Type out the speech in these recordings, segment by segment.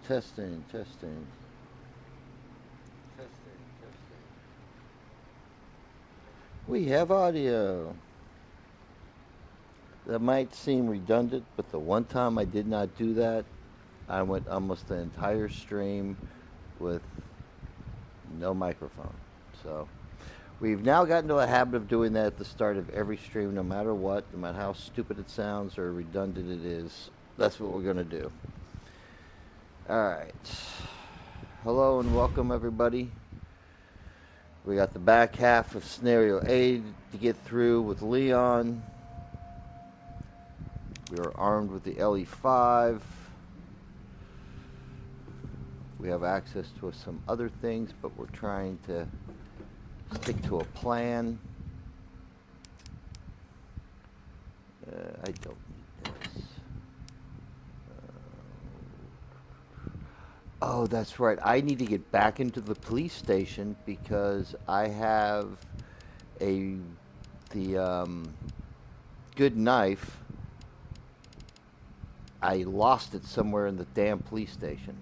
Testing, testing, testing, testing. We have audio. That might seem redundant, but the one time I did not do that, I went almost the entire stream with no microphone. So we've now gotten to a habit of doing that at the start of every stream, no matter what, no matter how stupid it sounds or redundant it is. That's what we're going to do. All right. Hello and welcome, everybody. We got the back half of Scenario A to get through with Leon. We are armed with the LE5. We have access to some other things, but we're trying to stick to a plan. I don't need this. Oh, that's right. I need to get back into the police station because I have the good knife. I lost it somewhere in the damn police station.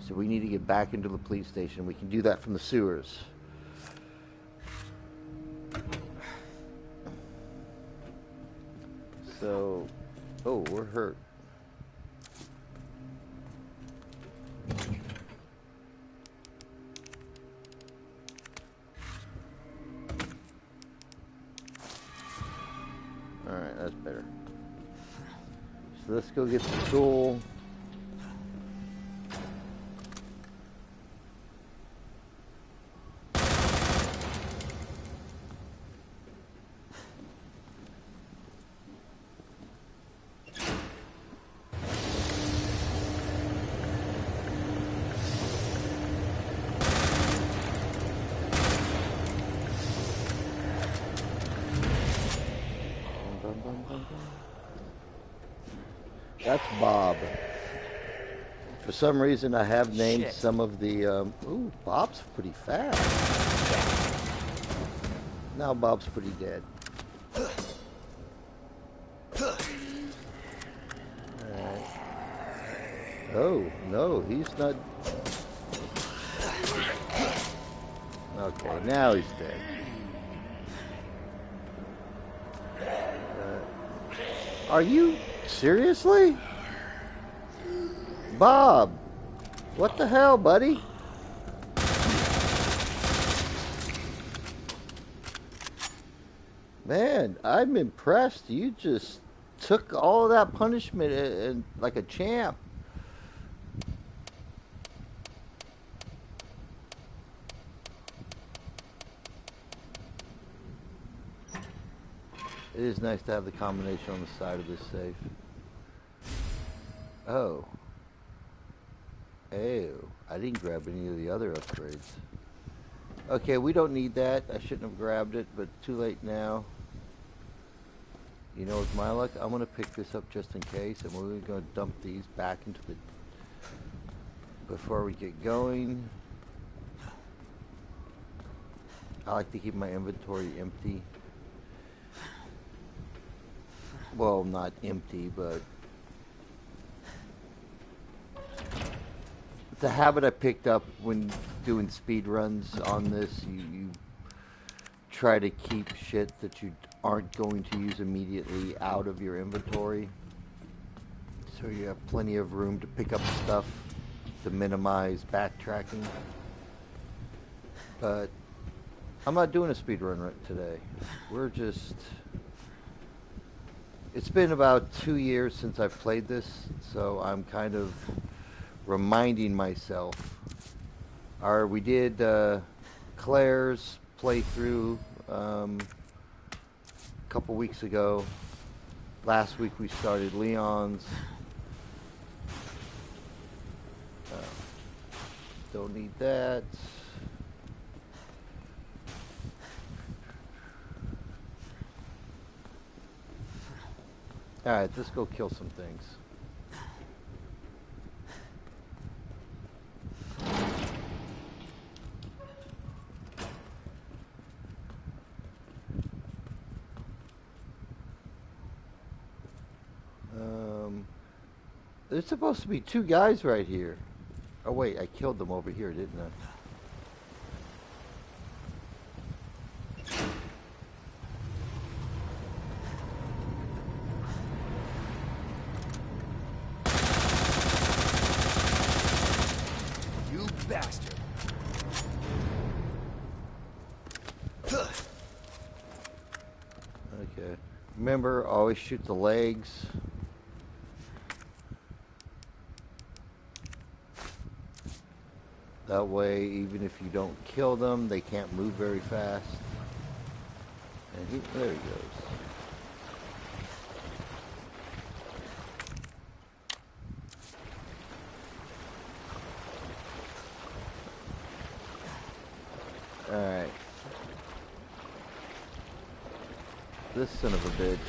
So we need to get back into the police station. We can do that from the sewers. So, oh, we're hurt. Alright, that's better. So let's go get the tool. That's Bob. For some reason, I have named some of the. Ooh, Bob's pretty fast. Now Bob's pretty dead. Alright. Oh, no, he's not. Okay, now he's dead. Are you seriously? Bob, what the hell, buddy? Man, I'm impressed. You just took all of that punishment and like a champ. It is nice to have the combination on the side of this safe. Oh. Oh, I didn't grab any of the other upgrades. Okay, we don't need that. I shouldn't have grabbed it, but too late now. You know, with my luck, I'm going to pick this up just in case, and we're going to dump these back into the... Before we get going. I like to keep my inventory empty. Well, not empty, but... It's a habit I picked up when doing speed runs on this. You try to keep shit that you aren't going to use immediately out of your inventory. So you have plenty of room to pick up stuff to minimize backtracking. But I'm not doing a speed run today. We're just... It's been about 2 years since I've played this, so I'm kind of reminding myself. We did Claire's playthrough a couple weeks ago. Last week we started Leon's. Don't need that. Alright, let's go kill some things. There's supposed to be two guys right here. Oh wait, I killed them over here, didn't I? You bastard. Okay. Remember, always shoot the legs. That way, even if you don't kill them, they can't move very fast. And there he goes. Alright. This son of a bitch.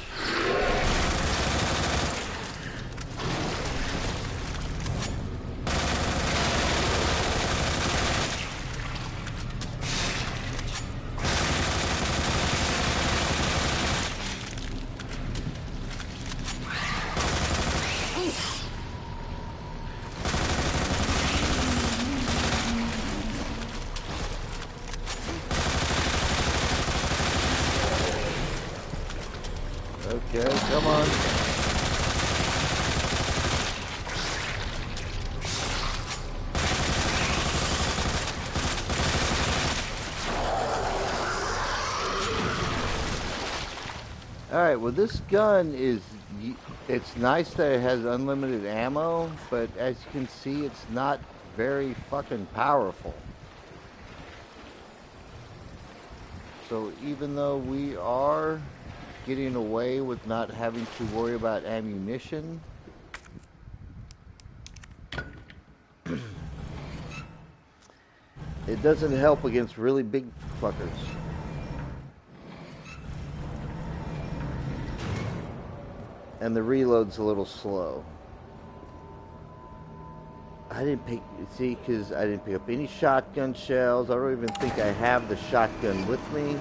Okay, come on. Alright, well this gun is, it's nice that it has unlimited ammo, but as you can see, it's not very fucking powerful. So even though we are getting away with not having to worry about ammunition, it doesn't help against really big fuckers. And the reload's a little slow. I didn't pick, see, because I didn't pick up any shotgun shells. I don't even think I have the shotgun with me.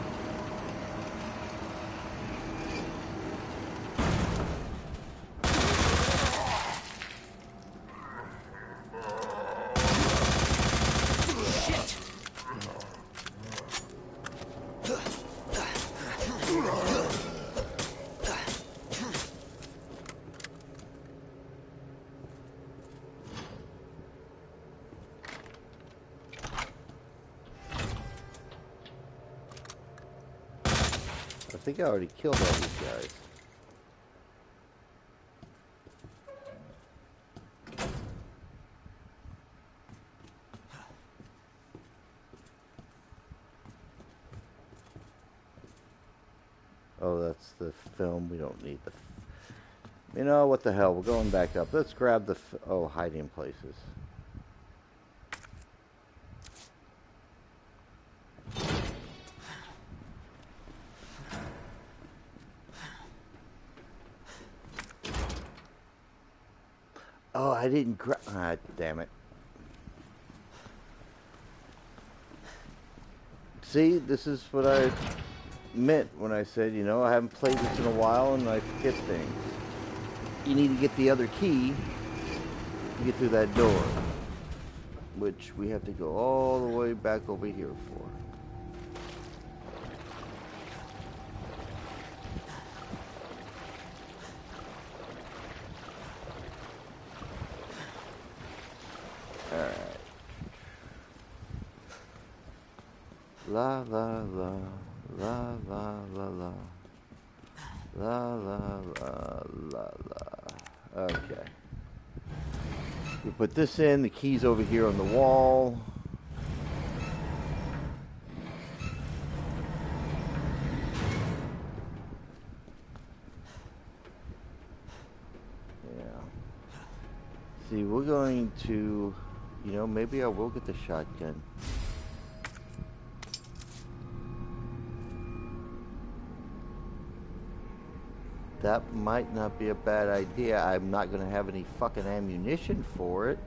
I think I already killed all these guys. Oh, that's the film. We don't need the... You know, what the hell. We're going back up. Let's grab the... Oh, hiding places. Oh, I didn't grab... Ah, damn it. See, this is what I meant when I said, you know, I haven't played this in a while and I forget things. You need to get the other key to get through that door, which we have to go all the way back over here for. Alright. La la la, la la la la, la la la la la. Okay. We put this in, the key's over here on the wall. Yeah. See, we're going to, you know, maybe I will get the shotgun. That might not be a bad idea. I'm not going to have any fucking ammunition for it.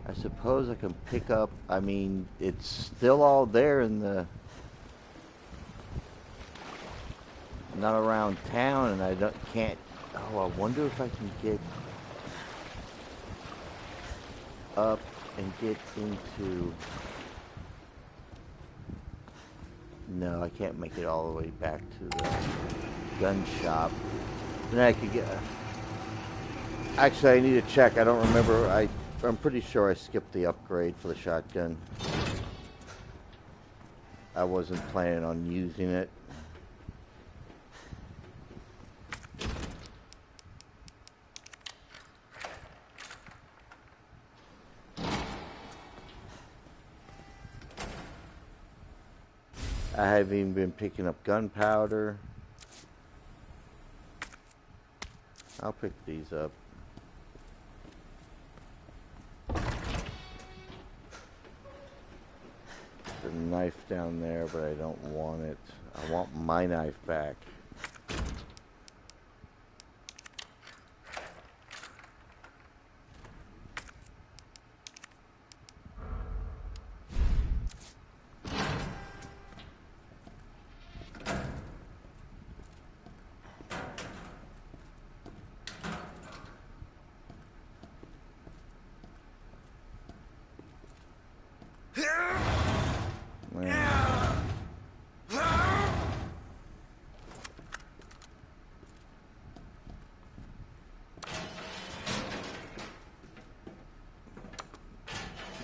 I suppose I can pick up, I mean, it's still all there in the... not around town, and I can't. Oh, I wonder if I can get up and get into. No, I can't make it all the way back to the gun shop. Then I could get. Actually, I need to check. I don't remember. I'm pretty sure I skipped the upgrade for the shotgun. I wasn't planning on using it. I haven't even been picking up gunpowder. I'll pick these up. The knife down there, but I don't want it. I want my knife back.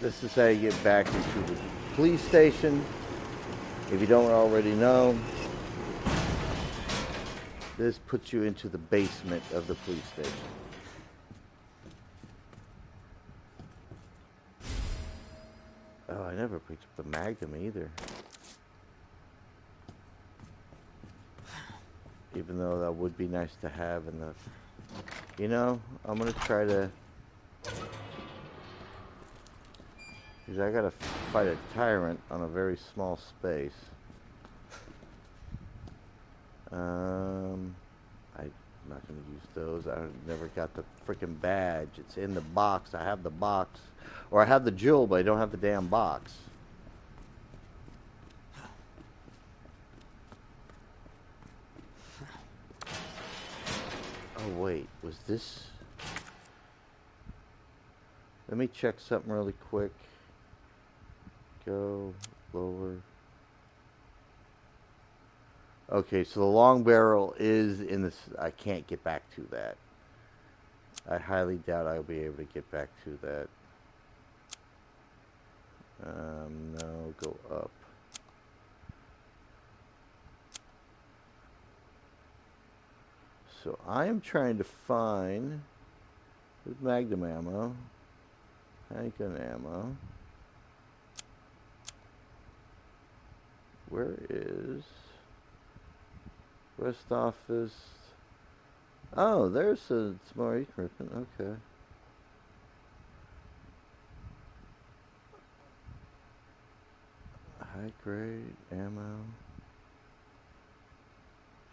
This is how you get back into the police station. If you don't already know, this puts you into the basement of the police station. Oh, I never picked up the Magnum either. Even though that would be nice to have in the... You know, I'm going to try to... Because I gotta fight a tyrant on a very small space. I'm not gonna use those. I never got the freaking badge. It's in the box. I have the box. Or I have the jewel, but I don't have the damn box. Oh wait, was this... Let me check something really quick. Go lower. Okay, so the long barrel is in this. I can't get back to that. I highly doubt I'll be able to get back to that. No, go up. So I am trying to find with Magnum ammo, handgun ammo. Where is West Office? Oh, there's some more equipment. Okay. High grade ammo,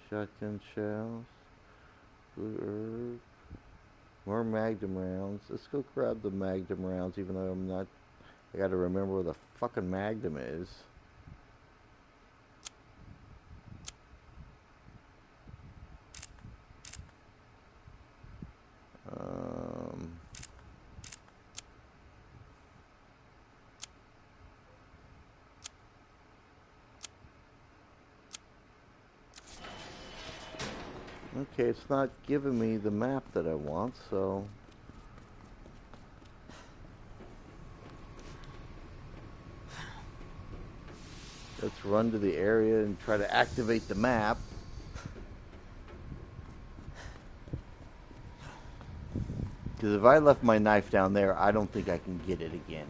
shotgun shells, blue herb, more Magnum rounds. Let's go grab the Magnum rounds, even though I'm not. I gotta remember where the fucking Magnum is. Okay, it's not giving me the map that I want, so... Let's run to the area and try to activate the map. Because if I left my knife down there, I don't think I can get it again.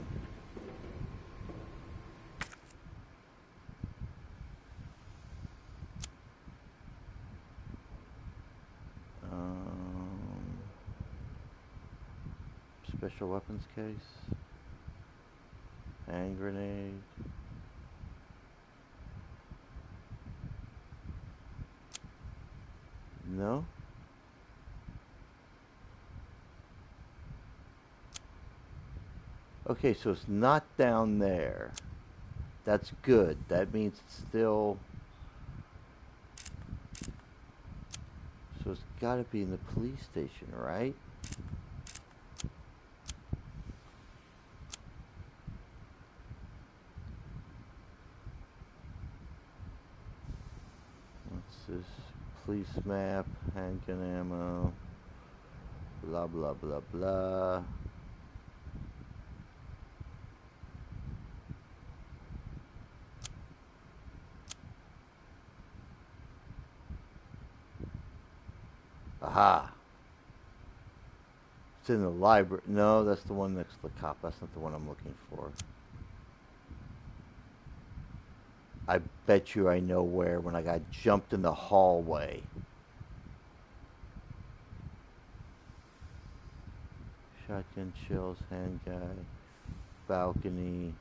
Special weapons case. Hand grenade. No? Okay, so it's not down there. That's good. That means it's still... So it's gotta be in the police station, right? What's this? Police map, handgun ammo, blah blah blah blah. Aha! It's in the library. No, that's the one next to the cop. That's not the one I'm looking for. I bet you I know where when I got jumped in the hallway. Shotgun shells, hand guy, balcony.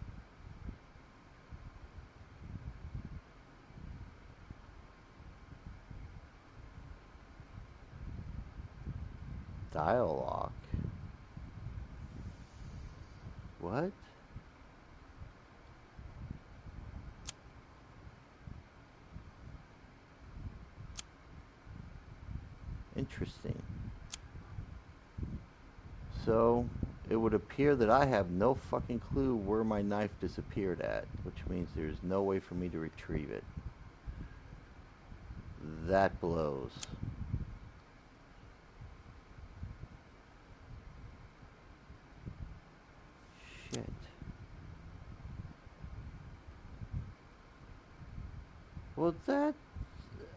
Dialogue. What? Interesting. So, it would appear that I have no fucking clue where my knife disappeared at, which means there's no way for me to retrieve it. That blows. Shit. Well,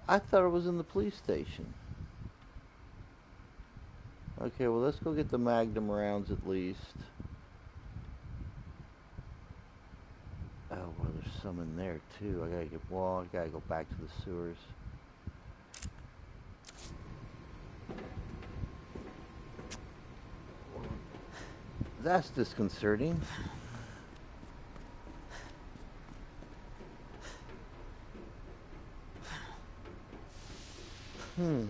I thought it was in the police station. Okay, well, let's go get the Magnum rounds at least. Oh, well, there's some in there, too. I gotta go back to the sewers. That's disconcerting. Hmm.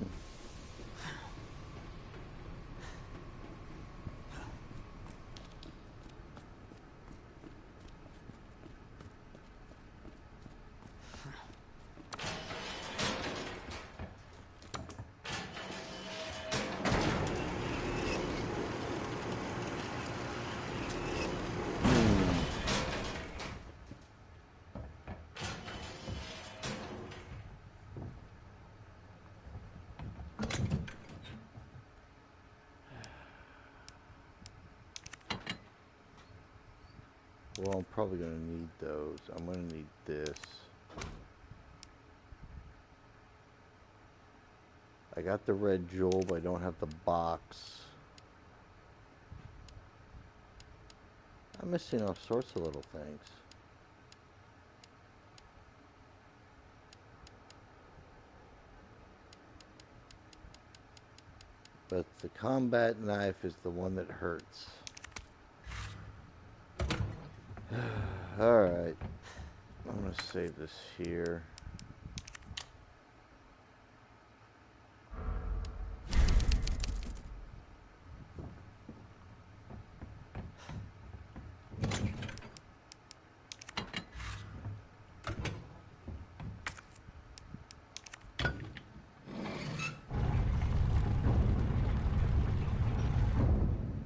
Well, I'm probably going to need those. I'm going to need this. I got the red jewel, but I don't have the box. I'm missing all sorts of little things. But the combat knife is the one that hurts. Alright. I'm going to save this here.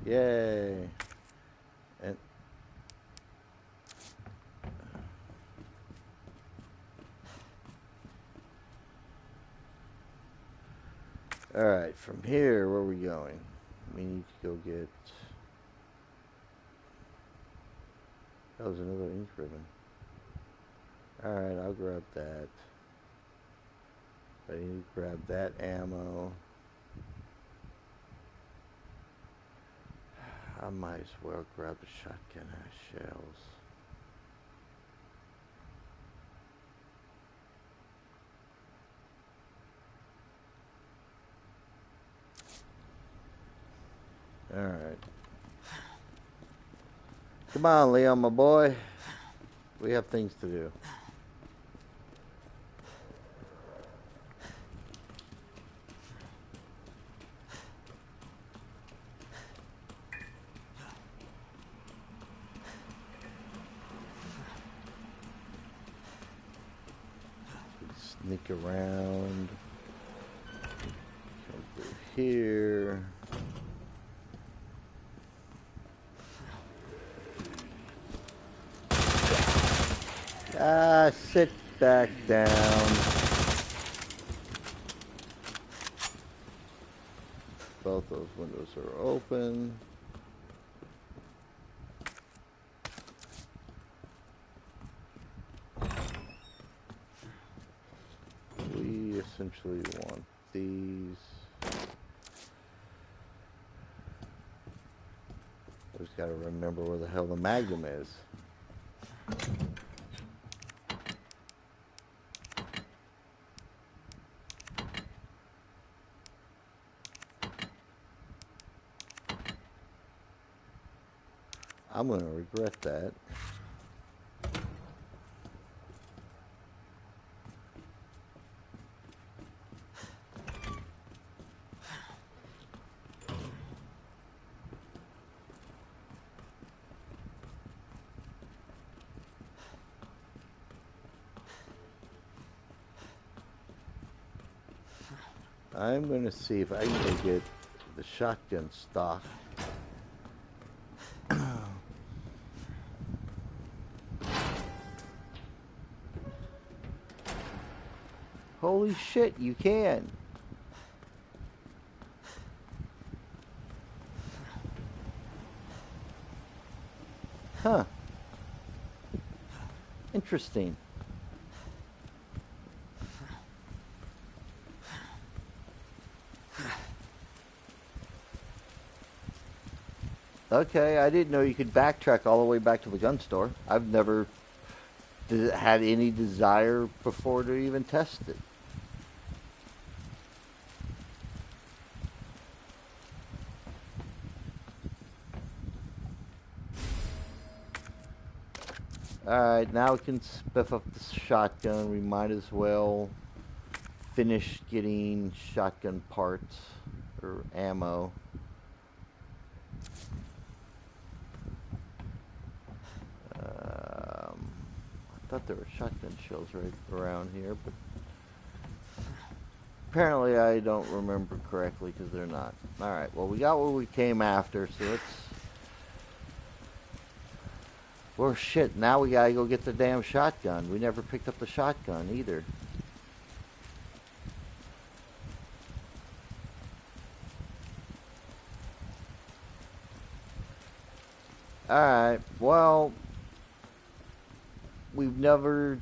Yay. And alright, from here, where are we going? We need to go get... That was another ink ribbon. Alright, I'll grab that. I need to grab that ammo. I might as well grab the shotgun shells. Alright. Come on, Leon, my boy. We have things to do. Sneak around. here. Sit back down. Both those windows are open. We essentially want these. I just gotta remember where the hell the Magnum is. I'm gonna regret that. I'm gonna see if I can go get the shotgun stock. Holy shit, you can. Huh. Interesting. Okay, I didn't know you could backtrack all the way back to the gun store. I've never had any desire before to even test it. Alright, now we can spiff up the shotgun. We might as well finish getting shotgun parts or ammo. I thought there were shotgun shells right around here, but apparently I don't remember correctly because they're not. Alright, well we got what we came after, so let's... Well, shit, now we gotta go get the damn shotgun. We never picked up the shotgun either. Alright, well, we've never,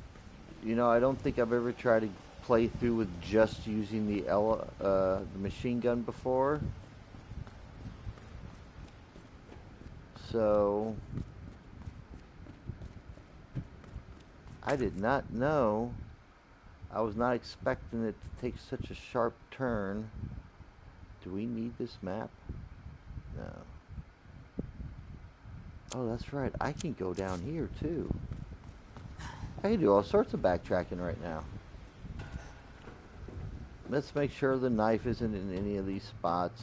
I don't think I've ever tried to play through with just using the machine gun before. So... I did not know. I was not expecting it to take such a sharp turn. Do we need this map? No. Oh, that's right. I can go down here, too. I can do all sorts of backtracking right now. Let's make sure the knife isn't in any of these spots.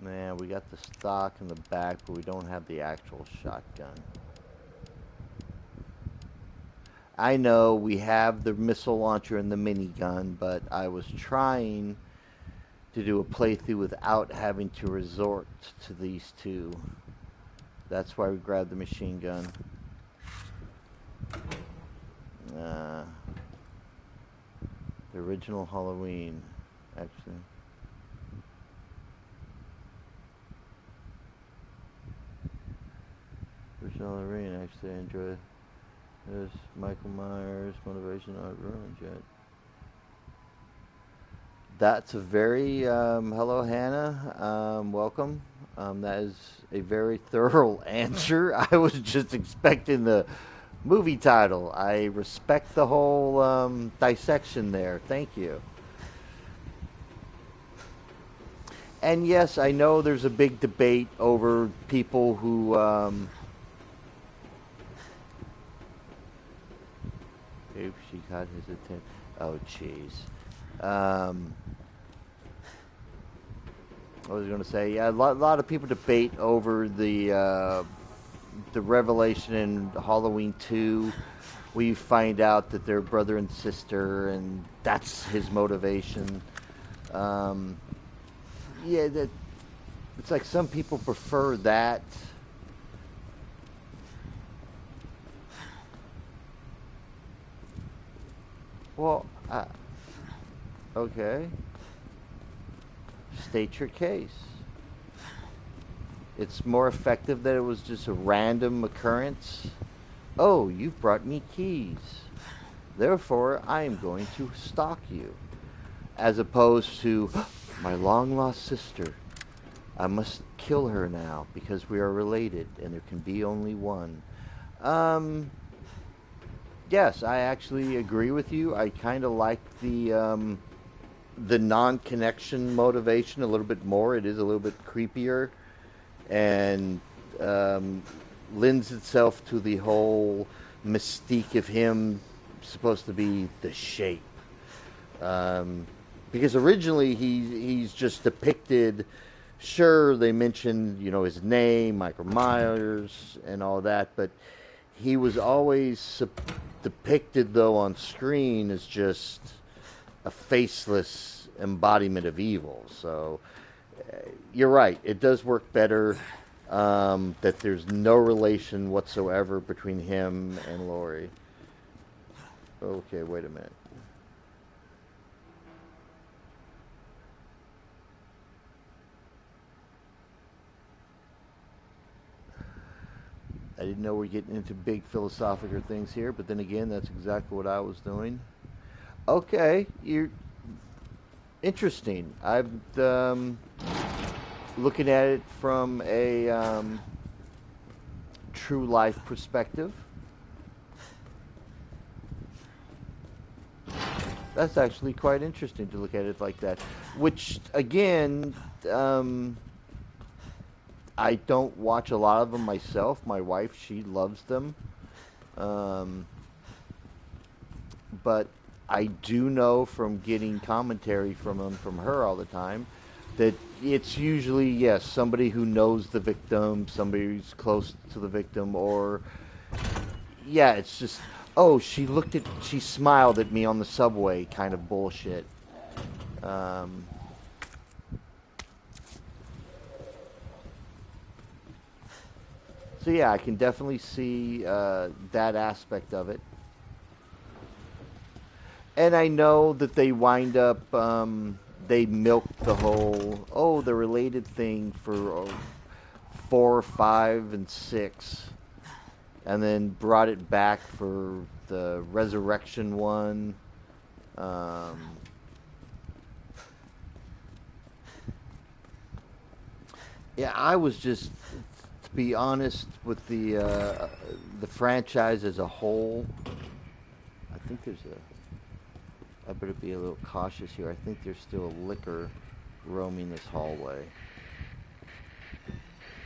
Man, we got the stock in the back, but we don't have the actual shotgun. I know we have the missile launcher and the minigun, but I was trying to do a playthrough without having to resort to these two. That's why we grabbed the machine gun. The original Halloween, actually. Original Halloween, actually, I enjoy. There's Michael Myers, Motivation Not Ruined Yet. That's a very, hello Hannah, welcome. That is a very thorough answer. I was just expecting the movie title. I respect the whole dissection there. Thank you. And yes, I know there's a big debate over people who... If she got his attention. Oh, jeez. I was going to say, yeah, lot of people debate over the revelation in Halloween 2. We find out that they're brother and sister, and that's his motivation. Um, yeah, that it's like some people prefer that. Well, okay. State your case. It's more effective that it was just a random occurrence. Oh, you've brought me keys. Therefore, I am going to stalk you. As opposed to, my long lost sister. I must kill her now because we are related and there can be only one. Um, yes, I actually agree with you. I kind of like the non-connection motivation a little bit more. It is a little bit creepier and um, lends itself to the whole mystique of him supposed to be the shape. Um, because originally he's just depicted. Sure, they mentioned his name, Michael Myers, and all that, but he was always depicted though on screen as just a faceless embodiment of evil. So you're right. It does work better that there's no relation whatsoever between him and Laurie. Okay, wait a minute. I didn't know we're getting into big philosophical things here, but then again, that's exactly what I was doing. Okay, you're interesting. I'm looking at it from a true life perspective. That's actually quite interesting to look at it like that. Which, again, I don't watch a lot of them myself. My wife, she loves them. Um, but I do know from getting commentary from them, from her all the time, that it's usually, yes, somebody who knows the victim, somebody who's close to the victim, or, yeah, it's just, oh, she smiled at me on the subway kind of bullshit. Um, so yeah, I can definitely see that aspect of it. And I know that they wind up, they milk the whole, oh, the related thing for 4, 5, and 6, and then brought it back for the resurrection one. Um, yeah, I was just, to be honest, with the franchise as a whole. I think I better be a little cautious here. I think there's still a liquor roaming this hallway.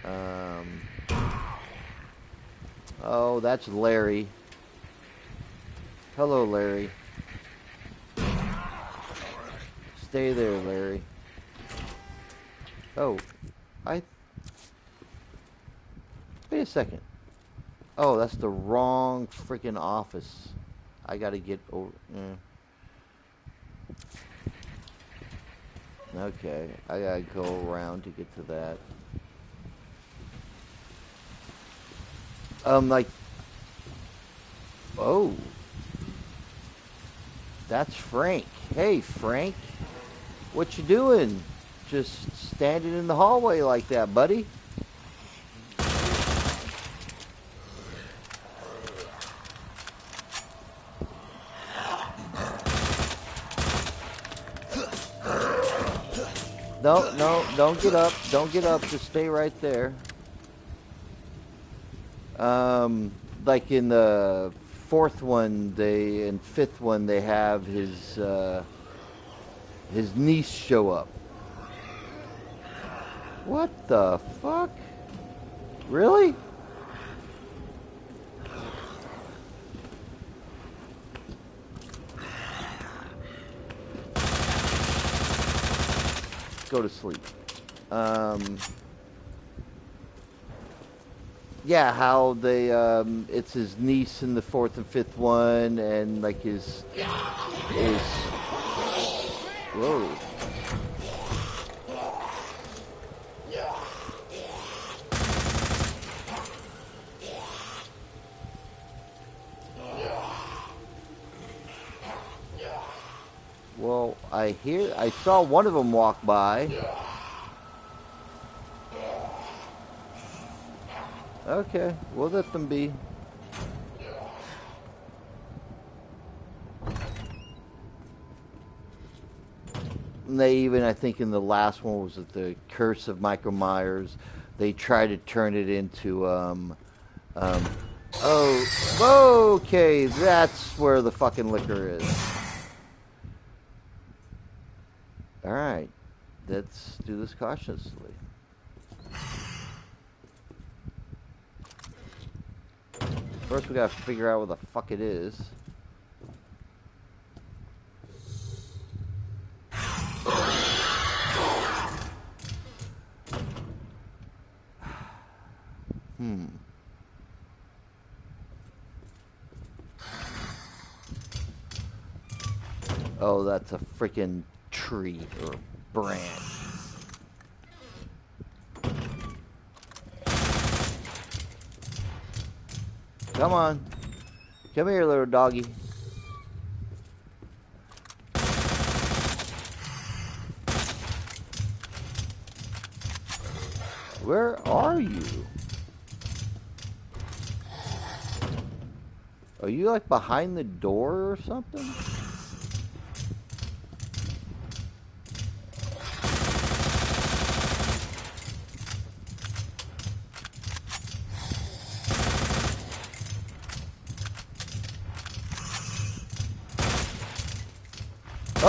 Um, oh, that's Larry. Hello, Larry. Stay there, Larry. Oh, I... Wait a second. Oh, that's the wrong freaking office. I gotta get over... Okay, I gotta go around to get to that. Like... Oh. That's Frank. Hey, Frank. What you doing? Just standing in the hallway like that, buddy? No, no, don't get up. Don't get up. Just stay right there. Like in the fourth one, and fifth one, they have his niece show up. What the fuck? Really? Go to sleep. Yeah, how they it's his niece in the fourth and fifth one, and like his whoa. Well, I saw one of them walk by. Okay, we'll let them be. And they even, I think, in the last one was it the Curse of Michael Myers. They tried to turn it into oh, okay, that's where the fucking liquor is. All right, let's do this cautiously. First, we gotta figure out what the fuck it is. Oh, that's a freaking tree or branch. Come on. Come here, little doggy. Where are you? Are you like behind the door or something?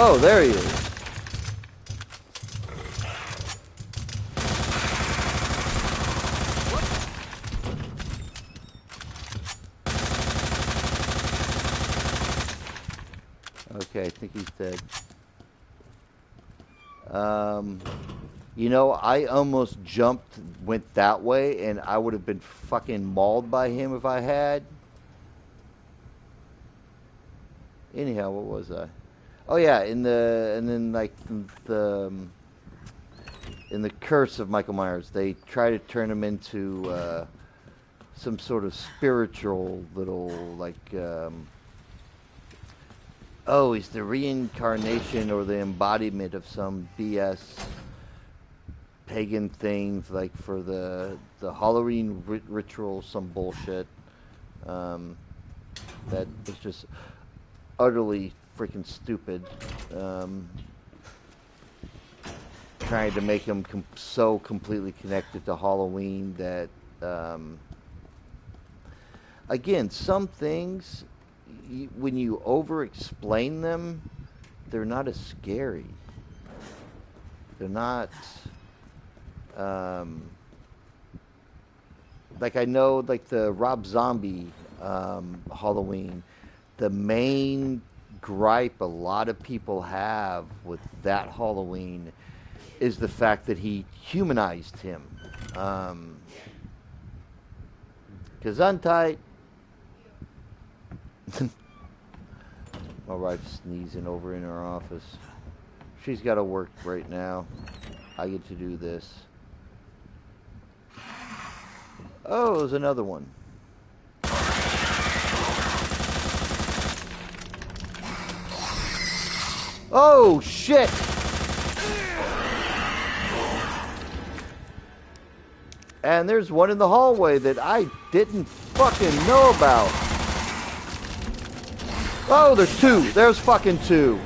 Oh, there he is. Okay, I think he's dead. You know, I almost went that way, and I would have been fucking mauled by him if I had. Anyhow, what was I? Oh yeah, in the Curse of Michael Myers, they try to turn him into some sort of spiritual little oh, he's the reincarnation or the embodiment of some BS pagan things, like for the Halloween ritual, some bullshit that is just utterly freaking stupid. Trying to make him so completely connected to Halloween that again, some things when you over-explain them, they're not as scary. They're not like I know, like the Rob Zombie Halloween, the main gripe a lot of people have with that Halloween is the fact that he humanized him. Gesundheit. My wife's sneezing over in her office. She's got to work right now. I get to do this. Oh, there's another one. Oh, shit! And there's one in the hallway that I didn't fucking know about. Oh, there's two. There's fucking two.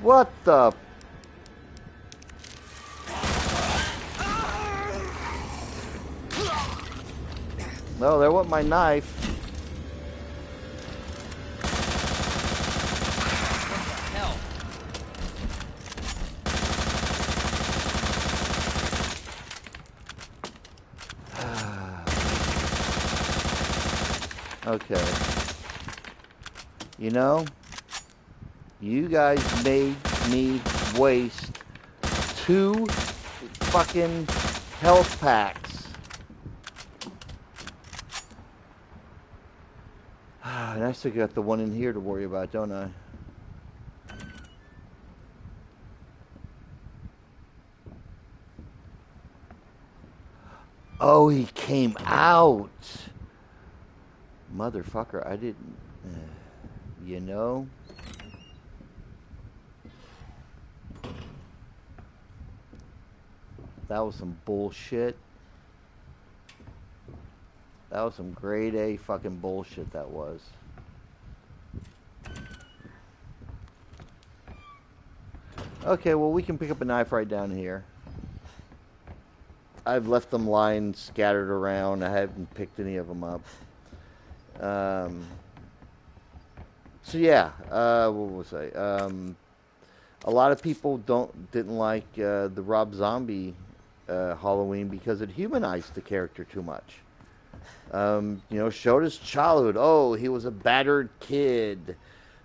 What the... No, there went my knife. Okay. You know, you guys made me waste 2 fucking health packs. And I still got the one in here to worry about, don't I? Oh, he came out. Motherfucker, I didn't. You know? That was some bullshit. That was some grade A fucking bullshit, that was. Okay, well, we can pick up a knife right down here. I've left them lying scattered around. I haven't picked any of them up. So yeah, what was I? A lot of people didn't like the Rob Zombie Halloween because it humanized the character too much. Showed his childhood. Oh, he was a battered kid.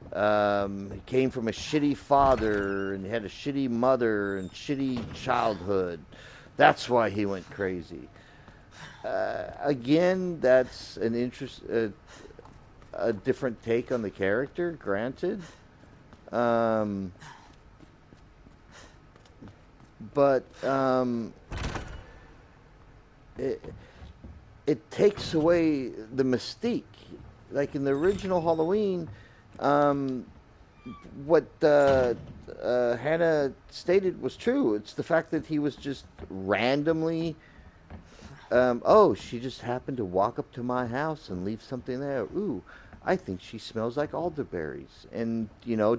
He came from a shitty father and had a shitty mother and shitty childhood. That's why he went crazy. Again, that's a different take on the character, granted. But it takes away the mystique. Like in the original Halloween, what Hannah stated was true. It's the fact that he was just randomly. She just happened to walk up to my house and leave something there. Ooh, I think she smells like elderberries, and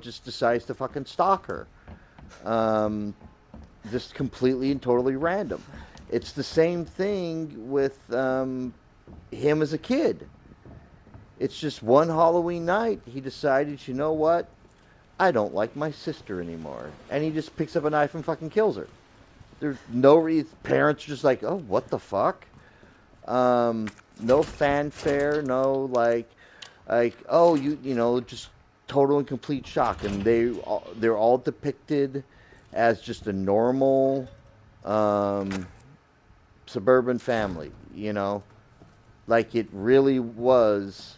just decides to fucking stalk her. Just completely and totally random. It's the same thing with him as a kid. It's just one Halloween night, he decided, you know what? I don't like my sister anymore. And he just picks up a knife and fucking kills her. There's no reason. Parents are just like, oh, what the fuck? No fanfare, no just total and complete shock. And they're all depicted as just a normal suburban family, like it really was.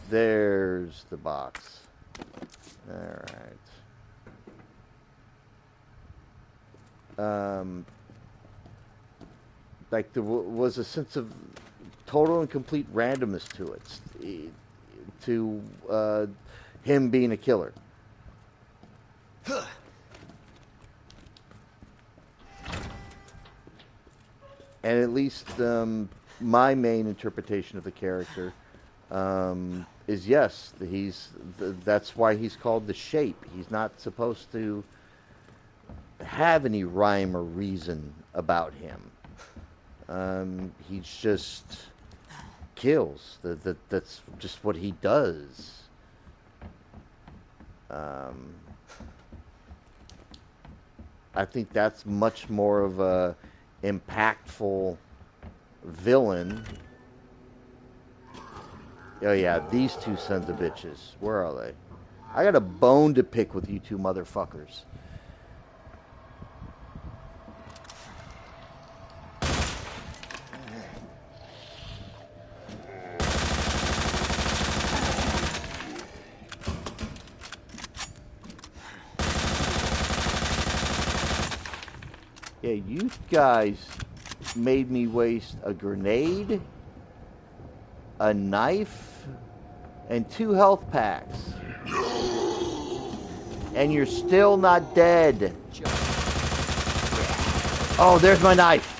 There's the box. All right. Like there was a sense of total and complete randomness to it, to him being a killer. And at least my main interpretation of the character is yes, that's why he's called the Shape. He's not supposed to have any rhyme or reason about him. He just kills. That's just what he does. I think that's much more of a impactful villain. Oh yeah, these two sons of bitches. Where are they? I got a bone to pick with you two motherfuckers. Yeah, you guys made me waste a grenade, a knife, and 2 health packs. And you're still not dead. Oh, there's my knife.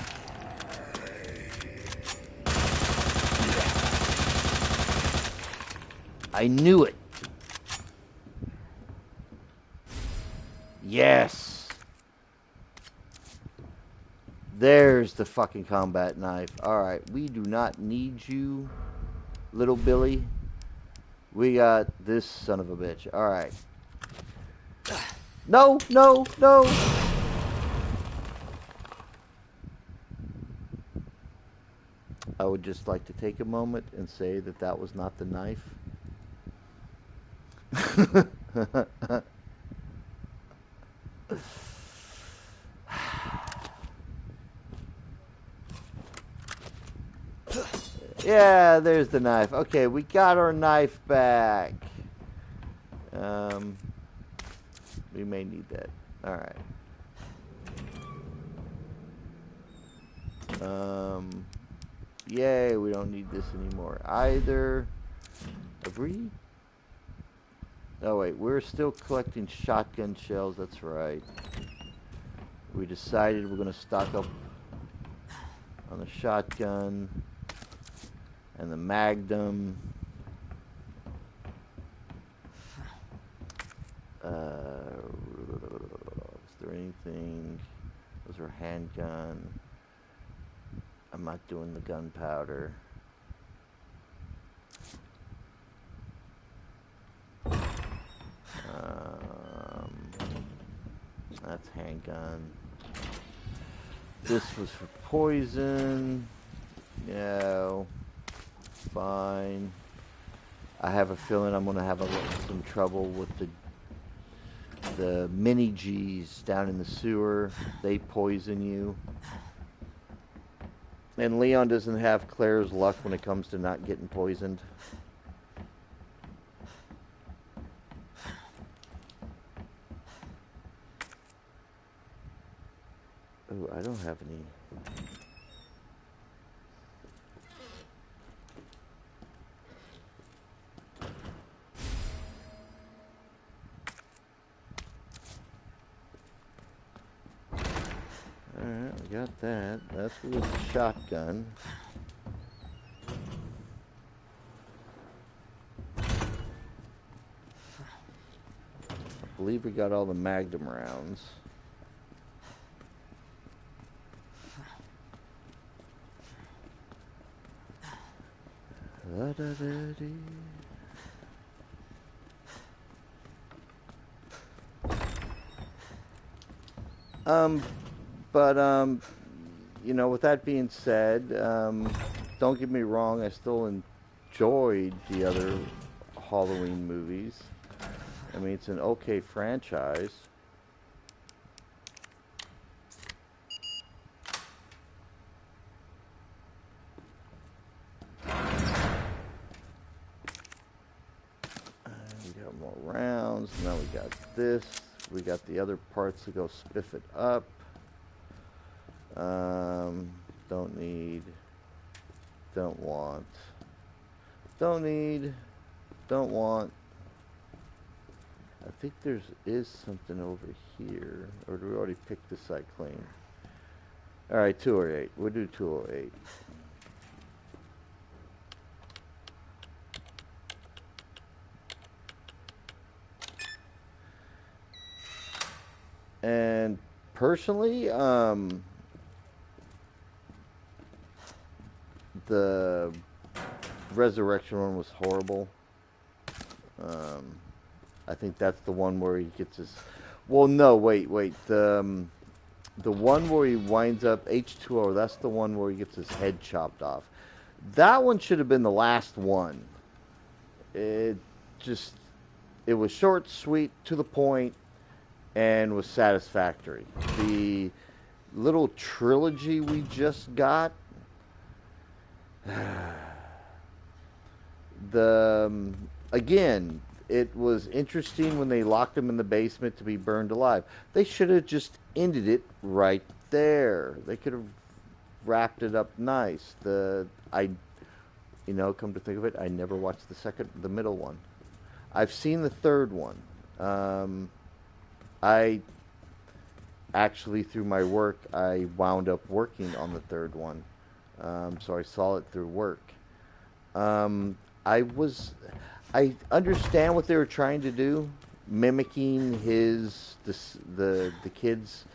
I knew it. Yes. There's the fucking combat knife. Alright, we do not need you, little Billy. We got this son of a bitch. Alright. No, no, no! I would just like to take a moment and say that that was not the knife. Yeah, there's the knife. Okay, we got our knife back. We may need that. Alright. Yay, we don't need this anymore either. Have we? Oh wait, we're still collecting shotgun shells, that's right. We decided we're going to stock up on the shotgun and the Magnum. Is there anything? Those are handgun. I'm not doing the gunpowder. That's handgun. This was for poison. No. Fine. I have a feeling I'm going to have some trouble with the mini G's down in the sewer. They poison you. And Leon doesn't have Claire's luck when it comes to not getting poisoned. Oh, I don't have any. Alright, we got that. That's with the shotgun. I believe we got all the Magnum rounds. You know, with that being said, don't get me wrong, I still enjoyed the other Halloween movies. I mean, it's an okay franchise. We got more rounds. Now we got this. We got the other parts to go spiff it up. Don't need. Don't want. Don't need. Don't want. I think is something over here. Or do we already pick this side clean? Alright, 208. We'll do 208. And personally, the Resurrection one was horrible. I think that's the one where he gets his... Well, no, wait. The one where he winds up H2O, that's the one where he gets his head chopped off. That one should have been the last one. It was short, sweet, to the point, and was satisfactory. The little trilogy we just got, again, it was interesting when they locked him in the basement to be burned alive. They should have just ended it right there. They could have wrapped it up nice. Come to think of it, I never watched the middle one. I've seen the third one. I actually, through my work, I wound up working on the third one. So I saw it through work. I understand what they were trying to do, mimicking the kids.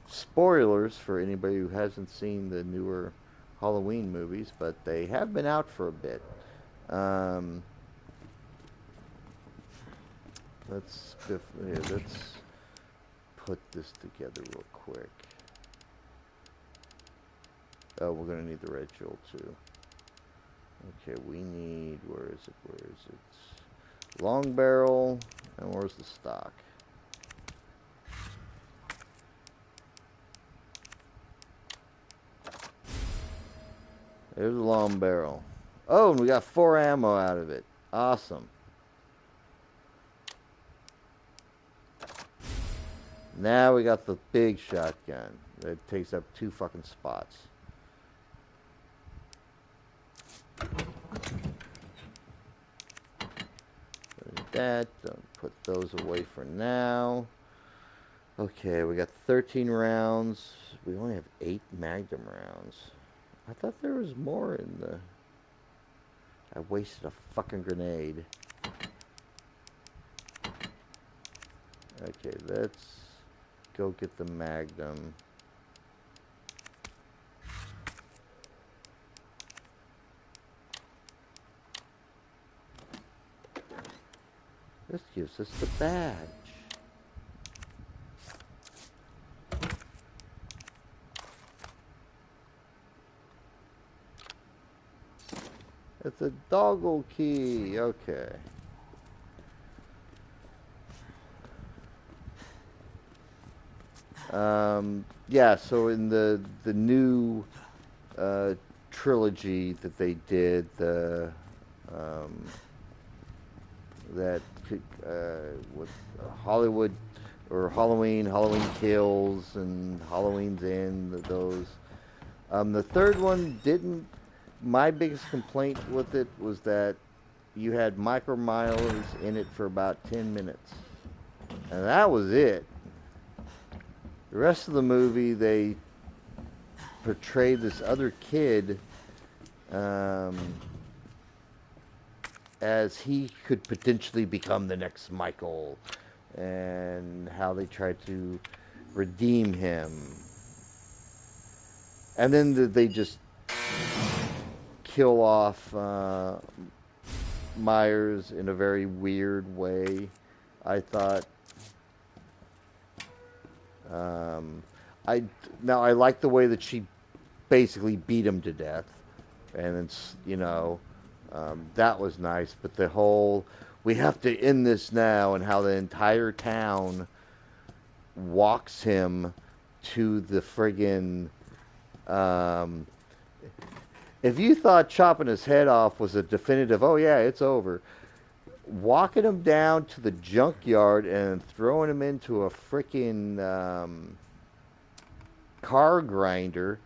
Spoilers for anybody who hasn't seen the newer Halloween movies, but they have been out for a bit. Let's put this together real quick. Oh, we're gonna need the red jewel too. Okay, we need, where is it? Long barrel, and where's the stock? There's a long barrel. Oh, and we got 4 ammo out of it. Awesome. Now we got the big shotgun that takes up 2 fucking spots. That, don't put those away for now. Okay, we got 13 rounds. We only have 8 Magnum rounds. I thought there was more in the... I wasted a fucking grenade. Okay, let's go get the Magnum. This gives us the badge. It's a doggle key. Okay. Yeah, so in the new trilogy that they did, the that with Hollywood or Halloween, Halloween Kills, and Halloween's End, those. The third one didn't. My biggest complaint with it was that you had Micro Miles in it for about 10 minutes, and that was it. The rest of the movie, they portrayed this other kid as he could potentially become the next Michael, and how they tried to redeem him. And then they just kill off Myers in a very weird way, I thought. I like the way that she basically beat him to death, and it's, that was nice. But the whole, we have to end this now, and how the entire town walks him to the friggin'. If you thought chopping his head off was a definitive, oh yeah, it's over, walking him down to the junkyard and throwing him into a freaking car grinder.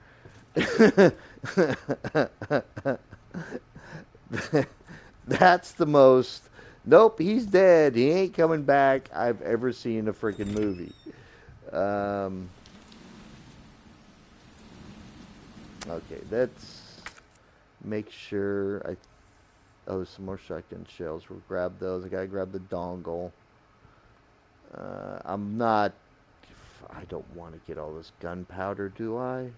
That's the most, nope, he's dead, he ain't coming back, I've ever seen in a freaking movie. Okay, let's make sure oh, there's some more shotgun shells. We'll grab those. I gotta grab the dongle. I don't want to get all this gunpowder, do I?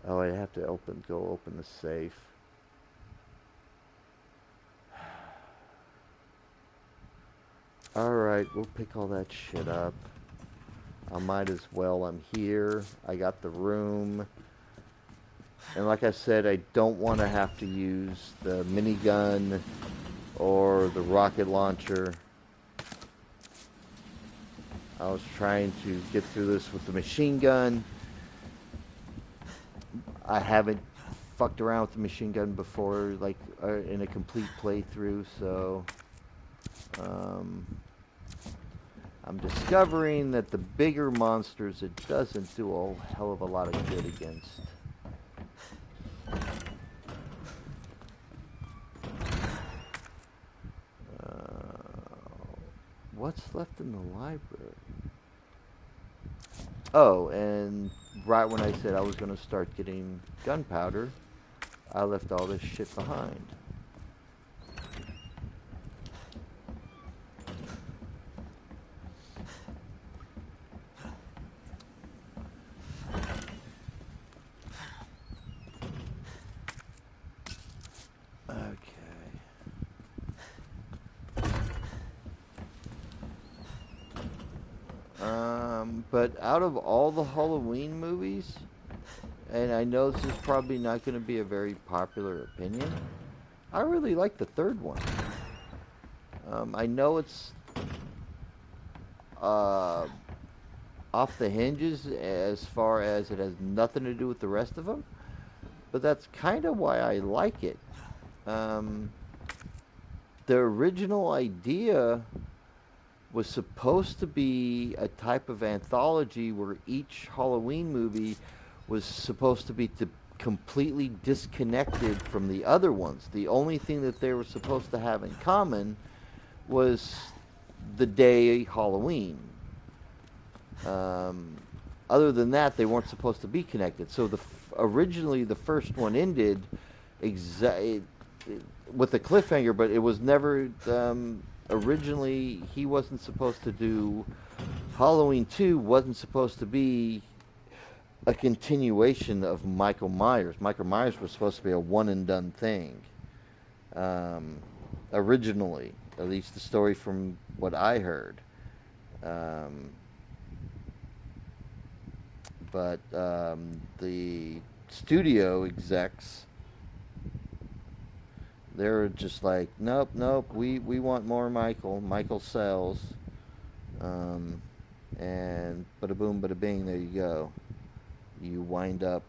Oh, I have to go open the safe. Alright, we'll pick all that shit up. I might as well. I'm here. I got the room. And like I said, I don't want to have to use the minigun or the rocket launcher. I was trying to get through this with the machine gun. I haven't fucked around with the machine gun before, like in a complete playthrough, so I'm discovering that the bigger monsters, it doesn't do a hell of a lot of good against. What's left in the library? Oh, and right when I said I was going to start getting gunpowder, I left all this shit behind. But out of all the Halloween movies, and I know this is probably not going to be a very popular opinion, I really like the third one. I know it's off the hinges as far as it has nothing to do with the rest of them, but that's kind of why I like it. Um, the original idea was supposed to be a type of anthology where each Halloween movie was supposed to be completely disconnected from the other ones. The only thing that they were supposed to have in common was the day Halloween. Um, Other than that, they weren't supposed to be connected. So originally the first one ended with a cliffhanger, but it was never originally he wasn't supposed to do Halloween 2 wasn't supposed to be a continuation of Michael Myers. Michael Myers was supposed to be a one and done thing. Um, Originally, at least the story from what I heard. Um, but the studio execs, they're just like, nope, nope, we want more Michael. Michael sells. Um, and bada boom, bada bing, there you go. You wind up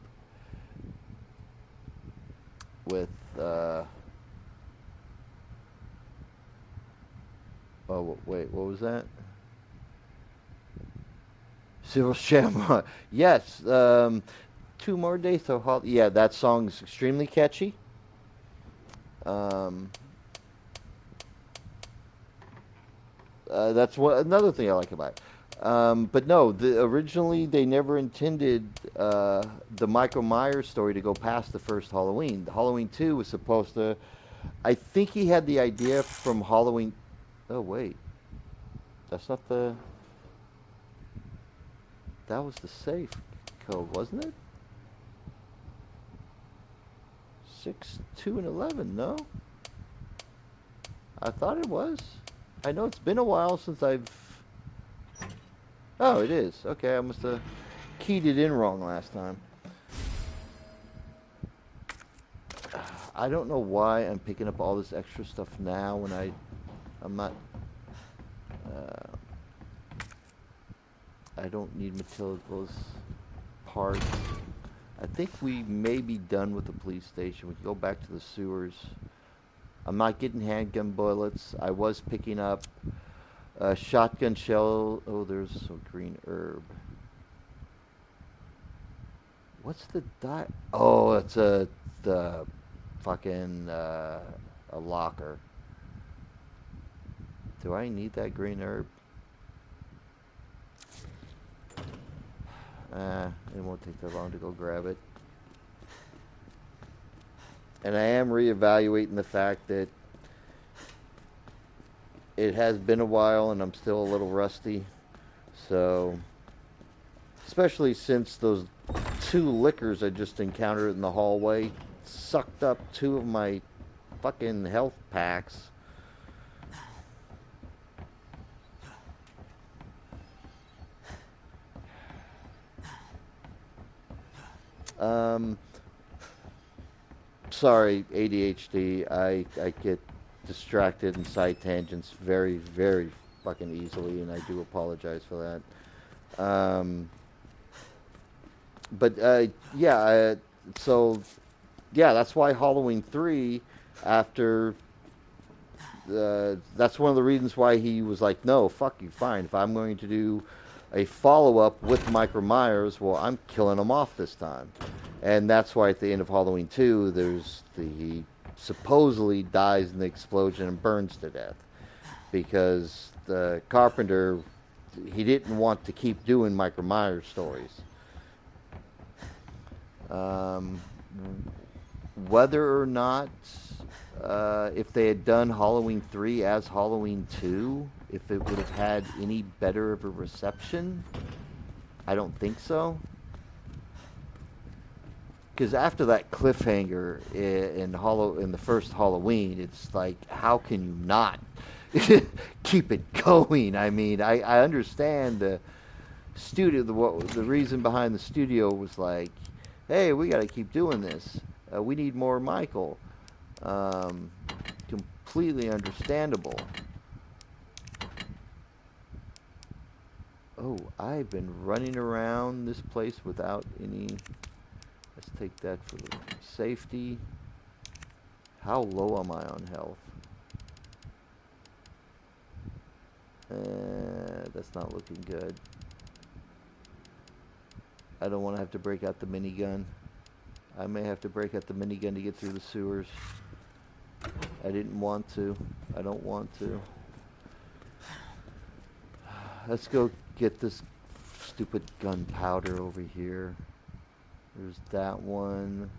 with, oh, wait, what was that? Cyril Shamrock. Yes, 2 more days till yeah, that song's extremely catchy. Um, that's another thing I like about it. But no, originally they never intended the Michael Myers story to go past the first Halloween. The Halloween 2 was supposed to. I think he had the idea from Halloween. Oh wait, that's not the. That was the safe code, wasn't it? 6, 2, and 11. No, I thought it was. I know it's been a while since I've. Oh, it is. Okay, I must have keyed it in wrong last time. I don't know why I'm picking up all this extra stuff now when I'm not. Uh, I don't need Matilda's parts. I think we may be done with the police station. We can go back to the sewers. I'm not getting handgun bullets. I was picking up a shotgun shell. Oh, there's some green herb. What's the die? Oh, it's the fucking a locker. Do I need that green herb? It won't take that long to go grab it. And I am reevaluating the fact that it has been a while and I'm still a little rusty. So, especially since those 2 lickers I just encountered in the hallway sucked up 2 of my fucking health packs. Um, Sorry, ADHD. I get distracted and side tangents very, very fucking easily, and I do apologize for that. But yeah, so yeah, that's why Halloween 3, after that's one of the reasons why he was like, no, fuck you, fine. If I'm going to do a follow up with Michael Myers, well, I'm killing him off this time. And that's why at the end of Halloween 2, he supposedly dies in the explosion and burns to death. Because the Carpenter, he didn't want to keep doing Michael Myers stories. Whether or not, if they had done Halloween 3 as Halloween 2, if it would have had any better of a reception, I don't think so. Because after that cliffhanger in the first Halloween, it's like, how can you not keep it going? I mean, I understand the studio. The reason behind the studio was like, hey, we got to keep doing this. We need more Michael. Completely understandable. Oh, I've been running around this place without any Let's take that for the safety. How low am I on health? That's not looking good. I don't want to have to break out the minigun. I may have to break out the minigun to get through the sewers. I didn't want to. I don't want to. Let's go get this stupid gunpowder over here. There's that one.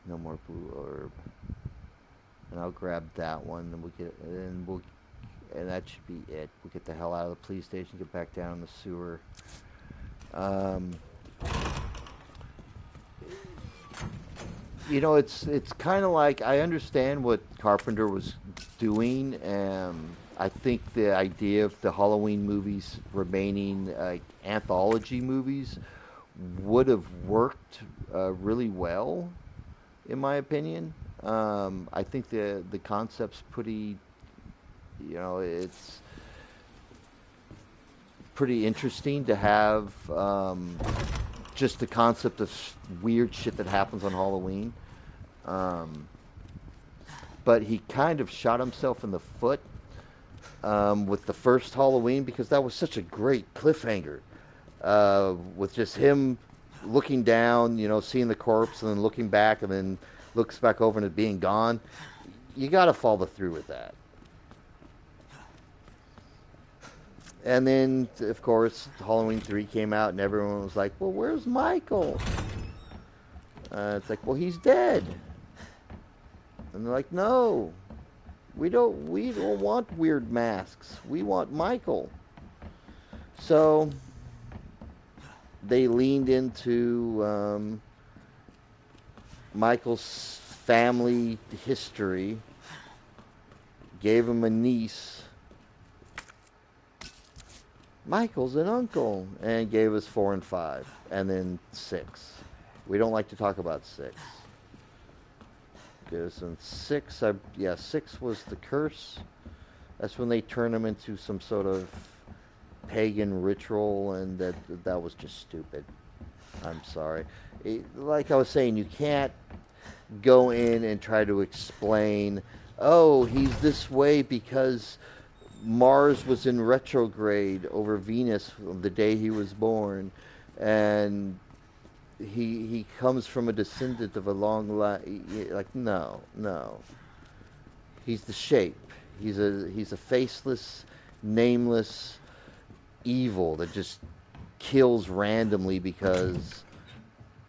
No more blue herb. And I'll grab that one, and and that should be it. We'll get the hell out of the police station, get back down in the sewer. Um, it's kind of like I understand what Carpenter was doing. I think the idea of the Halloween movies remaining anthology movies would have worked really well, in my opinion. I think the concept's pretty, it's pretty interesting to have just the concept of weird shit that happens on Halloween. But he kind of shot himself in the foot with the first Halloween because that was such a great cliffhanger with just him looking down, seeing the corpse and then looking back and then looks back over and it being gone. You got to follow through with that. And then, of course, Halloween 3 came out and everyone was like, well, where's Michael? It's like, well, he's dead. And they're like, no, we don't want weird masks. We want Michael. So they leaned into Michael's family history, gave him a niece. Michael's an uncle, and gave us 4 and 5, and then 6. We don't like to talk about 6. Because in 6, 6 was the curse. That's when they turn him into some sort of pagan ritual, and that was just stupid. I'm sorry. Like I was saying, you can't go in and try to explain, oh, he's this way because Mars was in retrograde over Venus the day he was born, and he comes from a descendant of a long line. Like, no. He's the shape. He's a faceless, nameless evil that just kills randomly because,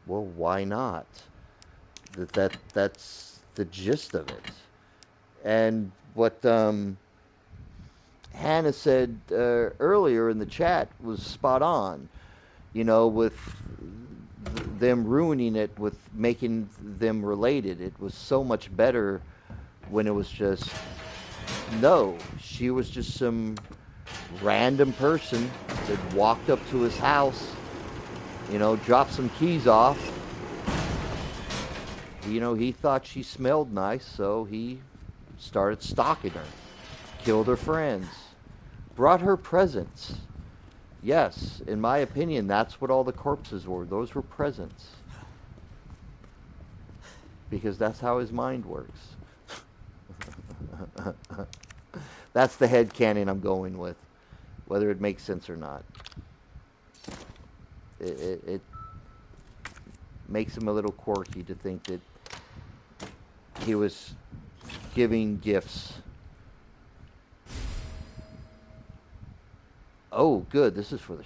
well, why not? That's the gist of it. And what Hannah said earlier in the chat was spot on. With them ruining it with making them related. It was so much better when it was just, no, she was just some random person that walked up to his house, dropped some keys off. He thought she smelled nice, so he started stalking her, killed her friends, brought her presents. Yes, in my opinion, that's what all the corpses were. Those were presents. Because that's how his mind works. That's the headcanon I'm going with, whether it makes sense or not. It makes him a little quirky to think that he was giving gifts. Oh, good. This is for the...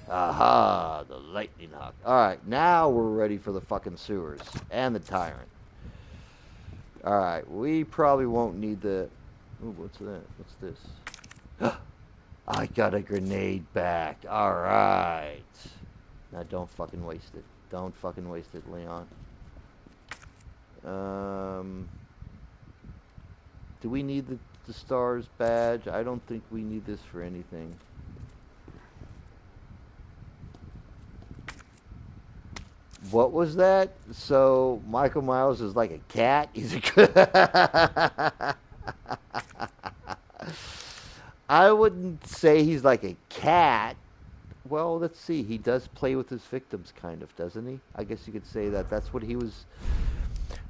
Aha, the lightning hawk. Alright, now we're ready for the fucking sewers. And the tyrant. Alright, we probably won't need the... Ooh, what's that? What's this? I got a grenade back. Alright. Now don't fucking waste it. Don't fucking waste it, Leon. Do we need the STARS badge? I don't think we need this for anything. What was that? So Michael Myers is like a cat? He's a I wouldn't say he's like a cat. Well, let's see. He does play with his victims, kind of, doesn't he? I guess you could say that. That's what he was.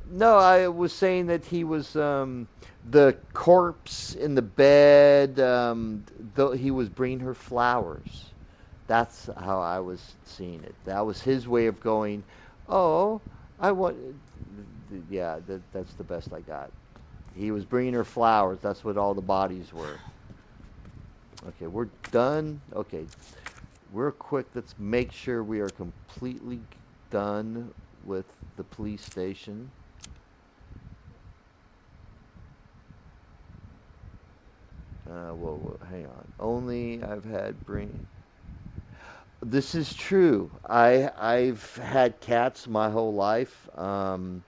No, I was saying that he was the corpse in the bed. Though he was bringing her flowers. That's how I was seeing it. That was his way of going. Oh, I want. Yeah, that's the best I got. He was bringing her flowers. That's what all the bodies were. Okay, we're done. Okay, real quick, let's make sure we are completely done with the police station. Hang on. Only I've had bring. This is true. I've had cats my whole life, and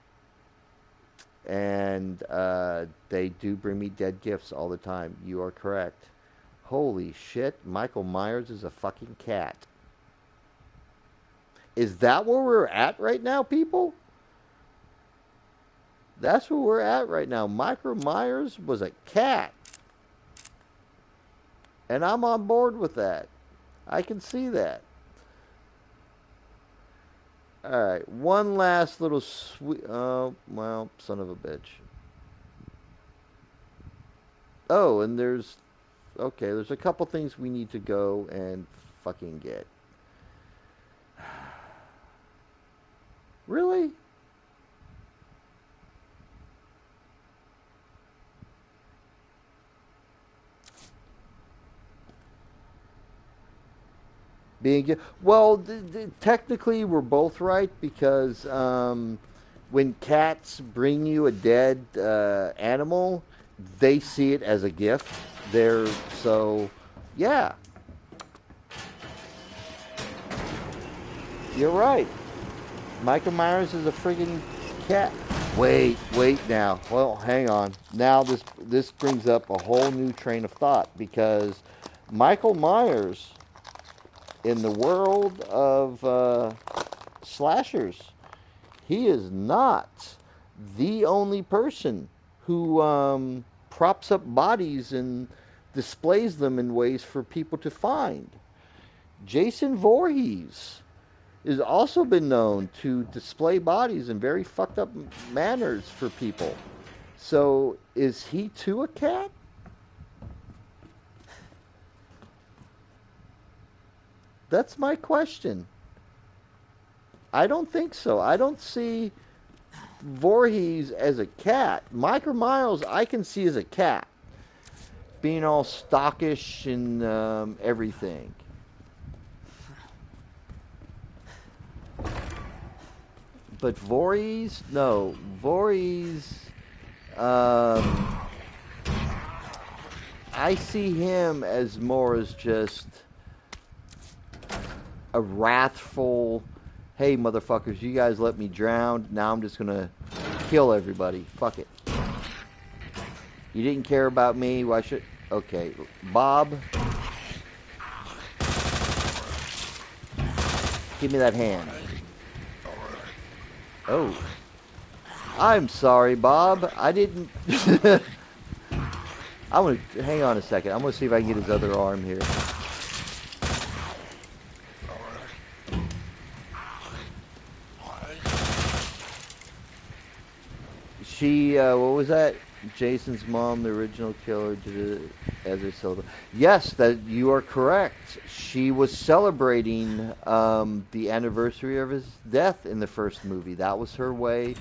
they do bring me dead gifts all the time. You are correct. Holy shit! Michael Myers is a fucking cat. Is that where we're at right now, people? That's where we're at right now. Michael Myers was a cat, and I'm on board with that. I can see that. All right, one last little sweet. Oh, well, son of a bitch. Oh, and there's okay. There's a couple things we need to go and fucking get. Really? Being well, technically we're both right because when cats bring you a dead animal, they see it as a gift. They're so, yeah, you're right. Michael Myers is a friggin' cat. Wait now. Well, hang on. Now this brings up a whole new train of thought because Michael Myers in the world of slashers, he is not the only person who props up bodies and displays them in ways for people to find. Jason Voorhees has also been known to display bodies in very fucked up manners for people. So is he too a cat? That's my question. I don't think so. I don't see Voorhees as a cat. Michael Myers I can see as a cat, being all stockish and everything. But Voorhees, no, Voorhees. Um, I see him as more as just a wrathful. Hey, motherfuckers, you guys let me drown. Now I'm just gonna kill everybody. Fuck it. You didn't care about me. Why should? Okay, Bob, give me that hand. Oh, I'm sorry, Bob. I didn't. I'm gonna hang on a second. I'm gonna see if I can get his other arm here. What was that? Jason's mom, the original killer, did it as a celebration. Yes, that you are correct. She was celebrating the anniversary of his death in the first movie. That was her way.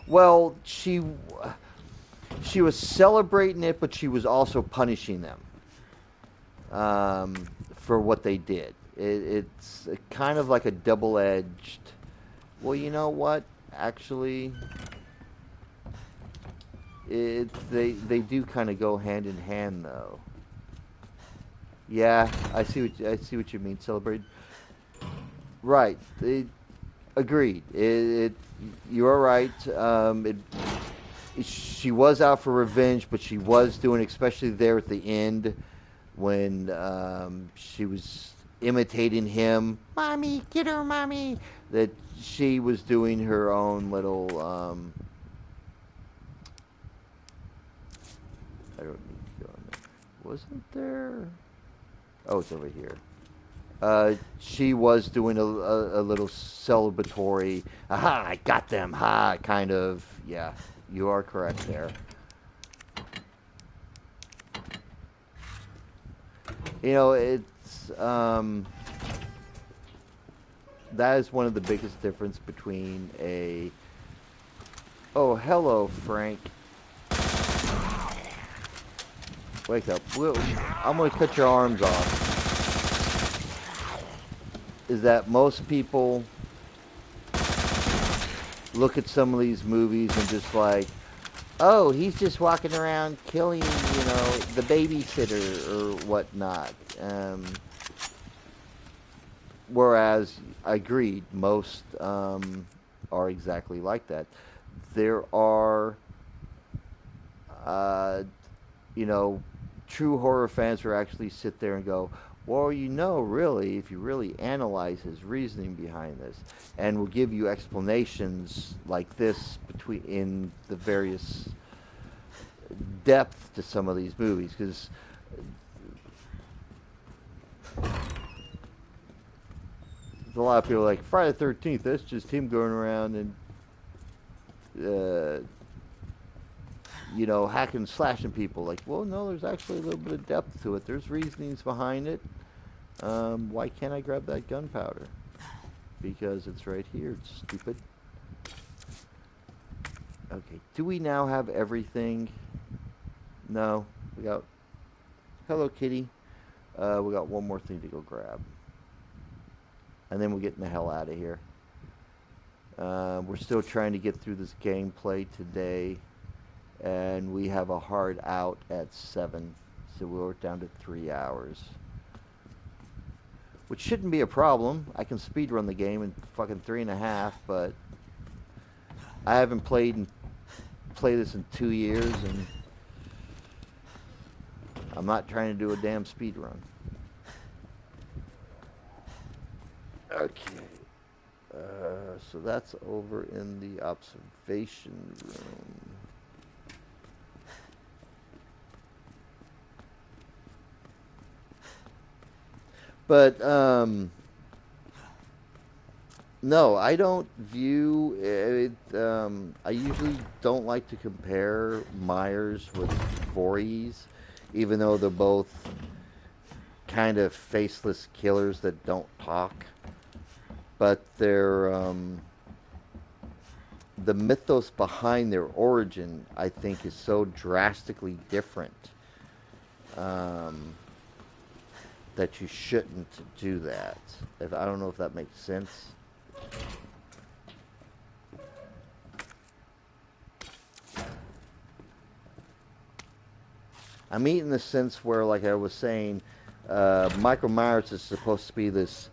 Well, she was celebrating it, but she was also punishing them for what they did. It's kind of like a double-edged. Well, you know what? Actually, they do kind of go hand in hand, though. Yeah, I see what you mean. Celebrate, right? Agreed. You are right. She was out for revenge, but she was doing, especially there at the end when she was imitating him. Mommy, get her, mommy. That she was doing her own little. I don't need to go in there. Wasn't there? Oh, it's over here. She was doing a little celebratory, aha, I got them, ha, kind of. Yeah, you are correct there. You know, that is one of the biggest difference between a. Oh, hello, Frank. Wake up. I'm gonna cut your arms off. Is that most people look at some of these movies and just like, oh, he's just walking around killing, the babysitter or whatnot. Whereas, agreed, most are exactly like that. There are, uh, you know, true horror fans who actually sit there and go, well, really, if you really analyze his reasoning behind this, and will give you explanations like this between in the various depth to some of these movies, because a lot of people are like Friday the 13th. That's just him going around and uh, hacking and slashing people. Like, well, no, there's actually a little bit of depth to it. There's reasonings behind it. Why can't I grab that gunpowder? Because it's right here, stupid. Okay, do we now have everything? No, we got. Hello, kitty. We got one more thing to go grab, and then we're getting the hell out of here. We're still trying to get through this gameplay today, and we have a hard out at 7, so we're down to 3 hours. Which shouldn't be a problem. I can speed run the game in fucking 3.5, but I haven't played this in 2 years, and I'm not trying to do a damn speed run. Okay. So that's over in the observation room. But no, I don't view it. I usually don't like to compare Myers with Voorhees, even though they're both kind of faceless killers that don't talk. But the mythos behind their origin, I think, is so drastically different that you shouldn't do that. I don't know if that makes sense. I mean, in the sense where, like I was saying, Michael Myers is supposed to be this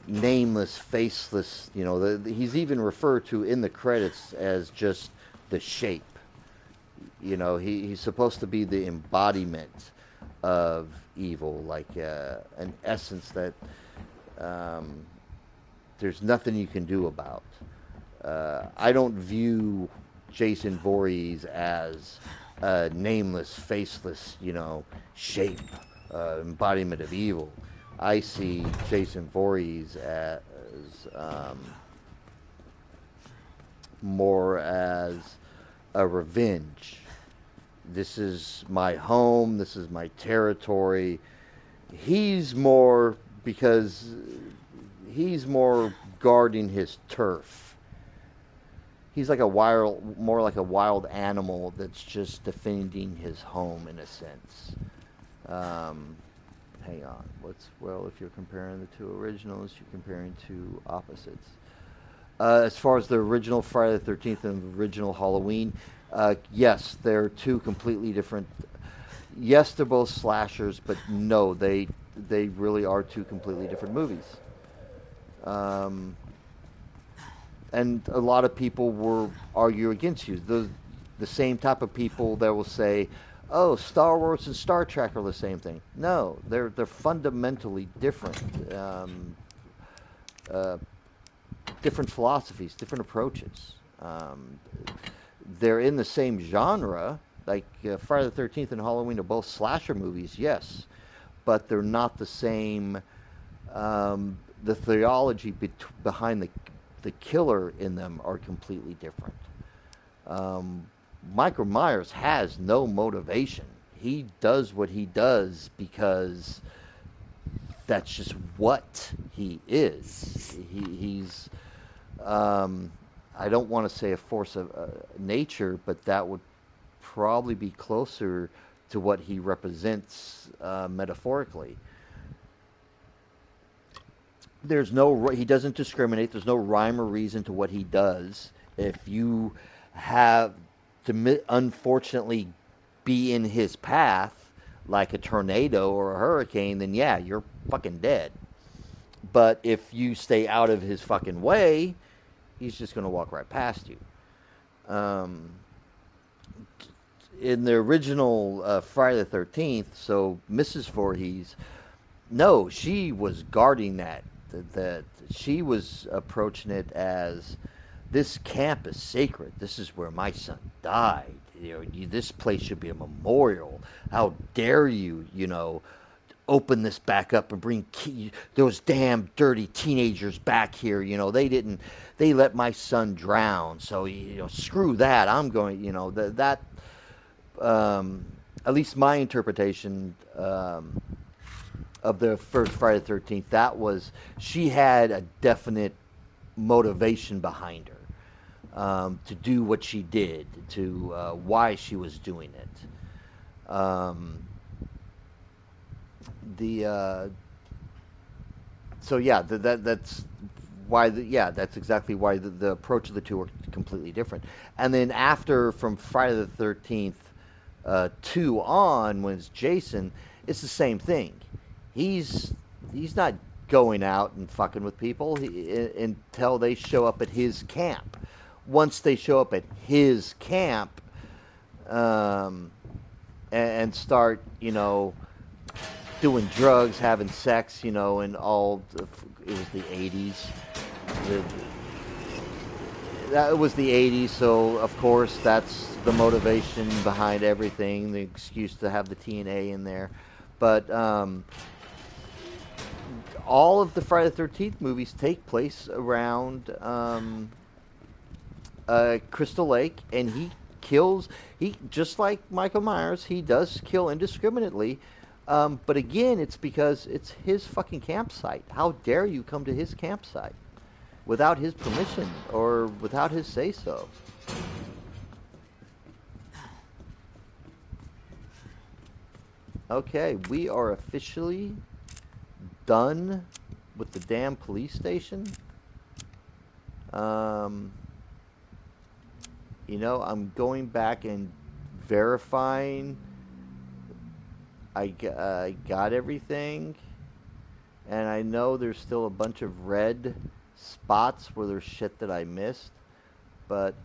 nameless, faceless. He's even referred to in the credits as just the shape. He's supposed to be the embodiment of evil, like an essence that there's nothing you can do about. I don't view Jason Voorhees as a nameless, faceless, shape, embodiment of evil. I see Jason Voorhees as more as a revenge. This is my home. This is my territory. He's more because he's more guarding his turf. He's like more like a wild animal that's just defending his home in a sense. Hang on. If you're comparing the two originals, you're comparing two opposites. As far as the original Friday the 13th and the original Halloween, yes, they're two completely different. Yes, they're both slashers, but no, they really are two completely different movies. And a lot of people will argue against you. The same type of people that will say, "Oh, Star Wars and Star Trek are the same thing." No, they're fundamentally different. Uh, Different philosophies, different approaches. They're in the same genre. Like Friday the 13th and Halloween are both slasher movies, yes, but they're not the same the theology behind the killer in them are completely different. Um, Michael Myers has no motivation. He does what he does because that's just what he is. He's um, I don't want to say a force of nature, but that would probably be closer to what he represents metaphorically. There's no he doesn't discriminate. There's no rhyme or reason to what he does. If you have to unfortunately be in his path like a tornado or a hurricane, then yeah, you're fucking dead. But if you stay out of his fucking way, he's just going to walk right past you. Um, in the original Friday the 13th, so Mrs. Voorhees, no, she was guarding that she was approaching it as this camp is sacred. This is where my son died. This place should be a memorial. How dare you, open this back up and bring those damn dirty teenagers back here. They let my son drown. So, screw that. I'm going, that um, at least my interpretation of the first Friday the 13th, that was she had a definite motivation behind her to do what she did, to why she was doing it. The So yeah, that's why that's exactly why the approach of the two are completely different. And then after from Friday the 13th 2 on, when it's Jason, it's the same thing. He's he's not going out and fucking with people until they show up at his camp. Once they show up at his camp, um, and start, doing drugs, having sex, and all. It was the 80s. The, that was the 80s, so of course that's the motivation behind everything, the excuse to have the TNA in there. But all of the Friday the 13th movies take place around Crystal Lake, and he just like Michael Myers, he does kill indiscriminately. But again, it's because it's his fucking campsite. How dare you come to his campsite without his permission or without his say so? Okay, we are officially done with the damn police station. Um, I'm going back and verifying I got everything, and I know there's still a bunch of red spots where there's shit that I missed, but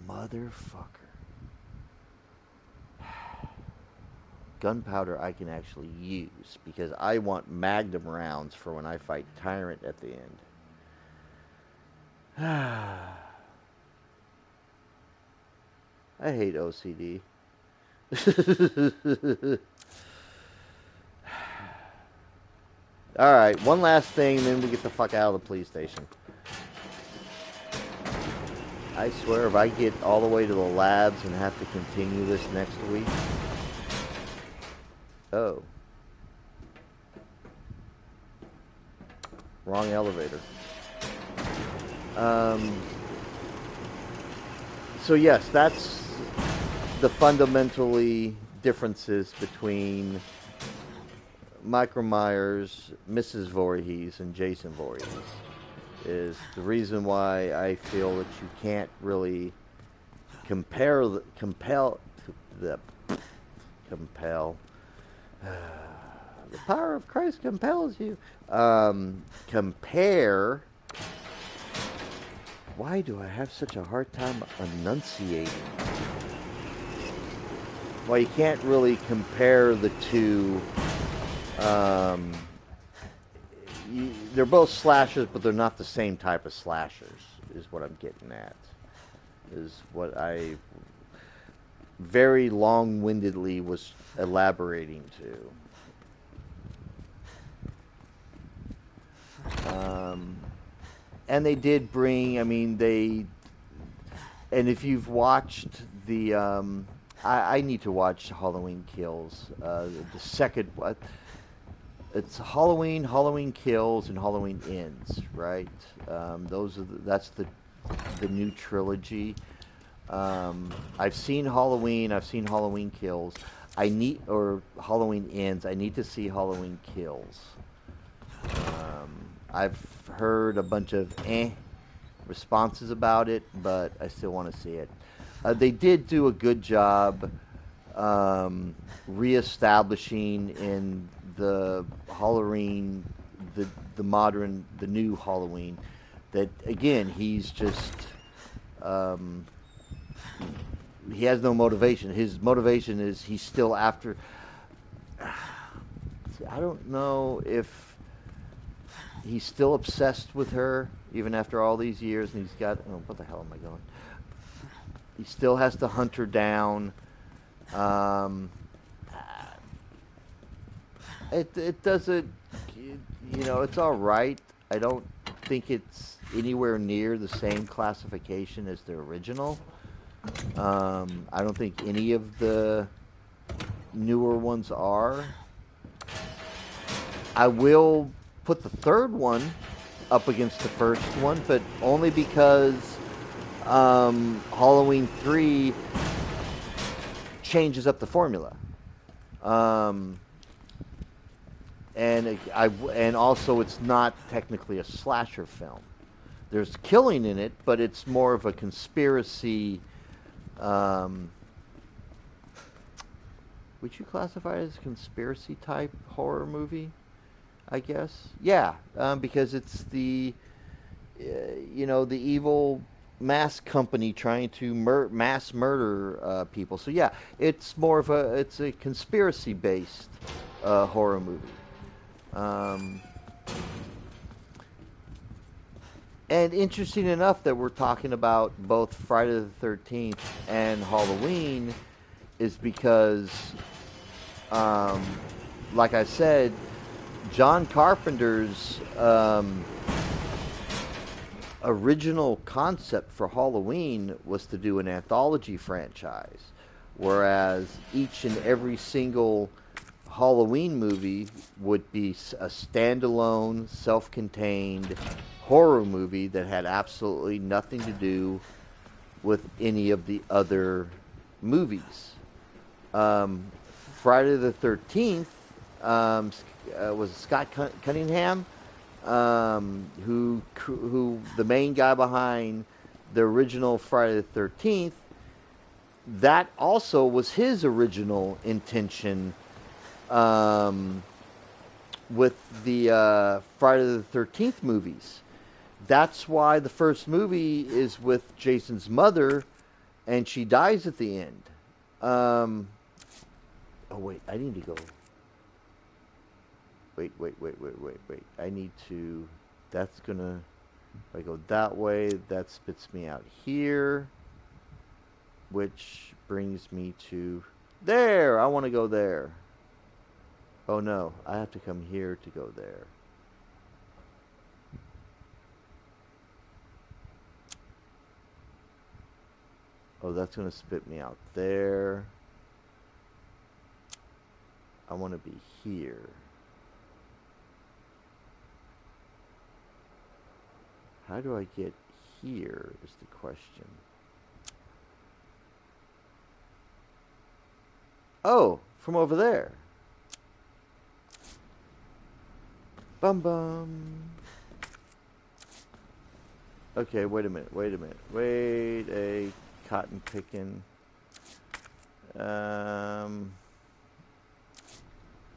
motherfucker. Gunpowder I can actually use, because I want Magnum rounds for when I fight Tyrant at the end. I hate OCD. Alright, one last thing, then we get the fuck out of the police station. I swear, if I get all the way to the labs and have to continue this next week. Oh. Wrong elevator. So yes, that's the fundamentally differences between Michael Myers, Mrs. Voorhees, and Jason Voorhees. Is the reason why I feel that you can't really compel. The power of Christ compels you. Compare. Why do I have such a hard time enunciating? Well, you can't really compare the two. They're both slashers, but they're not the same type of slashers, is what I'm getting at. Is what I very long-windedly was elaborating to. And they did bring, I mean, and if you've watched I need to watch Halloween Kills. The second, what? It's Halloween, Halloween Kills, and Halloween Ends, right? That's the new trilogy. I've seen Halloween. I've seen Halloween Kills. Or Halloween Ends. I need to see Halloween Kills. I've heard a bunch of responses about it, but I still want to see it. They did do a good job reestablishing in the Halloween, the new Halloween, that again he's just he has no motivation. His motivation is he's still after. I don't know if he's still obsessed with her even after all these years, and he's got. Oh, what the hell am I going? He still has to hunt her down. It doesn't, it's all right. I don't think it's anywhere near the same classification as the original. I don't think any of the newer ones are. I will put the third one up against the first one, but only because Halloween 3 changes up the formula. And also it's not technically a slasher film. There's killing in it, but it's more of a conspiracy. Would you classify it as a conspiracy type horror movie? I guess. Yeah, because it's the evil mass company trying to mass murder people. So yeah, it's a conspiracy based horror movie. And interesting enough that we're talking about both Friday the 13th and Halloween is because, like I said, John Carpenter's original concept for Halloween was to do an anthology franchise, whereas each and every single Halloween movie would be a standalone, self-contained horror movie that had absolutely nothing to do with any of the other movies. Friday the 13th was Scott Cunningham, who the main guy behind the original Friday the 13th. That also was his original intention with the Friday the 13th movies. That's why the first movie is with Jason's mother, and she dies at the end. Oh wait, I need to go. Wait. I need to. That's gonna. If I go that way, that spits me out here, which brings me to there. I want to go there. Oh no, I have to come here to go there. Oh, that's going to spit me out there. I want to be here. How do I get here is the question. Oh, from over there. Bum bum. Okay, wait a minute. Wait a cotton picking.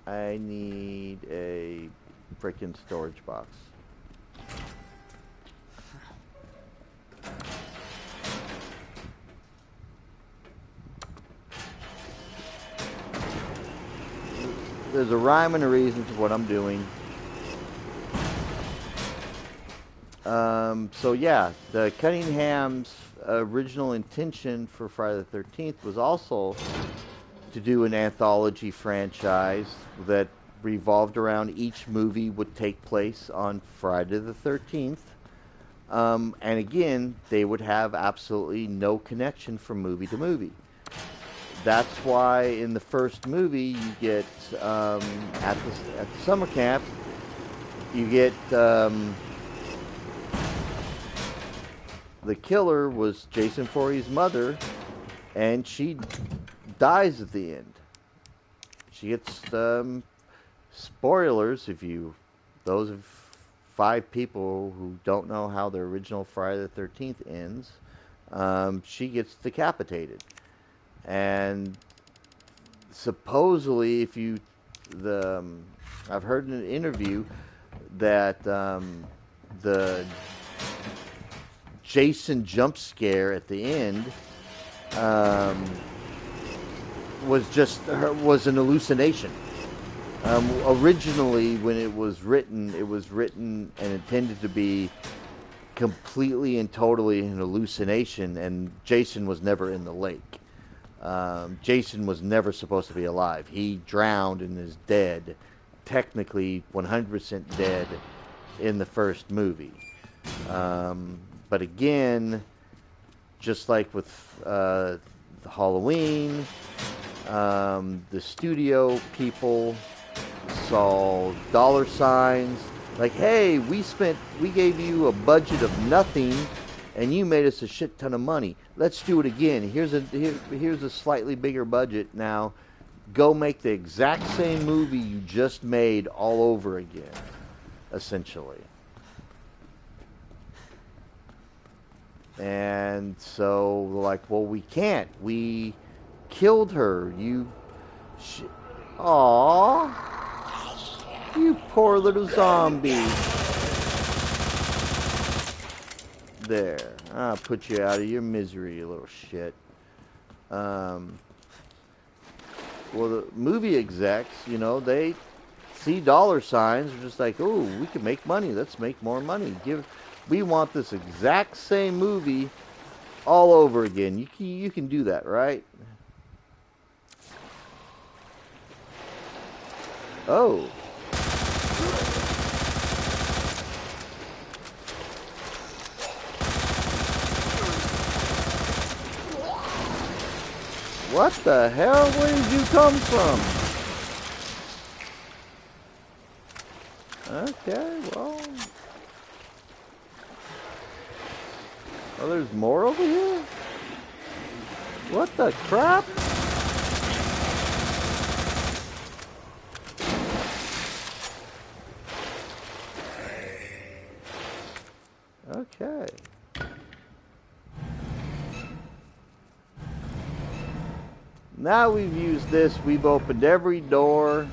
I need a frickin' storage box. There's a rhyme and a reason to what I'm doing. So yeah, the Cunningham's original intention for Friday the 13th was also to do an anthology franchise that revolved around each movie would take place on Friday the 13th. And again, they would have absolutely no connection from movie to movie. That's why in the first movie you get at the summer camp you get the killer was Jason Voorhees' mother, and she dies at the end. She gets spoilers if you those of 5 people who don't know how the original Friday the 13th ends. She gets decapitated, and supposedly, if you the I've heard in an interview that the Jason jump scare at the end um, was an hallucination. Originally, when it was written and intended to be completely and totally an hallucination, and Jason was never in the lake. Jason was never supposed to be alive. He drowned and is dead, technically 100% dead in the first movie. But again, just like with Halloween, the studio people saw dollar signs like, hey, we gave you a budget of nothing and you made us a shit ton of money. Let's do it again. Here's a slightly bigger budget now. Go make the exact same movie you just made all over again, essentially. And so, like, well, we can't. We killed her. Aww. You poor little zombie. There. I'll put you out of your misery, you little shit. Well, the movie execs, they see dollar signs. They're just like, oh, we can make money. Let's make more money. We want this exact same movie all over again. You can do that, right? Oh. What the hell? Where did you come from? Okay, well... Oh, there's more over here? What the crap? Okay. Now we've used this, we've opened every door.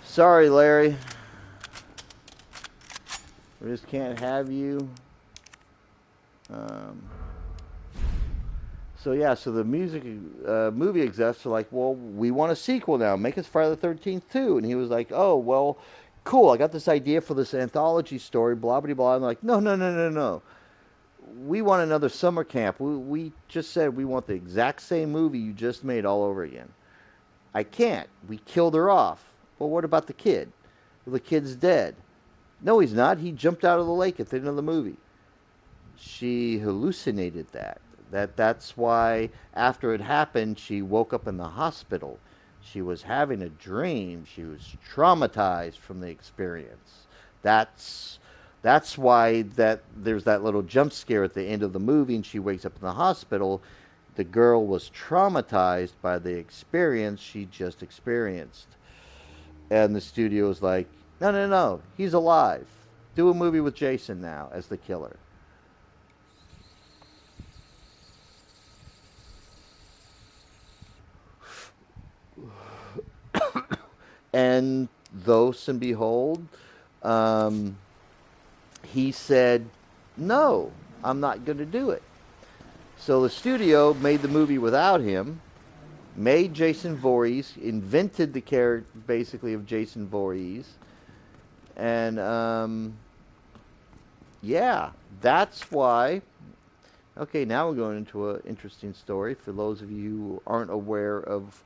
Sorry, Larry. We just can't have you. So the movie execs are like, well, we want a sequel now. Make us Friday the 13th too. And he was like, oh, well, cool. I got this idea for this anthology story, blah, blah, blah. I'm like, no. We want another summer camp. We just said we want the exact same movie you just made all over again. I can't. We killed her off. Well, what about the kid? Well, the kid's dead. No, he's not. He jumped out of the lake at the end of the movie. She hallucinated that. That's why after it happened, she woke up in the hospital. She was having a dream. She was traumatized from the experience. That's why there's that little jump scare at the end of the movie, and she wakes up in the hospital. The girl was traumatized by the experience she just experienced. And the studio was like, no, he's alive. Do a movie with Jason now as the killer. And thus and behold, he said, no, I'm not going to do it. So the studio made the movie without him, made Jason Voorhees, invented the character basically of Jason Voorhees, and that's why Okay, now we're going into an interesting story for those of you who aren't aware of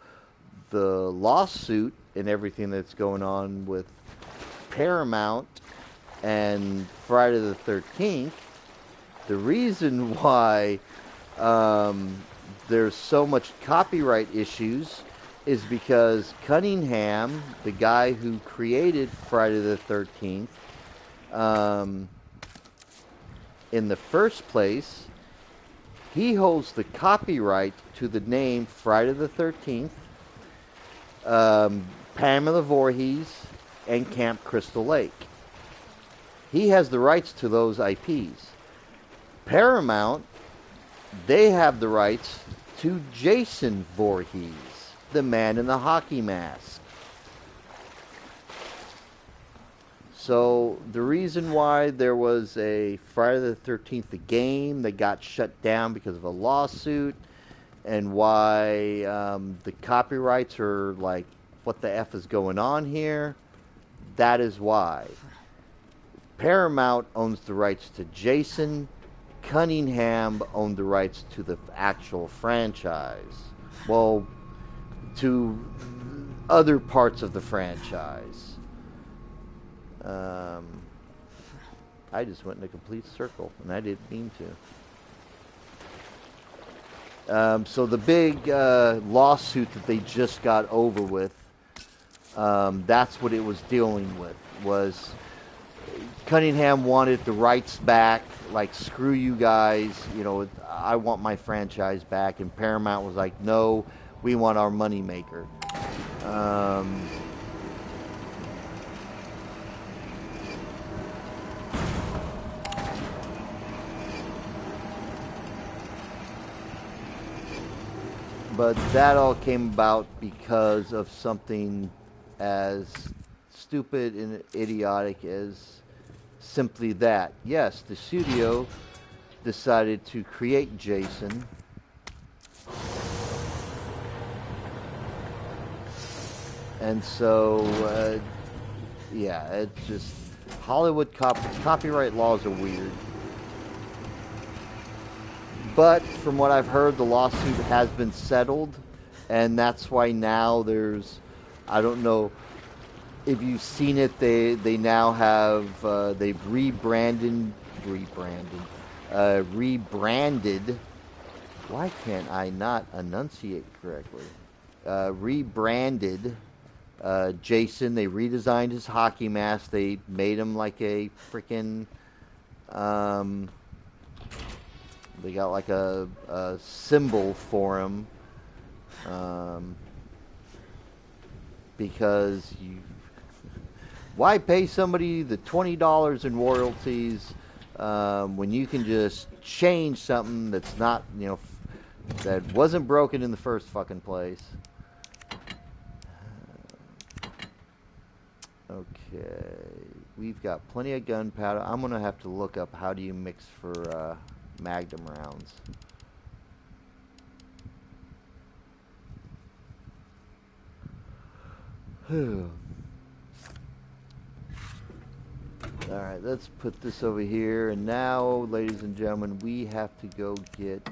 the lawsuit and everything that's going on with Paramount and Friday the 13th. The reason why um, there's so much copyright issues is because Cunningham, the guy who created Friday the 13th, um, in the first place, he holds the copyright to the name Friday the 13th, Pamela Voorhees, and Camp Crystal Lake. He has the rights to those IPs. Paramount, they have the rights to Jason Voorhees, the man in the hockey mask. So the reason why there was a Friday the 13th the game that got shut down because of a lawsuit, and why the copyrights are like, what the F is going on here? That is why. Paramount owns the rights to Jason. Cunningham owned the rights to the actual franchise. Well, to other parts of the franchise. I just went in a complete circle, and I didn't mean to. So the big lawsuit that they just got over with, that's what it was dealing with, was Cunningham wanted the rights back, like, screw you guys, I want my franchise back, and Paramount was like, no, we want our moneymaker. But that all came about because of something as stupid and idiotic as simply that. Yes, the studio decided to create Jason. And so, yeah, it's just Hollywood copyright laws are weird. But from what I've heard, the lawsuit has been settled, and that's why now there's, I don't know if you've seen it, they now have, they've rebranded, why can't I not enunciate correctly? Rebranded Jason. They redesigned his hockey mask. They made him like a freaking, they got like a symbol for him, because why pay somebody the $20 in royalties when you can just change something that's not, that wasn't broken in the first fucking place. Okay, we've got plenty of gunpowder. I'm gonna have to look up how do you mix for Magnum rounds. Alright, let's put this over here. And now, ladies and gentlemen, we have to go get...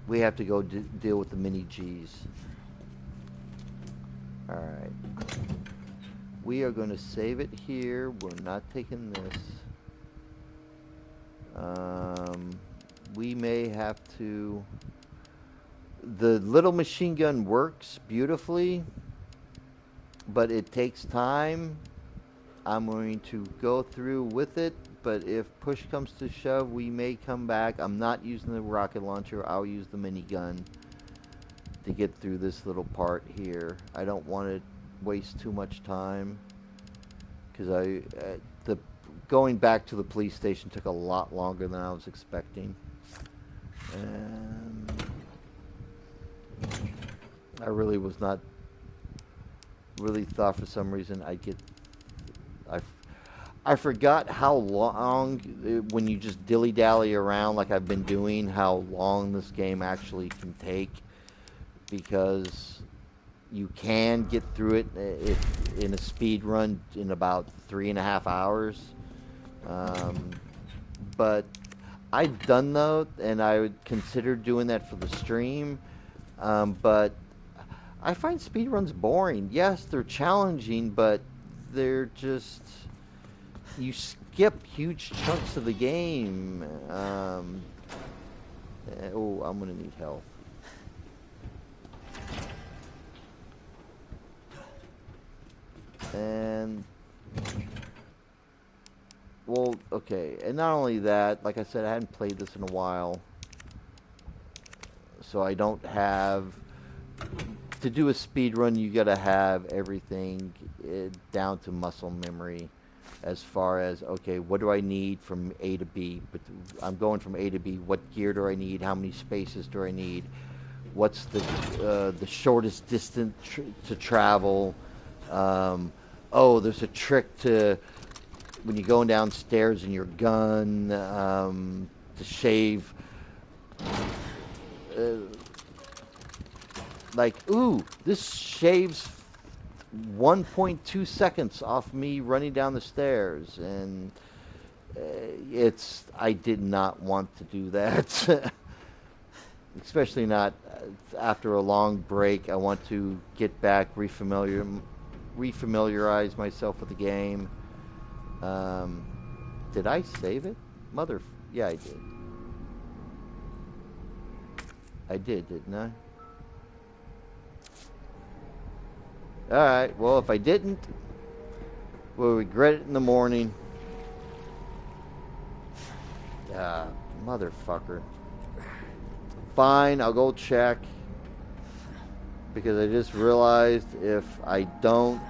We have to go deal with the mini G's. Alright. We are going to save it here. We're not taking this. We may have to... The little machine gun works beautifully, but it takes time. I'm going to go through with it, but if push comes to shove, we may come back. I'm not using the rocket launcher. I'll use the minigun to get through this little part here. I don't want to waste too much time, because going back to the police station took a lot longer than I was expecting. And I really was not really thought for some reason I forgot how long, when you just dilly-dally around like I've been doing, how long this game actually can take, because you can get through it in a speed run in about 3.5 hours. Um, but I've done though, and I would consider doing that for the stream. But I find speedruns boring. Yes, they're challenging, but they're just you skip huge chunks of the game. Oh, I'm gonna need help. And well, okay. And not only that, like I said, I hadn't played this in a while, so I don't have to do a speed run. You gotta have everything down to muscle memory, as far as okay, what do I need from A to B? But I'm going from A to B. What gear do I need? How many spaces do I need? What's the shortest distance to travel? Oh, there's a trick to when you're going downstairs in your gun to shave. Like, ooh, this shaves 1.2 seconds off me running down the stairs, and I did not want to do that. Especially not after a long break. I want to get back, refamiliarize myself with the game. Did I save it? Yeah, I did. I did, didn't I? Alright, well, if I didn't, we'll regret it in the morning. Motherfucker. Fine, I'll go check. Because I just realized if I don't,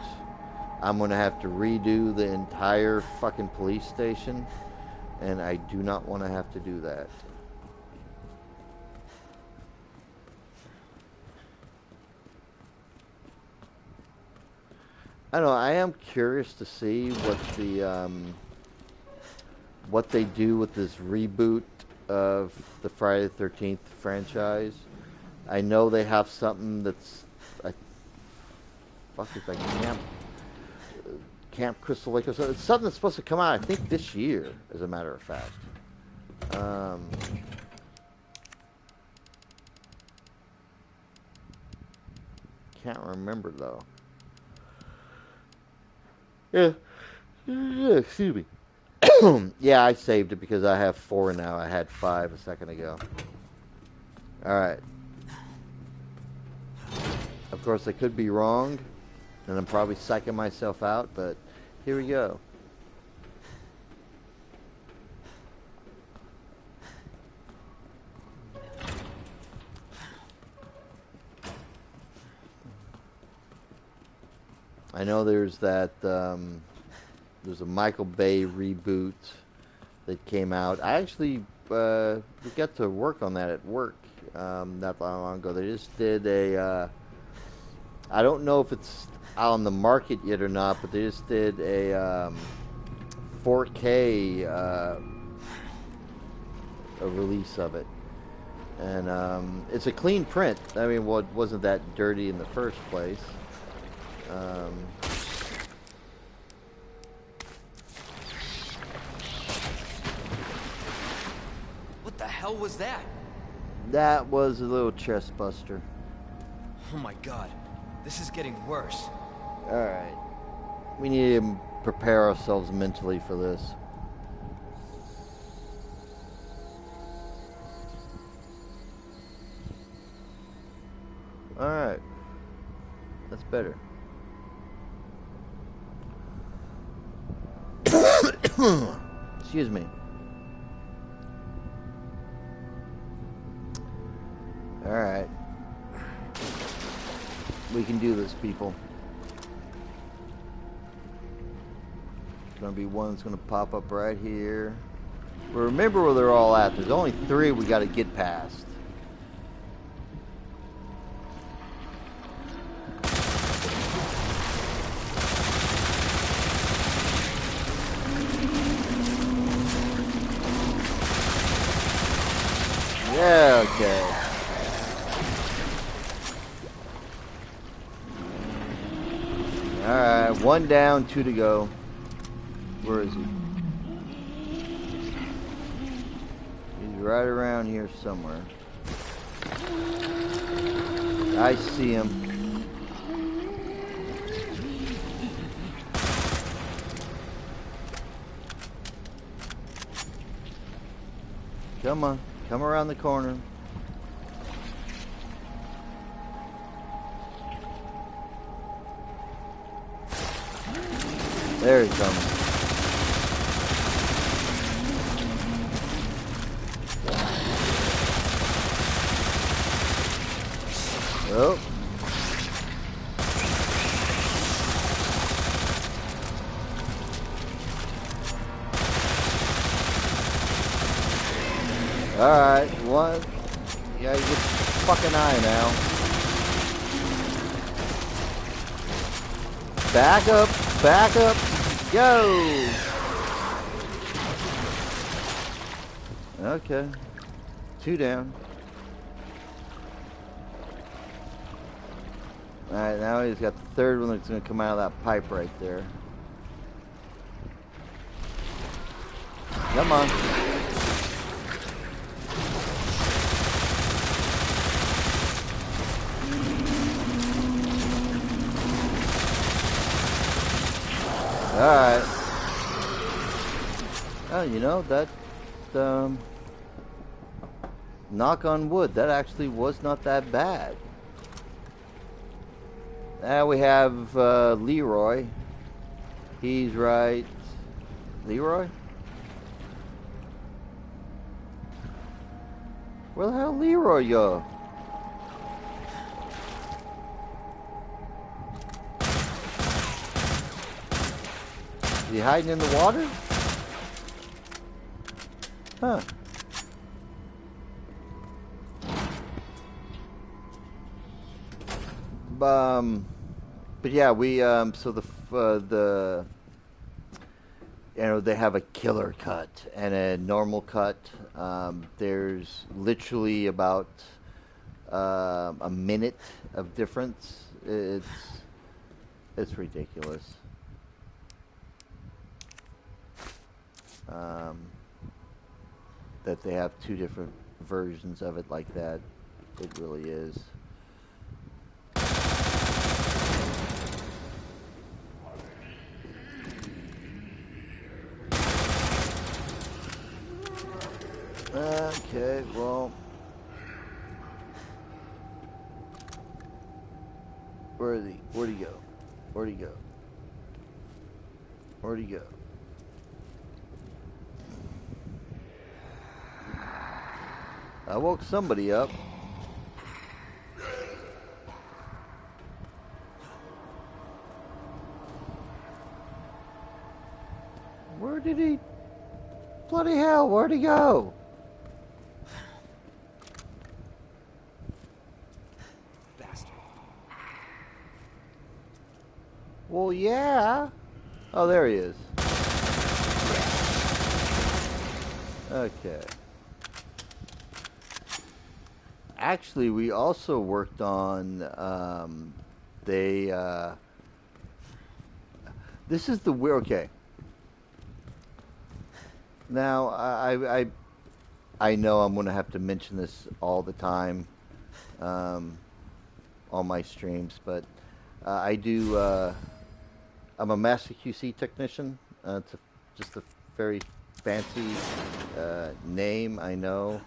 I'm going to have to redo the entire fucking police station. And I do not want to have to do that. I don't know, I am curious to see what they do with this reboot of the Friday the 13th franchise. I know they have something that's it's like Camp Crystal Lake. It's something that's supposed to come out, I think, this year, as a matter of fact. Can't remember though. Yeah. Excuse me. Yeah, I saved it because I have 4 now. I had 5 a second ago. Alright. Of course, I could be wrong, and I'm probably psyching myself out, but here we go. I know there's that, there's a Michael Bay reboot that came out. I actually we got to work on that at work not long ago. They just did a, I don't know if it's out on the market yet or not, but they just did a 4K a release of it. And it's a clean print. I mean, well, it wasn't that dirty in the first place. What the hell was that? That was a little chest buster. Oh my god, this is getting worse. Alright. We need to prepare ourselves mentally for this. Alright. That's better. Excuse me. Alright. We can do this, people. There's gonna be one that's gonna pop up right here. But remember where they're all at. There's only 3 we gotta get past. Yeah, okay. Alright, 1 down, 2 to go. Where is he? right around here somewhere. I see him. Come on. Come around the corner. There he comes. Oh. Alright, one. You gotta get your fucking eye now. Back up, go! Okay. 2 down. Alright, now he's got the third one that's gonna come out of that pipe right there. Come on. Alright. Oh, you know, that, knock on wood, that actually was not that bad. Now we have, Leroy. He's right. Leroy? Where the hell Leroy go? Is he hiding in the water? Huh. But yeah, we so the you know, they have a killer cut and a normal cut. There's literally about a minute of difference. It's ridiculous. That they have 2 different versions of it like that. It really is. Okay, well, where'd he go? Where'd he go? Where'd he go? I woke somebody up. Where did he? Bloody hell, where'd he go? Bastard. Well, yeah. Oh, there he is. Okay. Actually, we also worked on, this is the weird, okay. Now, I know I'm going to have to mention this all the time, on my streams, but I'm a Master QC technician. It's just a very fancy name, I know,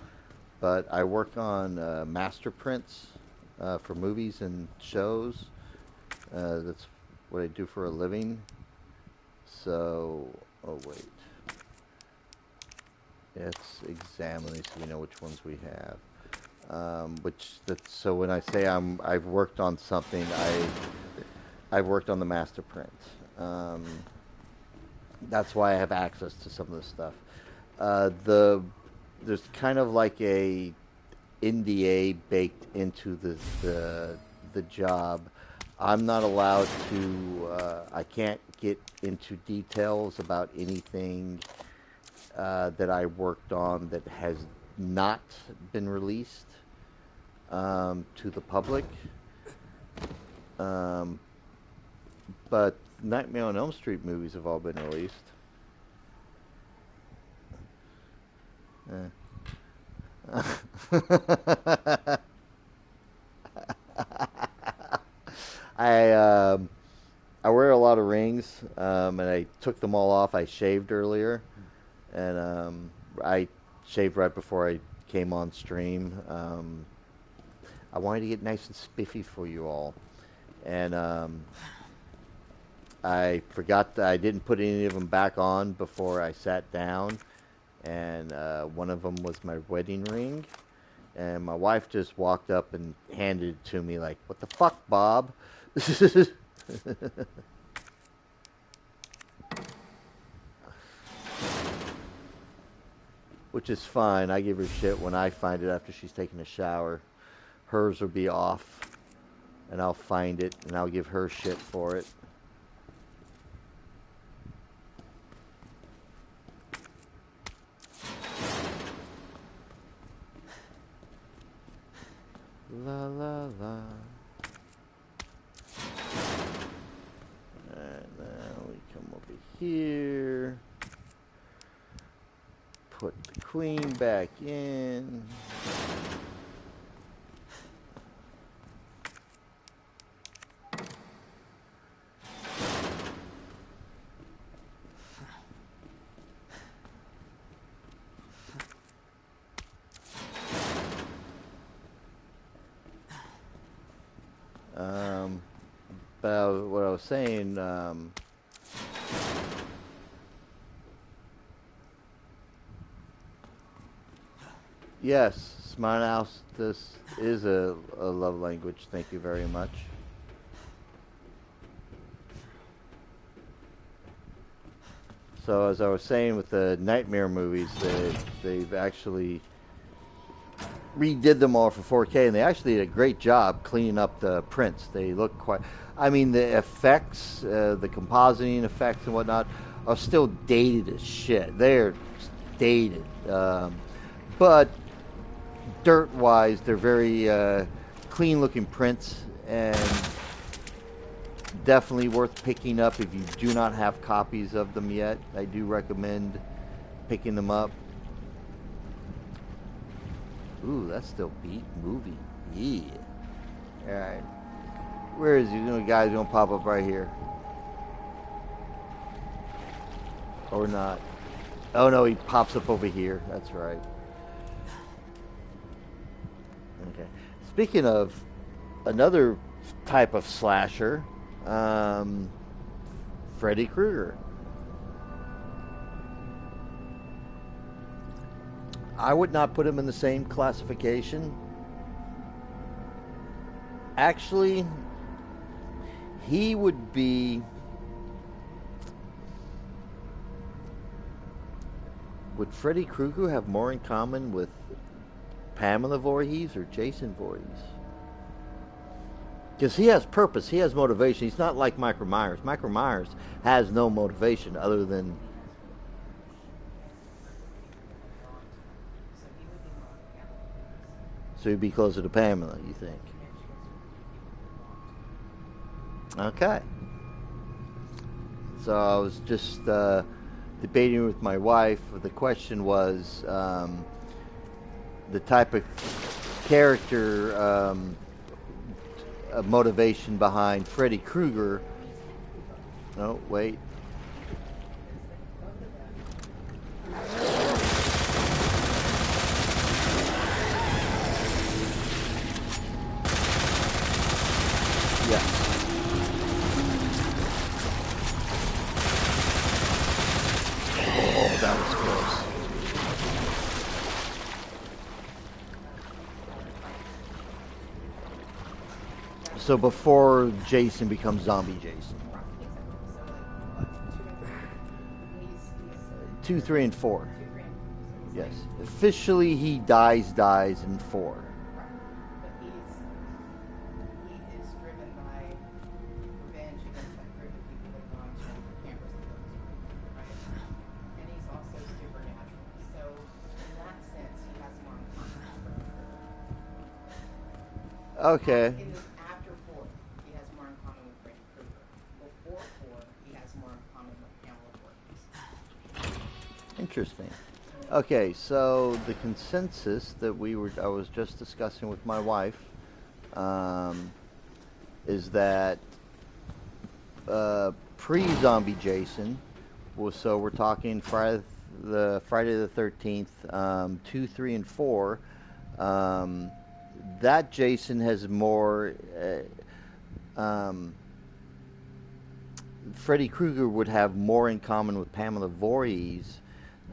but I work on master prints for movies and shows. That's what I do for a living. So, oh wait. Let's examine these so we know which ones we have. So when I say I've worked on something, I've worked on the master print. That's why I have access to some of this stuff. There's kind of like a NDA baked into the job. I'm not allowed to. I can't get into details about anything that I worked on that has not been released to the public. But Nightmare on Elm Street movies have all been released. I I wear a lot of rings, and I took them all off. I shaved earlier, and I shaved right before I came on stream. I wanted to get nice and spiffy for you all, and I forgot that I didn't put any of them back on before I sat down, and one of them was my wedding ring, and my wife just walked up and handed it to me like, "What the fuck, Bob?" Which is fine. I give her shit when I find it after she's taken a shower. Hers will be off, and I'll find it, and I'll give her shit for it. La la la. And now we come over here. Put the queen back in. But what I was saying, yes, Smart House, this is a love language. Thank you very much. So as I was saying with the Nightmare movies, they've actually redid them all for 4K, and they actually did a great job cleaning up the prints. They look quite. I mean, the effects, the compositing effects and whatnot, are still dated as shit. They're dated, but dirt-wise, they're very clean-looking prints, and definitely worth picking up if you do not have copies of them yet. I do recommend picking them up. Ooh, that's still beat movie. Yeah. Alright. Where is he? You guy's gonna pop up right here. Or not. Oh no, he pops up over here. That's right. Okay. Speaking of another type of slasher, Freddy Krueger. I would not put him in the same classification. Actually, he would be. Would Freddy Krueger have more in common with Pamela Voorhees or Jason Voorhees? Because he has purpose, he has motivation. He's not like Michael Myers. Michael Myers has no motivation other than. So he'd be closer to Pamela, you think? Okay. So I was just debating with my wife. The question was the type of character motivation behind Freddy Krueger. Oh, wait. Yeah. Oh, that was close. So before Jason becomes Zombie Jason. 2, 3, and 4. Yes. Officially, he dies in 4. Okay. After 4, he has more in common with Freddy Krueger. Before 4, he has more in common with Pamela Voorhees. Interesting. Okay, so the consensus that I was just discussing with my wife, um, is that pre-zombie Jason was, so we're talking Friday the 13th, 2, 3, and 4. Um, that Jason has more. Freddy Krueger would have more in common with Pamela Voorhees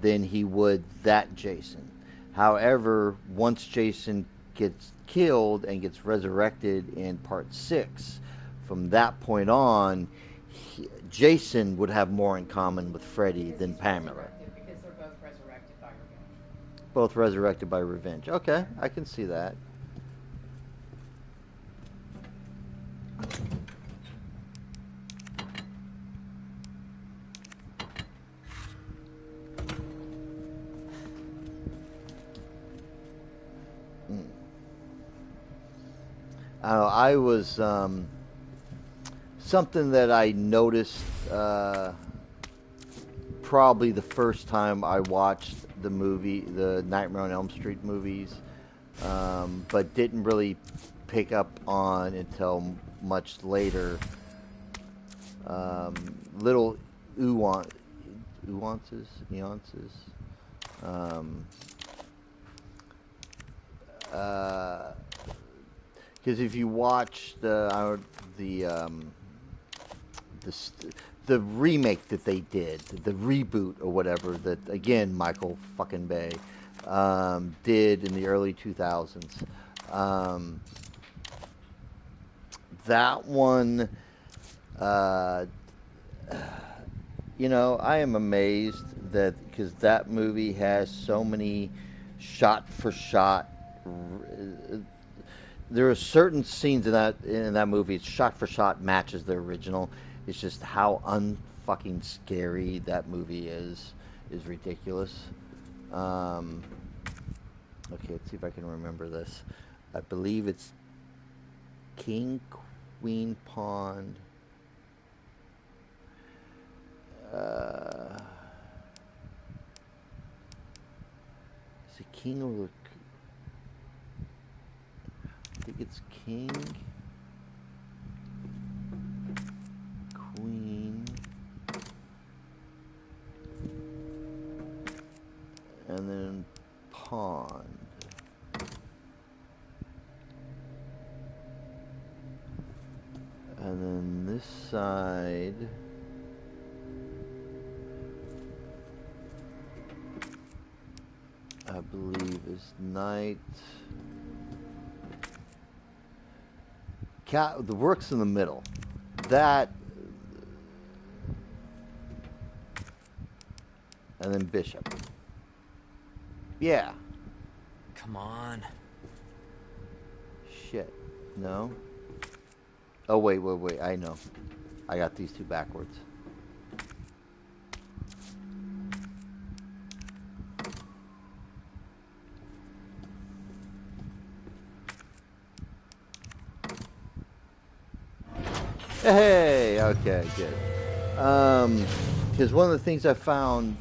than he would that Jason. However, once Jason gets killed and gets resurrected in part 6, from that point on, Jason would have more in common with Freddy Because than he's Pamela. resurrected, because they're both resurrected by revenge. Both resurrected by revenge. Okay, I can see that. Mm. I was something that I noticed probably the first time I watched the Nightmare on Elm Street movies, but didn't really pick up on until much later. Little nuances, nuances. Um, uh, Because if you watch the the remake that they did, the reboot or whatever that again Michael fucking Bay did in the early 2000s, um, that one, uh, I am amazed that because that movie has so many shot for shot. There are certain scenes in that movie. It's shot for shot matches the original. It's just how unfucking scary that movie is ridiculous. Um, okay, let's see if I can remember this. I believe it's King Queen Pond. Uh, is it King or I think it's King, Queen, and then Pond. And then this side, I believe, is Night. The work's in the middle. That, and then Bishop. Yeah. Come on. Shit. No. Oh, wait. I know. I got these two backwards. Hey, okay, good. Because one of the things I found.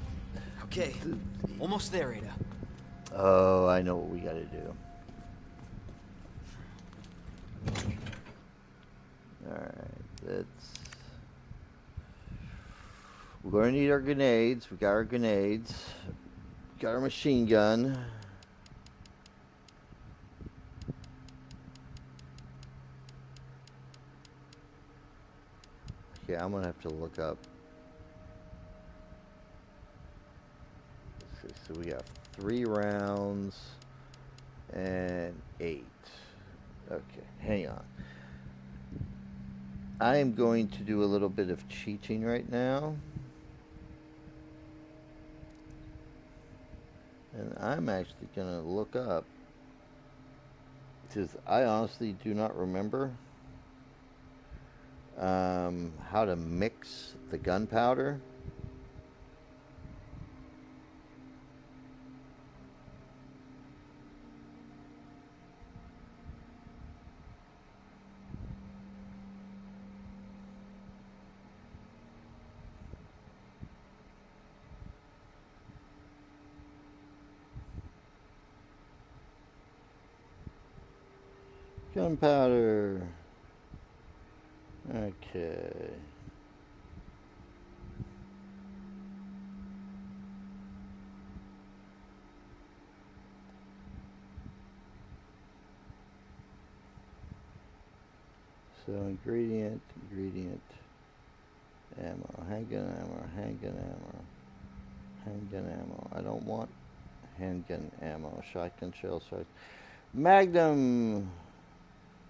Okay, almost there, Ada. Oh, I know what we got to do. All right, we're going to need our grenades. We got our grenades. Got our machine gun. Okay, I'm gonna have to look up. So we got 3 rounds and 8. Okay, hang on. I am going to do a little bit of cheating right now. And I'm actually going to look up, because I honestly do not remember how to mix the gunpowder. Gunpowder. Okay. So ingredient, ammo, handgun ammo. I don't want handgun ammo, shotgun shell size. Magnum,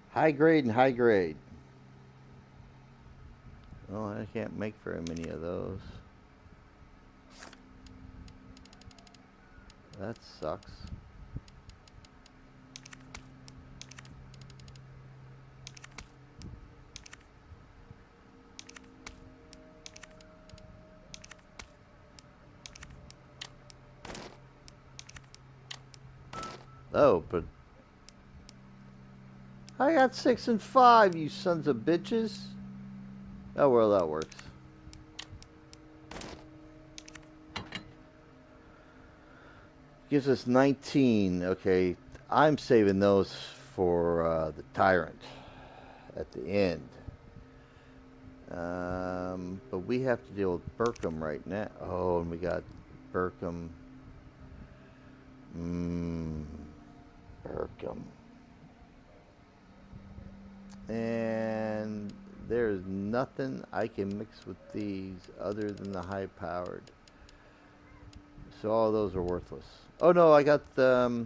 high grade and high grade. Oh, I can't make very many of those. That sucks. Oh, but I got 6 and 5, you sons of bitches. Oh, well, that works. Gives us 19. Okay, I'm saving those for the Tyrant at the end. But we have to deal with Burkham right now. Oh, and we got Burkham. Burkham. And there's nothing I can mix with these other than the high-powered. So all those are worthless. Oh no, I got the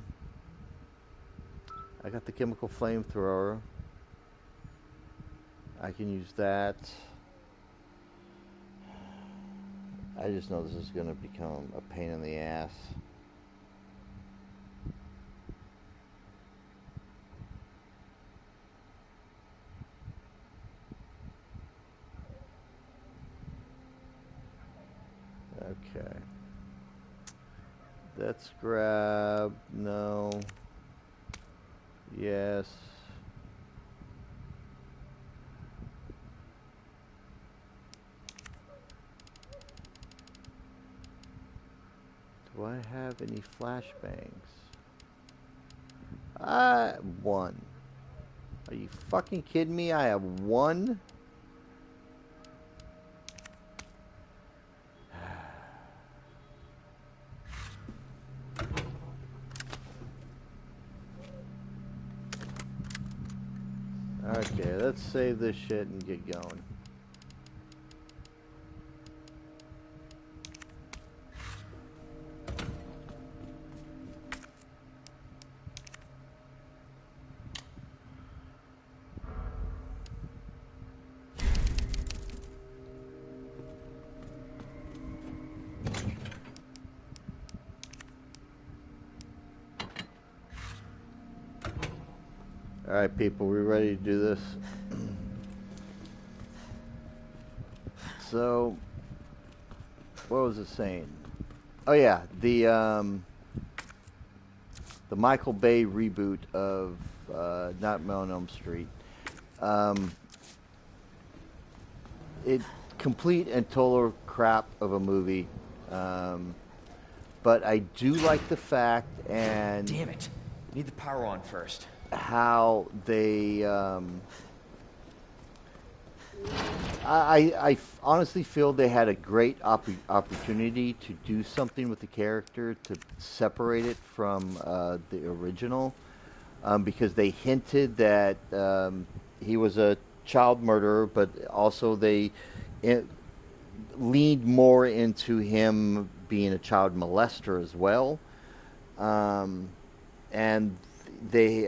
chemical flamethrower. I can use that. I just know this is going to become a pain in the ass. Okay. Let's grab, no. Yes. Do I have any flashbangs? One. Are you fucking kidding me? I have one? Okay, let's save this shit and get going. Alright, people, we ready to do this? So, what was it saying? Oh yeah, the Michael Bay reboot of Nightmare on Elm Street. It complete and total crap of a movie. But I do like the fact and Damn it. Need the power on first. how they I honestly feel they had a great opportunity to do something with the character to separate it from the original, because they hinted that he was a child murderer, but also they leaned more into him being a child molester as well, and they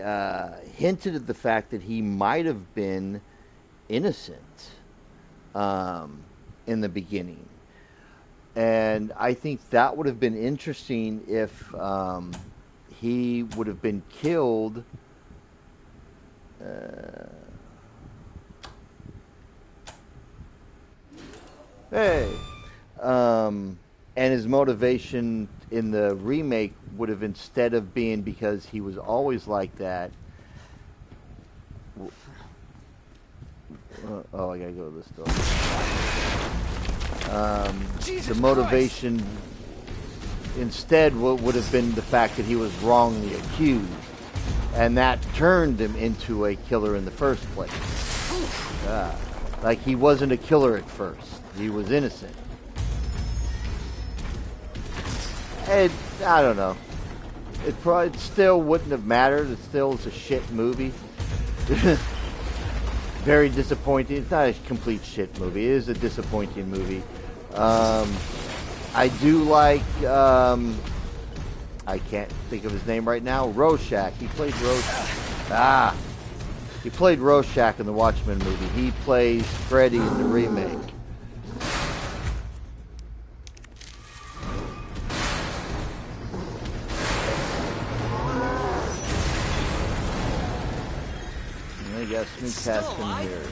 hinted at the fact that he might have been innocent in the beginning. And I think that would have been interesting if he would have been killed and his motivation in the remake would have, instead of being because he was always like that. Oh, I gotta go to this door. The motivation instead would have been the fact that he was wrongly accused. And that turned him into a killer in the first place. Like he wasn't a killer at first. He was innocent. And I don't know. It probably still wouldn't have mattered. It still is a shit movie. Very disappointing. It's not a complete shit movie. It is a disappointing movie. I do like, I can't think of his name right now, Rorschach. He played Rorschach. He played Rorschach in the Watchmen movie. He plays Freddy in the remake. I got some cast in here.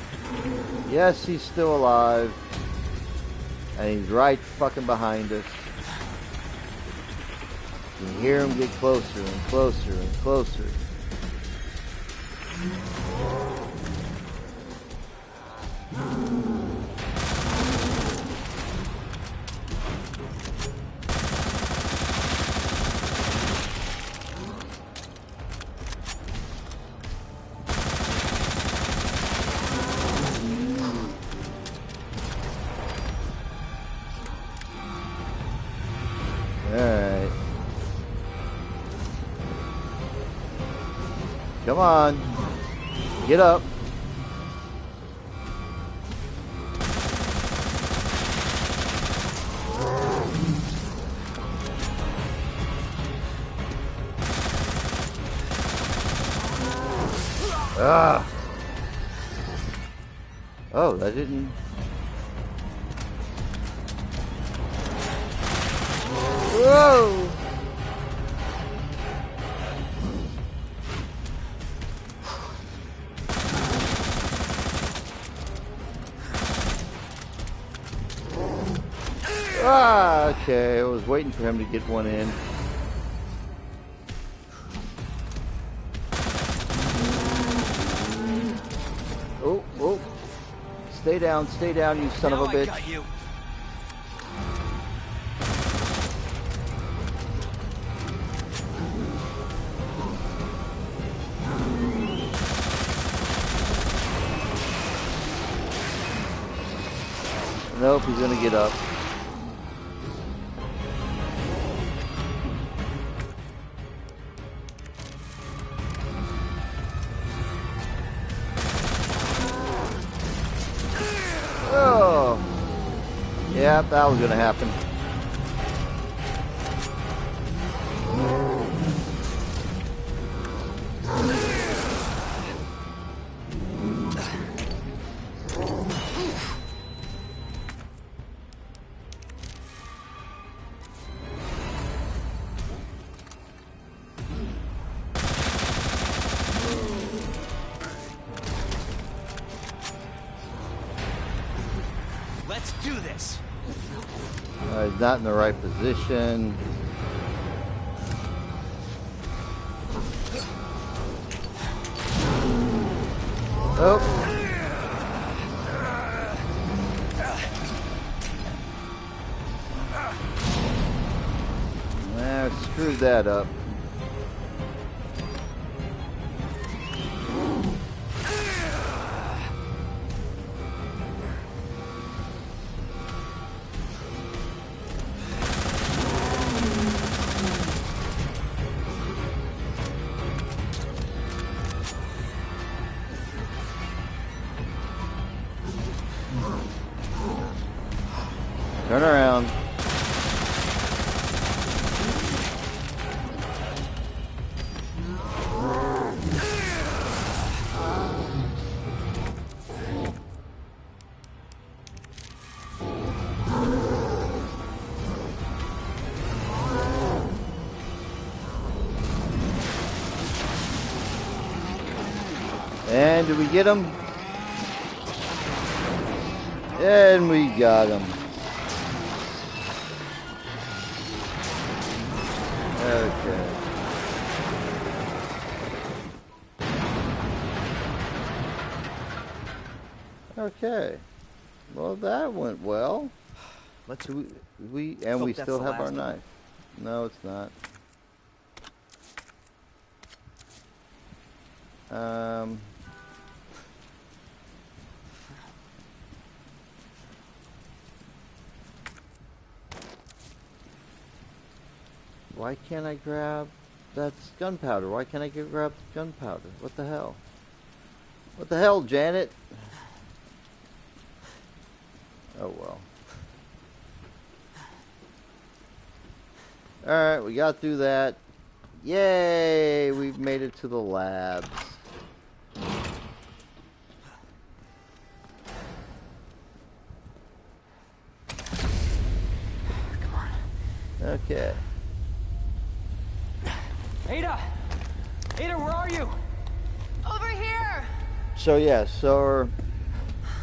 Yes, he's still alive. And he's right fucking behind us. You can hear him get closer and closer and closer. Alright. Come on. Get up. Ah. Oh, that didn't... Whoa! Ah, okay. I was waiting for him to get one in. Oh, oh. Stay down, you son of a bitch. Got you. Nope, he's gonna get up. Oh! Yeah, that was gonna happen. Let's do this. He's not in the right position. Oh. Screwed that up. Turn around. And did we get him? And we got him. Okay. Okay. Well, that went well. Let's We hope that's still the have our last one. knife. No, it's not. Um, why can't I grab that's gunpowder? Why can't I grab gunpowder? What the hell? What the hell, Janet? Oh well. Alright, we got through that. Yay! We've made it to the labs. Come on. Okay. Ada! Ada, where are you? Over here! So yeah, so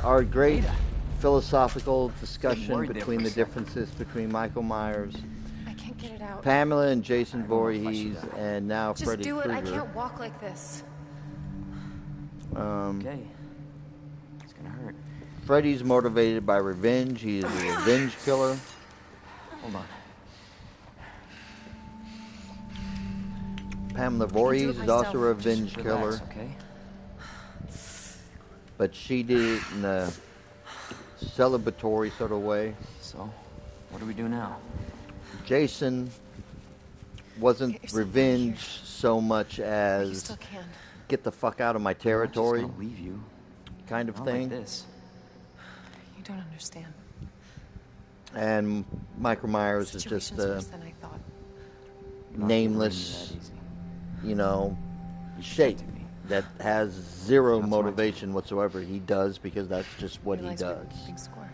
our great Ada. philosophical discussion worried there between for a the second. differences between Michael Myers, I can't get it out. Pamela and Jason I don't know if I Voorhees, should, and now Just Freddy do it. I Krueger. can't walk like this. Okay. It's gonna hurt. Freddy's motivated by revenge. He is a revenge killer. Hold on. Pamela do Voorhees it is also a myself. revenge Just killer, relax, okay? but she did it in a celebratory sort of way. So, what do we do now? Jason wasn't Get yourself out of revenge here. so much You as still can. get the fuck out of my I'm territory not just gonna leave you. kind of Not thing. like this. You don't understand. And Michael Myers The is just situation's a worse than I thought. You're not nameless, getting rid of me that easy. you know, You're shape protecting me. that has zero That's right. motivation whatsoever. He does because that's just what he Realize does. we're keeping score.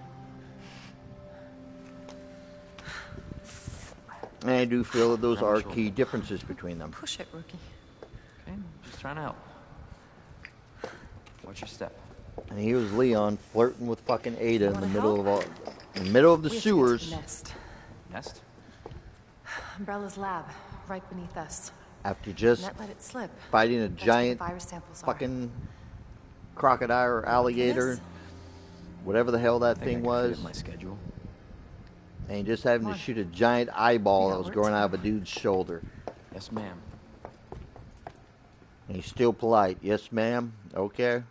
And I do feel that those Grab my are shoulder. key differences between them. Push it, rookie. Okay, just trying to help. Watch your step. And he was Leon flirting with fucking Ada in the Wanna middle help? of all, in the middle of the We have to get to sewers the nest. Nest? Umbrella's lab, right beneath us. after just Net let it slip. fighting a That's where giant the virus samples are. fucking crocodile or alligator, Yes? whatever the hell that I think thing I can fit was, in my schedule. and just having Come to on. shoot a giant eyeball We that got was work growing to out do. of a dude's shoulder. Yes, ma'am. And he's still polite. Yes, ma'am. Okay.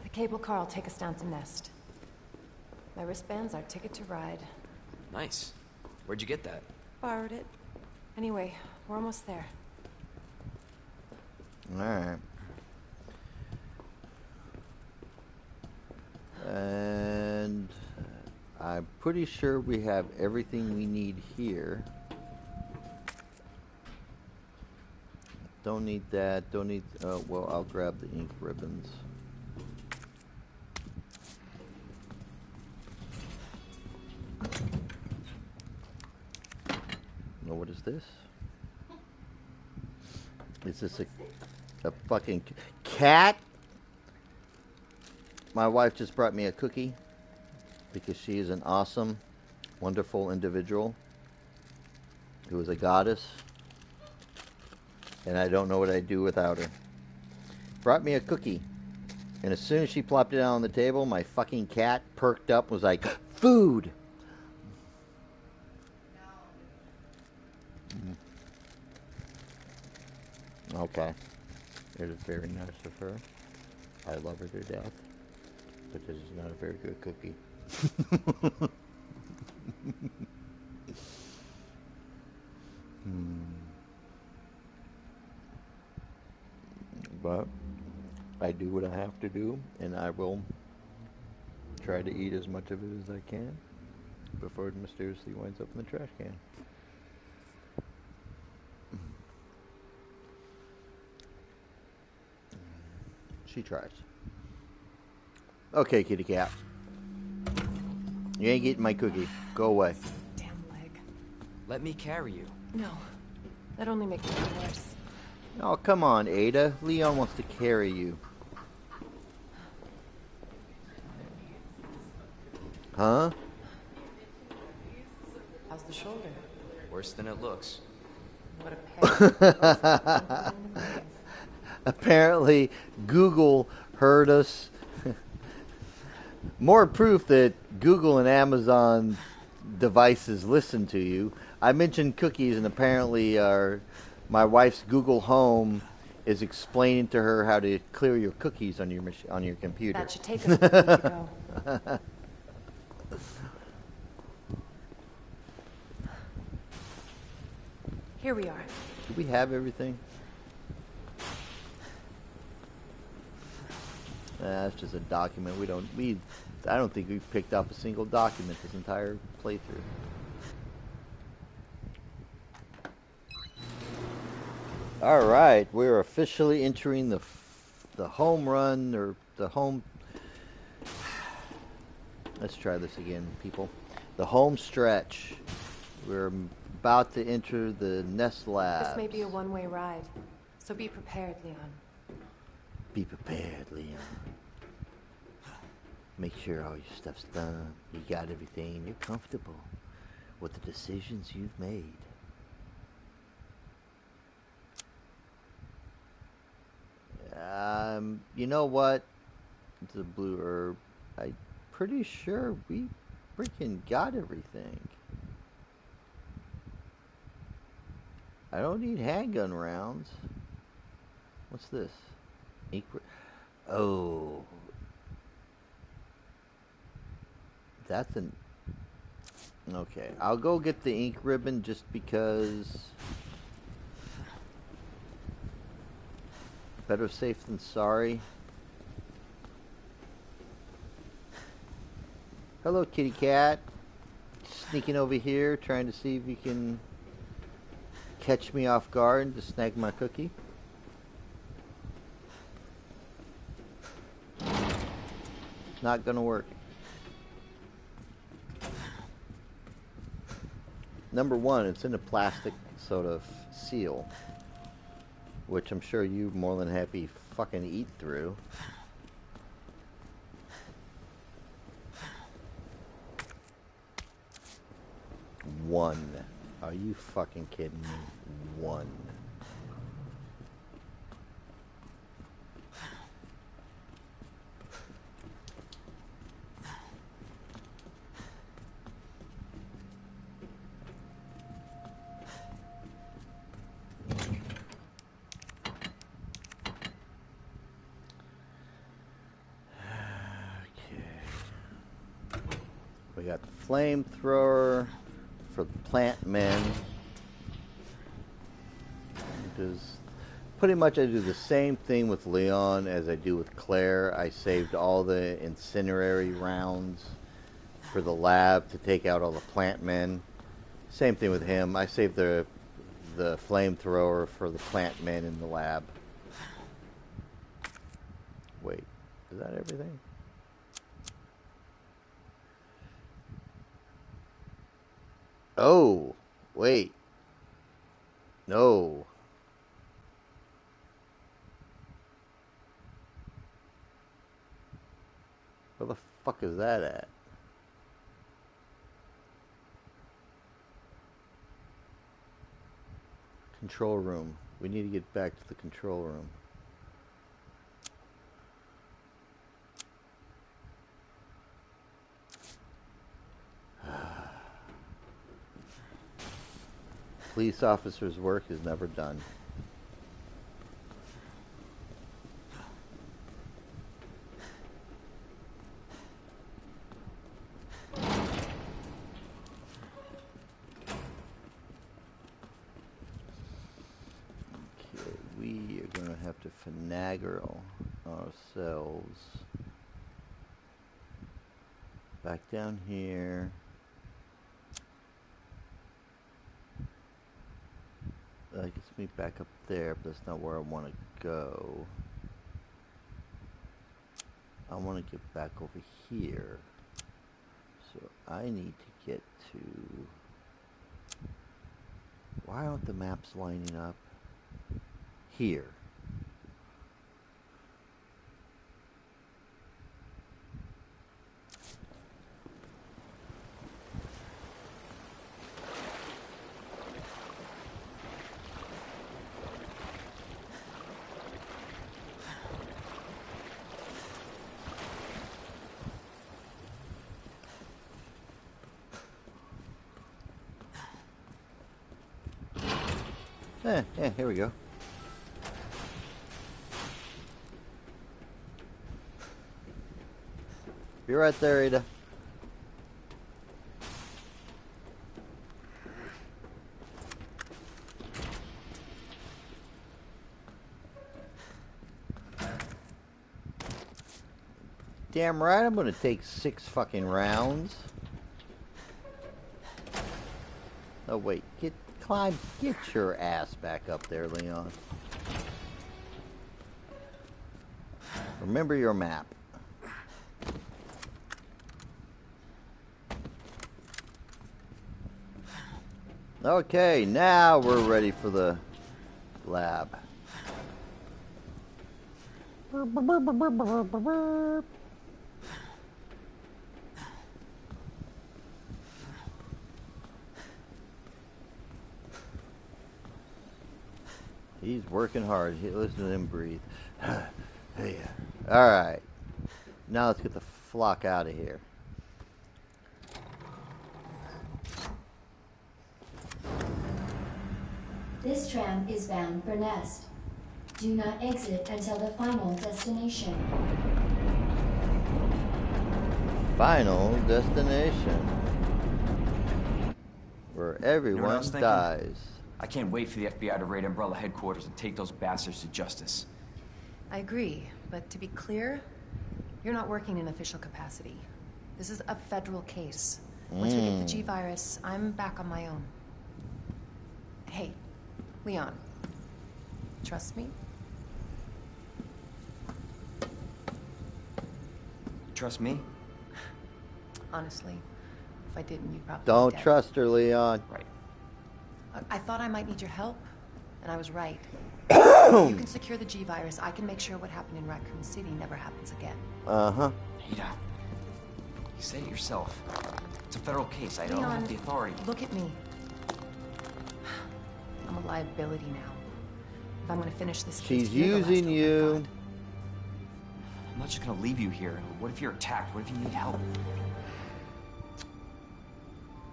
The cable car will take us down to Nest. My wristband's our ticket to ride. Nice. Where'd you get that? Borrowed it. Anyway, we're almost there. All right. And I'm pretty sure we have everything we need here. Don't need that. Don't need. Well, I'll grab the ink ribbons. No, what is this? Is this a fucking cat? My wife just brought me a cookie because she is an awesome, wonderful individual who is a goddess, and I don't know what I'd do without her. Brought me a cookie, and as soon as she plopped it down on the table, my fucking cat perked up and was like, food! Okay. It is very nice of her. I love her to death. But this is not a very good cookie. But I do what I have to do, and I will try to eat as much of it as I can before it mysteriously winds up in the trash can. She tries. Okay, kitty cat. You ain't getting my cookie. Go away. Damn leg. Let me carry you. No. That only makes it worse. Oh, come on, Ada. Leon wants to carry you. Huh? How's the shoulder? Worse than it looks. What a pain. Apparently, Google heard us. More proof that Google and Amazon devices listen to you. I mentioned cookies, and apparently, my wife's Google Home is explaining to her how to clear your cookies on your computer. That should take us where we need to go. Here we are. Do we have everything? That's just a document. I don't think we've picked up a single document this entire playthrough. All right, we're officially entering the home run, or the home. Let's try this again, people. The home stretch. We're about to enter the Nest Labs. This may be a one-way ride, so be prepared, Leon. Be prepared, Leon. Make sure all your stuff's done. You got everything. You're comfortable with the decisions you've made. You know what? It's a blue herb. I'm pretty sure we freaking got everything. I don't need handgun rounds. What's this? Oh. That's an... Okay, I'll go get the ink ribbon just because... Better safe than sorry. Hello, kitty cat. Sneaking over here, trying to see if you can catch me off guard and just snag my cookie. Not gonna work. Number one, it's in a plastic sort of seal, which I'm sure you more than happy fucking eat through. One. Are you fucking kidding me? One. We got the flamethrower for the plant men. Because pretty much I do the same thing with Leon as I do with Claire. I saved all the incendiary rounds for the lab to take out all the plant men. Same thing with him. I saved the flamethrower for the plant men in the lab. Wait, is that everything? Oh, wait. No. Where the fuck is that at? Control room. We need to get back to the control room. Police officer's work is never done. Okay, we are going to have to finagle ourselves back down here. That gets me back up there, but that's not where I want to go. I want to get back over here. So I need to get to... Why aren't the maps lining up? Here. Yeah, here we go. Be right there, Ada. Damn right, I'm gonna take 6 fucking rounds. Oh wait, get your ass back up there, Leon. Remember your map. Okay, now we're ready for the lab. He's working hard. Listen to him breathe. Hey. All right. Now let's get the flock out of here. This tram is bound for Nest. Do not exit until the final destination. Final destination. Where everyone thinking? dies. I can't wait for the FBI to raid Umbrella headquarters and take those bastards to justice. I agree, but to be clear, you're not working in official capacity. This is a federal case. Once we get the G-Virus, I'm back on my own. Hey, Leon, trust me? Trust me? Honestly, if I didn't, you'd probably Don't be dead. trust her, Leon. Right. I thought I might need your help, and I was right. You can secure the G-Virus. I can make sure what happened in Raccoon City never happens again. Uh-huh. Ada, you said it yourself. It's a federal case. I don't Leon, have the authority. look at me. I'm a liability now. If I'm going to finish this case, She's you're the last using hope I've you. got. I'm not just gonna leave you here. What if you're attacked? What if you need help?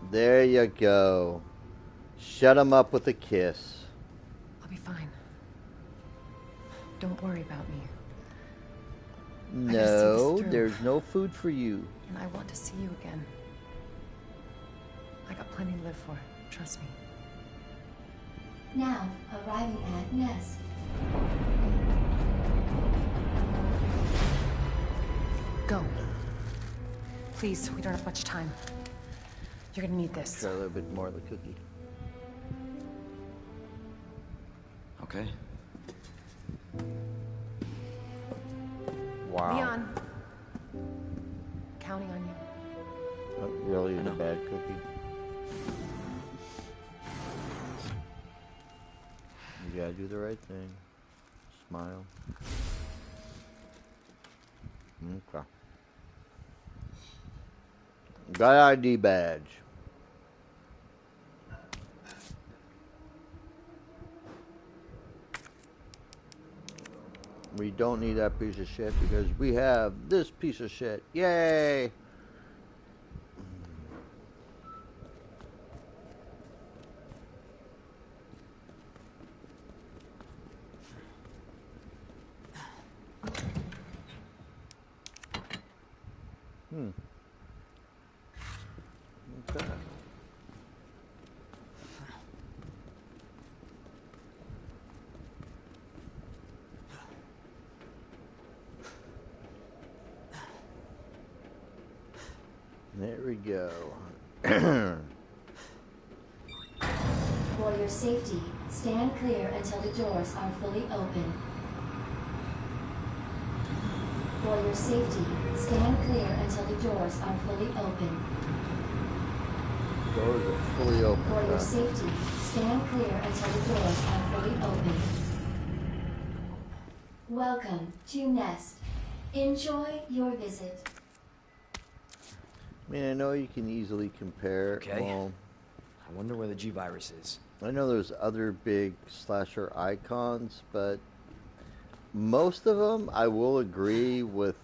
There you go. Shut him up with a kiss. I'll be fine. Don't worry about me. No, gotta see this through. there's no food for you. And I want to see you again. I got plenty to live for. Trust me. Now, arriving at Nest. Go. Please, we don't have much time. You're gonna need this. Try a little bit more of the cookie. Okay. Wow. Leon. Counting on you. That really is a bad cookie. You gotta do the right thing. Smile. Okay. Got ID badge. We don't need that piece of shit because we have this piece of shit. Yay! Okay. There we go. For your safety, stand clear until the doors are fully open. For your safety, stand clear until the doors are fully open. Doors are fully open. For your huh? safety, stand clear until the doors are fully open. Welcome to Nest. Enjoy your visit. I mean, I know you can easily compare. Okay. Well, I wonder where the G-Virus is. I know there's other big slasher icons, but most of them I will agree with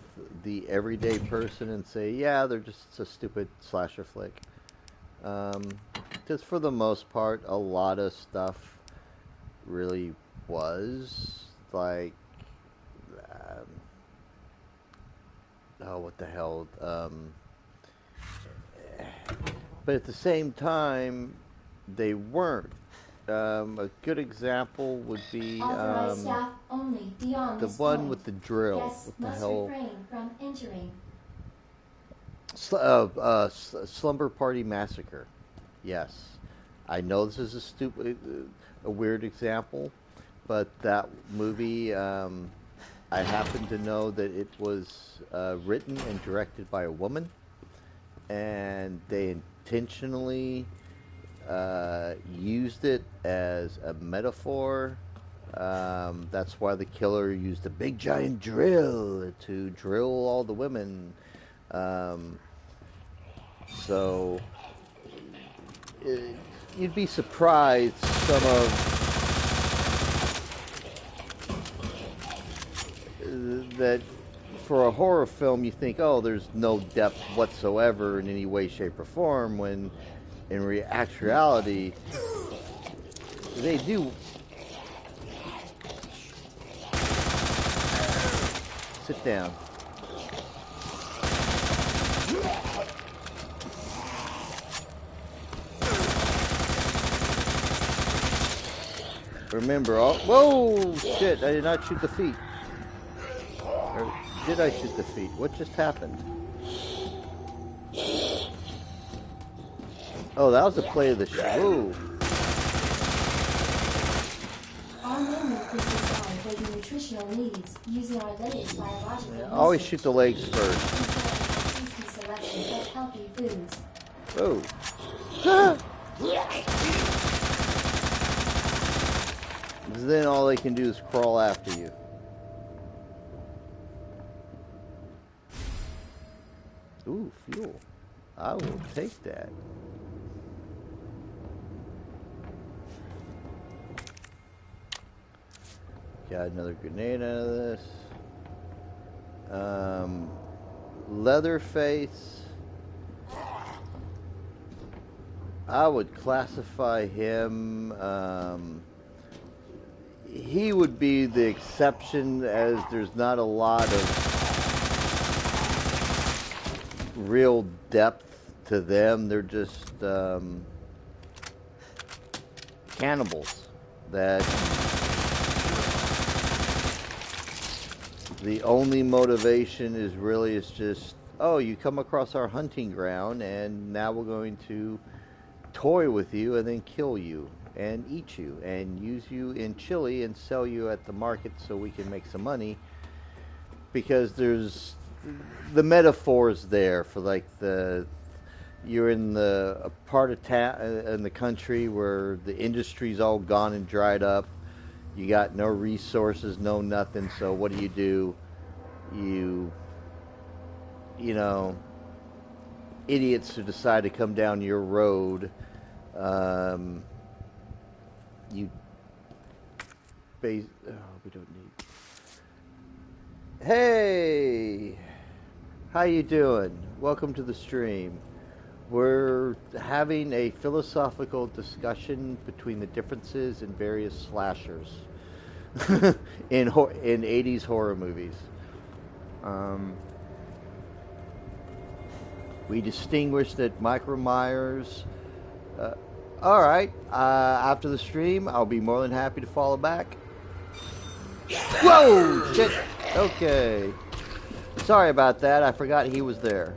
the everyday person and say, yeah, they're just a stupid slasher flick. Just for the most part, a lot of stuff really was. Like, oh, what the hell? But at the same time, they weren't. A good example would be Authorized staff only beyond the this one point. with the drill. Guests What the must hell? refrain from entering. Slumber Party Massacre. Yes, I know this is a weird example, but that movie, I happen to know that it was written and directed by a woman, and they intentionally used it as a metaphor. That's why the killer used a big giant drill to drill all the women. Um, so you'd be surprised some of that for a horror film you think, oh, there's no depth whatsoever in any way, shape, or form, when in actuality they do. Sit down. Remember, whoa, shit, I did not shoot the feet. Or did I shoot the feet? What just happened? Oh, that was a play of the show. Whoa. Our menu is designed for your nutritional needs using our latest biological research. Always shoot the legs first. Enjoy a tasty selection of healthy foods. Oh. Then all they can do is crawl after you. Ooh, fuel. I will take that. Got another grenade out of this. Leatherface. I would classify him. He would be the exception, as there's not a lot of real depth to them. They're just cannibals that the only motivation is just, oh, you come across our hunting ground and now we're going to toy with you and then kill you and eat you and use you in chili and sell you at the market so we can make some money, because there's the metaphors there for, like, you're in a part of in the country where the industry's all gone and dried up. You got no resources, no nothing. So what do? You know, idiots who decide to come down your road, we don't need. Hey, how you doing? Welcome to the stream. We're having a philosophical discussion between the differences in various slashers in 80s horror movies. We distinguish that Michael Myers. All right. After the stream, I'll be more than happy to follow back. Whoa! Shit. Okay. Sorry about that. I forgot he was there.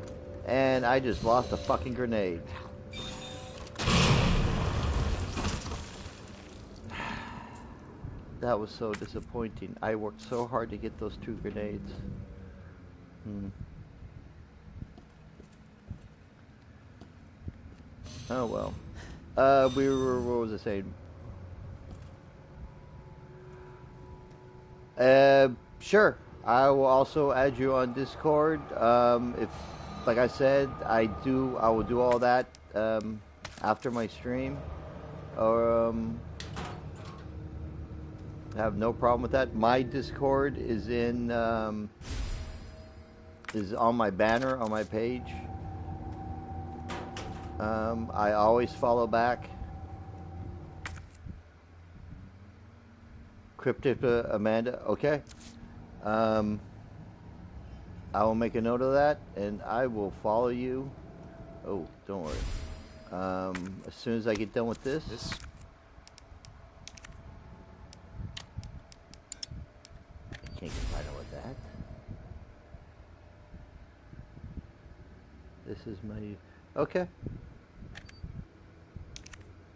And I just lost a fucking grenade. That was so disappointing. I worked so hard to get those 2 grenades. Oh well. What was I saying? Sure. I will also add you on Discord. If, like I said, I will do all that after my stream. Or have no problem with that. My Discord is is on my banner on my page. I always follow back. Cryptic Amanda. Okay. I will make a note of that, and I will follow you. Oh, don't worry. As soon as I get done with this. I can't get final with that. This is my... Okay.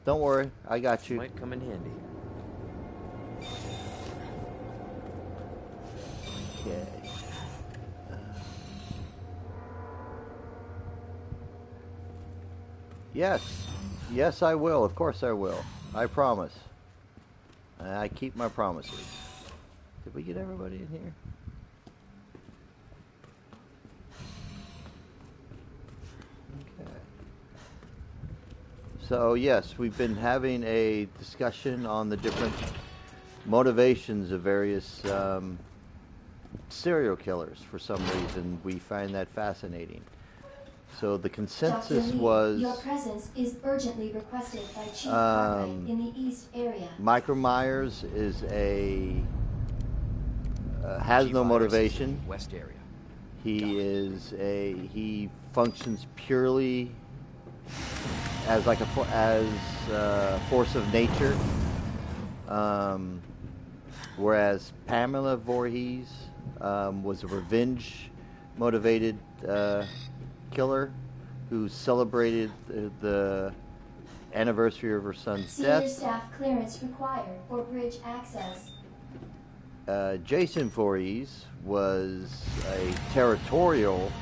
Don't worry, I got you. Might come in handy. Okay. Yes. Yes, I will. Of course I will. I promise. I keep my promises. Did we get everybody in here? Okay. So, yes, we've been having a discussion on the different motivations of various serial killers. For some reason, we find that fascinating. So the consensus Dr. Lee, was... your presence is urgently requested by Chief Cartwright in the East area. Michael Myers is has no motivation. West area. He functions purely as like a force of nature. Whereas Pamela Voorhees was a revenge motivated killer who celebrated the anniversary of her son's Senior death. staff clearance required for bridge access. Jason Voorhees was a territorial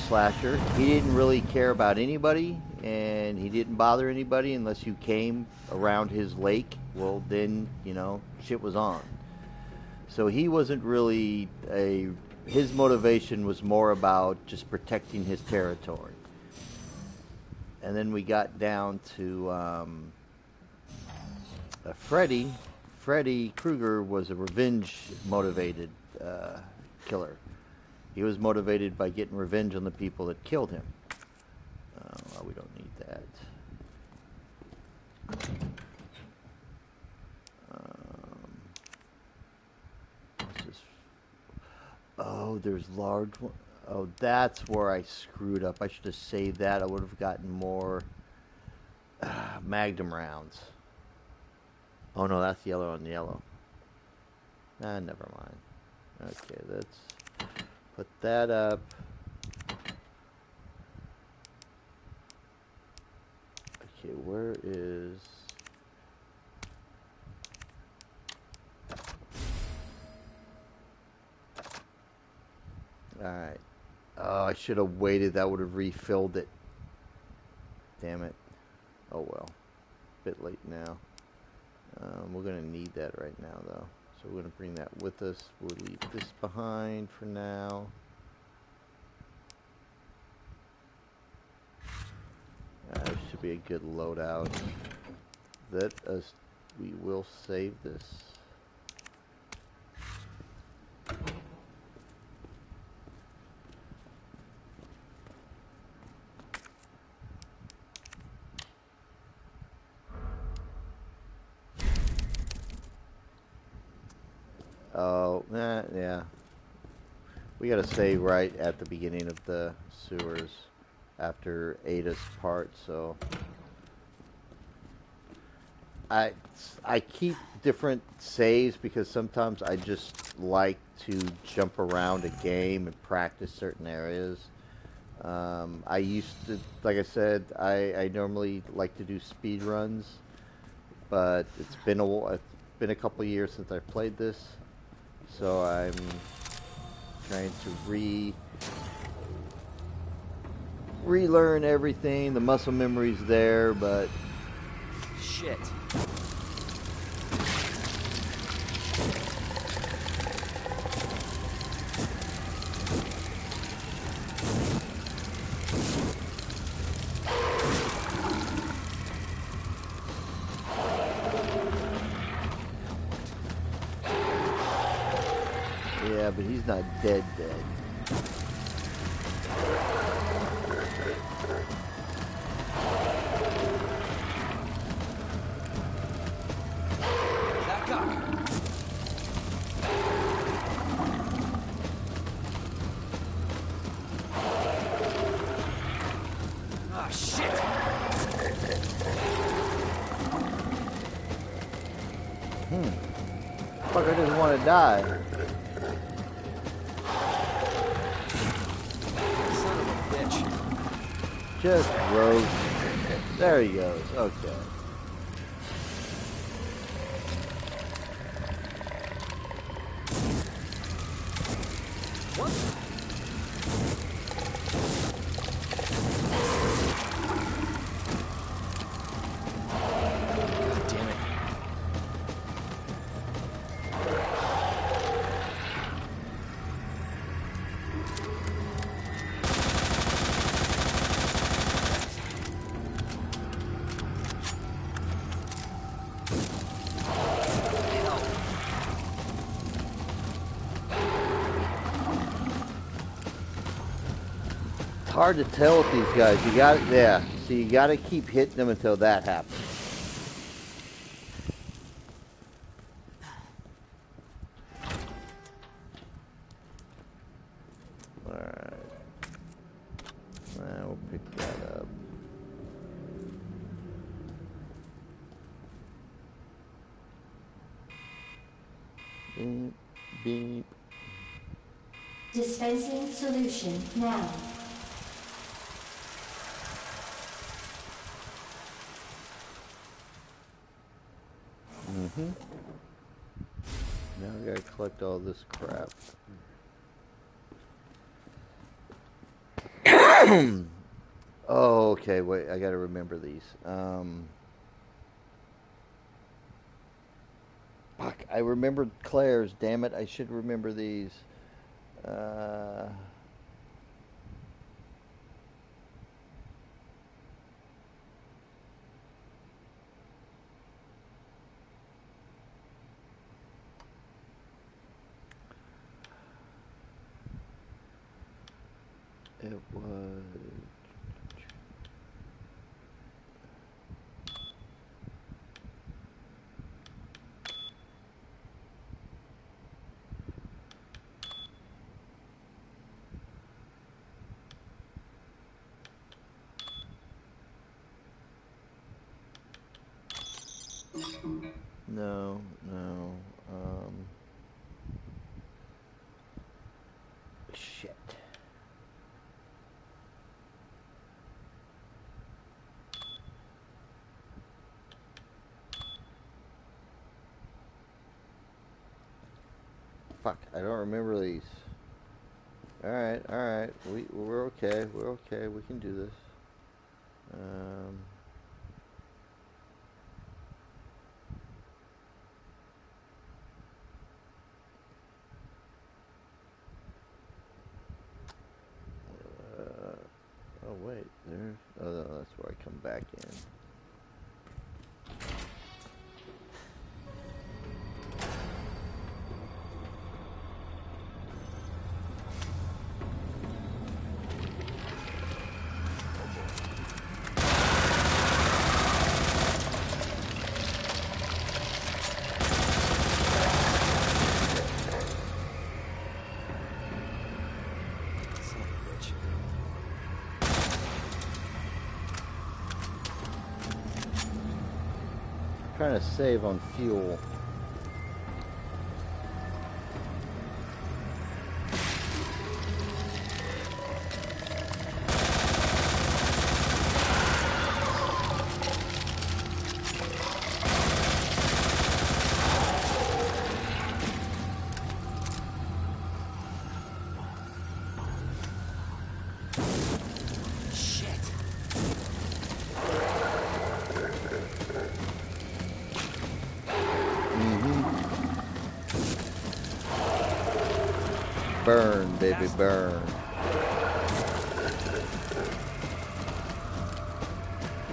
slasher. He didn't really care about anybody, and he didn't bother anybody unless you came around his lake. Well, then, shit was on. So he wasn't really his motivation was more about just protecting his territory. And then we got down to Freddy. Freddy Krueger was a revenge-motivated killer. He was motivated by getting revenge on the people that killed him. Well, we don't need that. Oh, there's large one. Oh, that's where I screwed up. I should have saved that. I would have gotten more Magnum rounds. Oh no, that's yellow on yellow. Never mind. Okay, let's put that up. Okay, where is... Alright. Oh, I should have waited. That would have refilled it. Damn it. Oh well. Bit late now. We're going to need that right now, though. So we're going to bring that with us. We'll leave this behind for now. This should be a good loadout. We will save this. Oh, yeah. We gotta save right at the beginning of the sewers after Ada's part, so... I keep different saves because sometimes I just like to jump around a game and practice certain areas. I used to, like I said, I normally like to do speed runs, but it's been a couple of years since I played this. So I'm trying to relearn everything. The muscle memory's there, but... Shit. Yeah, but he's not dead. Back up. Motherfucker doesn't want to die. Son of a bitch. Just roast. There he goes. Okay. What? God damn it. It's hard to tell with these guys. You got yeah. So you got to keep hitting them until that happens. All right. Now we'll pick that up. Beep, beep. Dispensing solution now. Now we gotta collect all this crap. Oh, okay, wait, I gotta remember these. Fuck, I remembered Claire's, damn it, I should remember these. It was... No, no, shit. Fuck, I don't remember these. Alright, we're okay, we can do this. Oh wait, there's, oh no, that's where I come back in. Son of a bitch. Trying to save on fuel. Shit. Burn, baby, burn.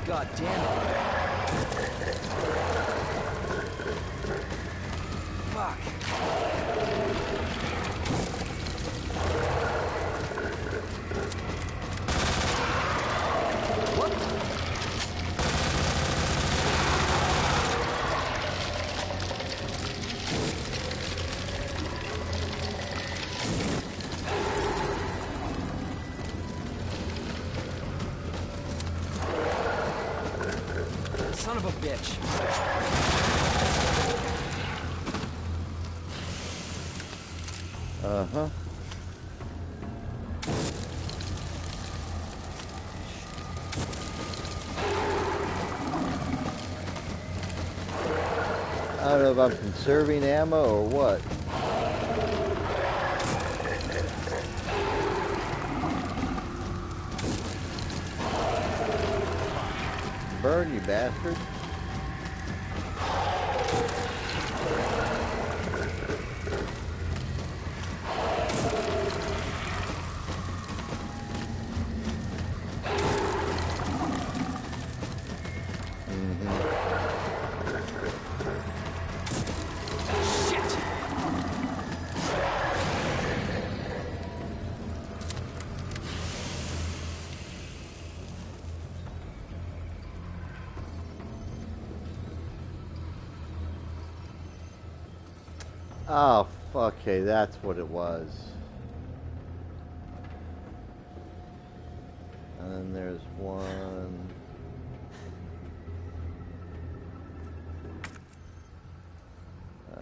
God damn it. Fuck. What? Son of a bitch. Uh-huh. I don't know if I'm conserving ammo or what. Burn, you bastard. Shit! Oh, okay, that's what it was. And then there's one.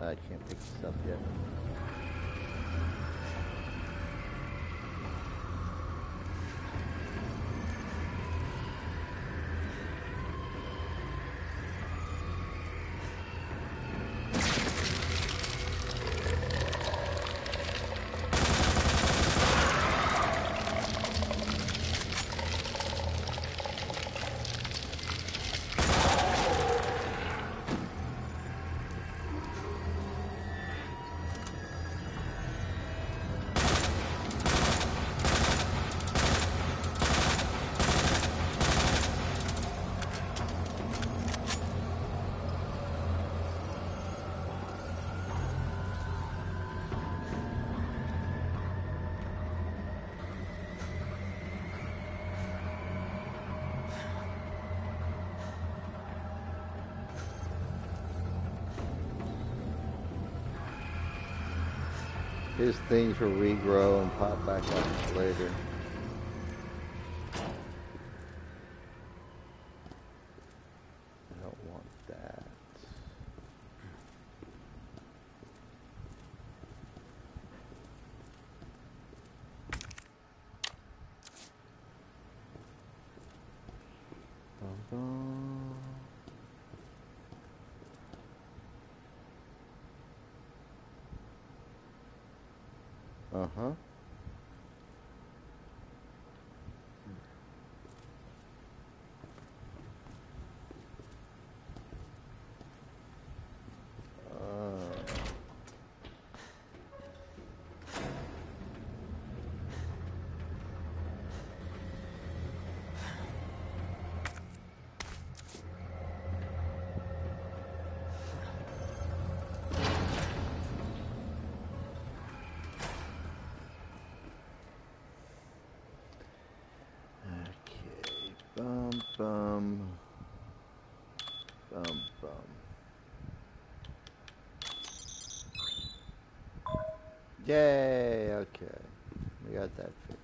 I can't pick this up yet. His things will regrow and pop back up later. I don't want that. Bum-bum. Uh-huh. Okay. Bum bum. Bum bum. Yay, okay. We got that fixed.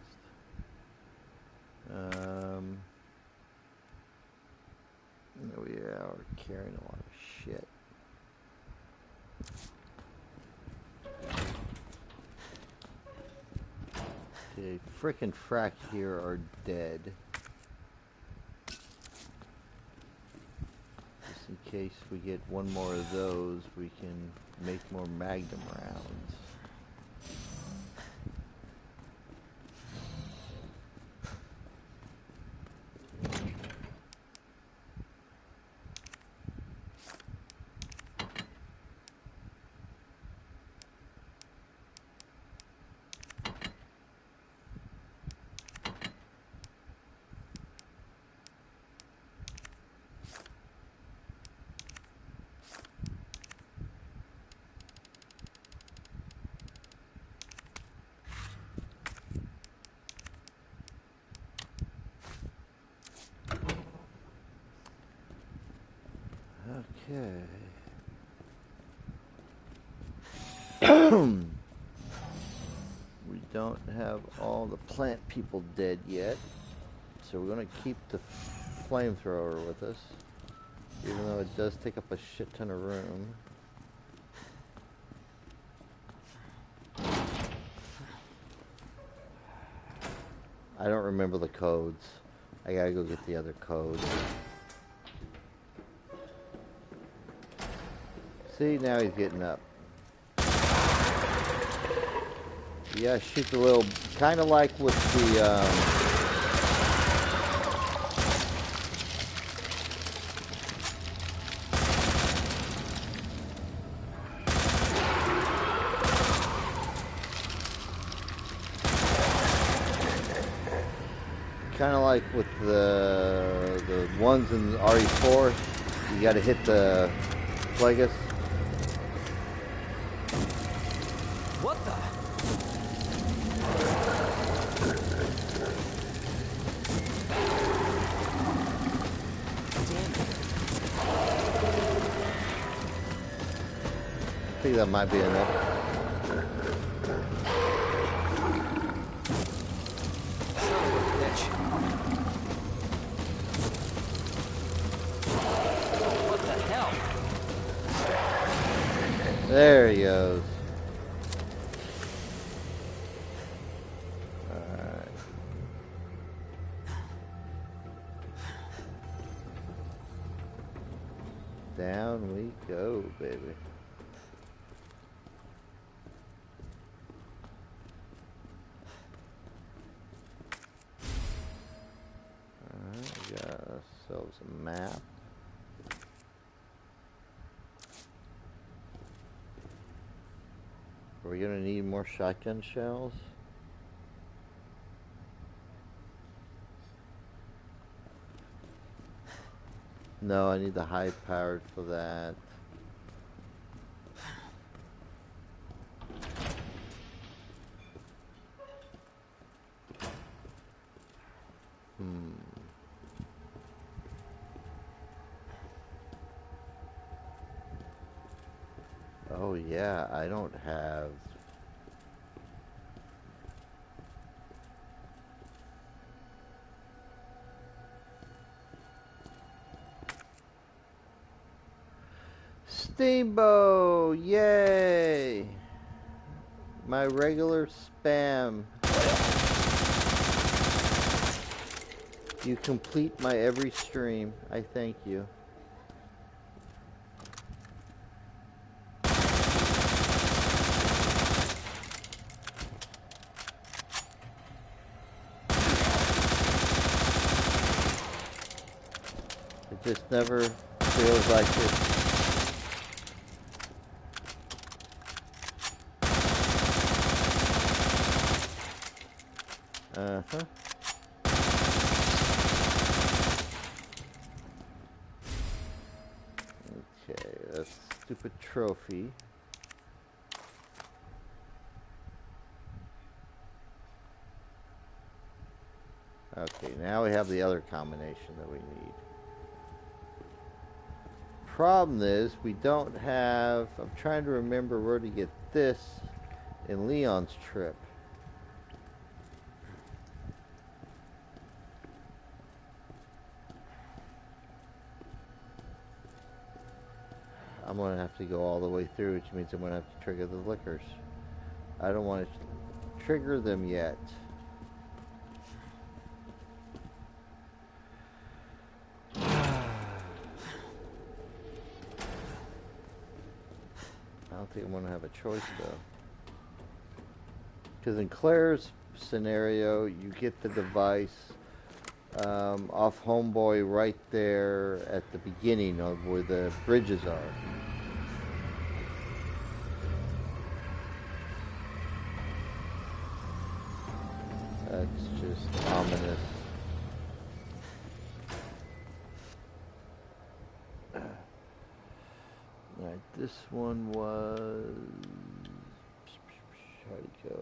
Oh yeah, we're carrying a lot of shit. The frickin' frack here are dead. Just in case we get one more of those, we can make more Magnum rounds. Okay. We don't have all the plant people dead yet, so we're going to keep the flamethrower with us, even though it does take up a shit ton of room. I don't remember the codes. I gotta go get the other codes. See, now he's getting up. Yeah, shoot the little, kind of like with the, kind of like with the ones in RE4, you got to hit the Plagueis. What the? I think that might be enough. What the hell? There he goes. Alright. Down we go, baby. Alright, we got ourselves a map. Are we gonna need more shotgun shells? No, I need the high powered for that. Oh yeah, I don't have... Steamboat! Yay! My regular spam. You complete my every stream. I thank you. It just never feels like it. Uh-huh. Okay, that's stupid trophy. Okay, now we have the other combination that we need. Problem is, we don't have... I'm trying to remember where to get this in Leon's trip. I'm going to have to go all the way through, which means I'm going to have to trigger the liquors. I don't want to trigger them yet. I don't think I'm going to have a choice, though. Because in Claire's scenario, you get the device off Homeboy right there at the beginning of where the bridges are. That's just ominous. Alright, this one was... How'd it go?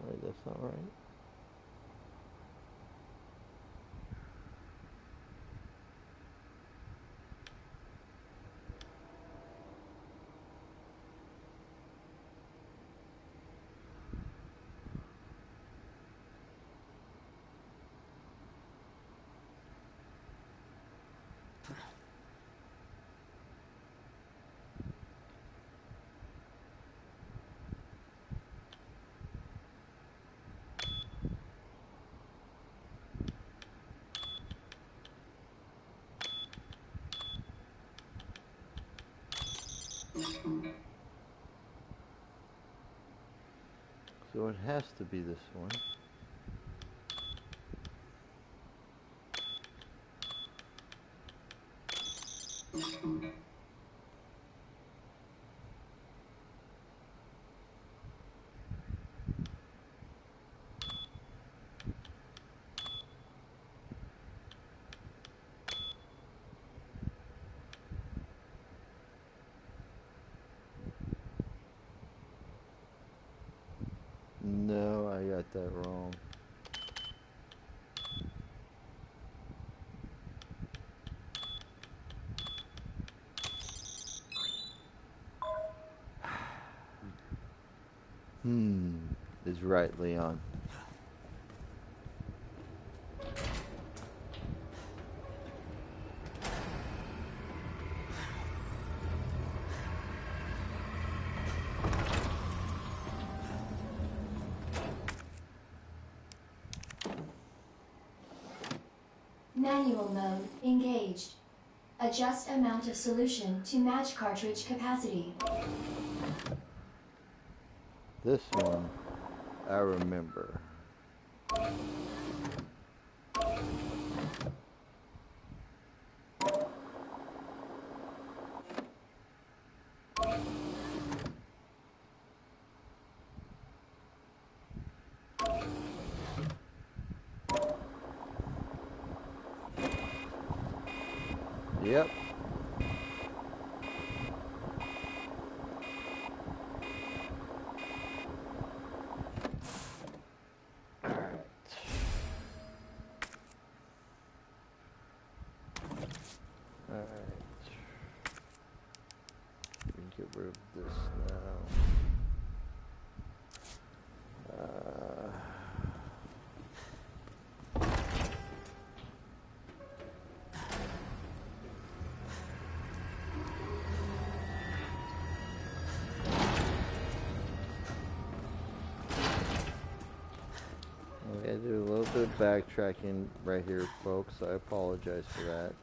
Alright, that's not right. So it has to be this one. No, I got that wrong. Is right, Leon. Manual mode engaged. Adjust amount of solution to match cartridge capacity. This one, I remember. Yep. Alright. We can get rid of this now. I gotta do a little bit of backtracking right here, folks. I apologize for that.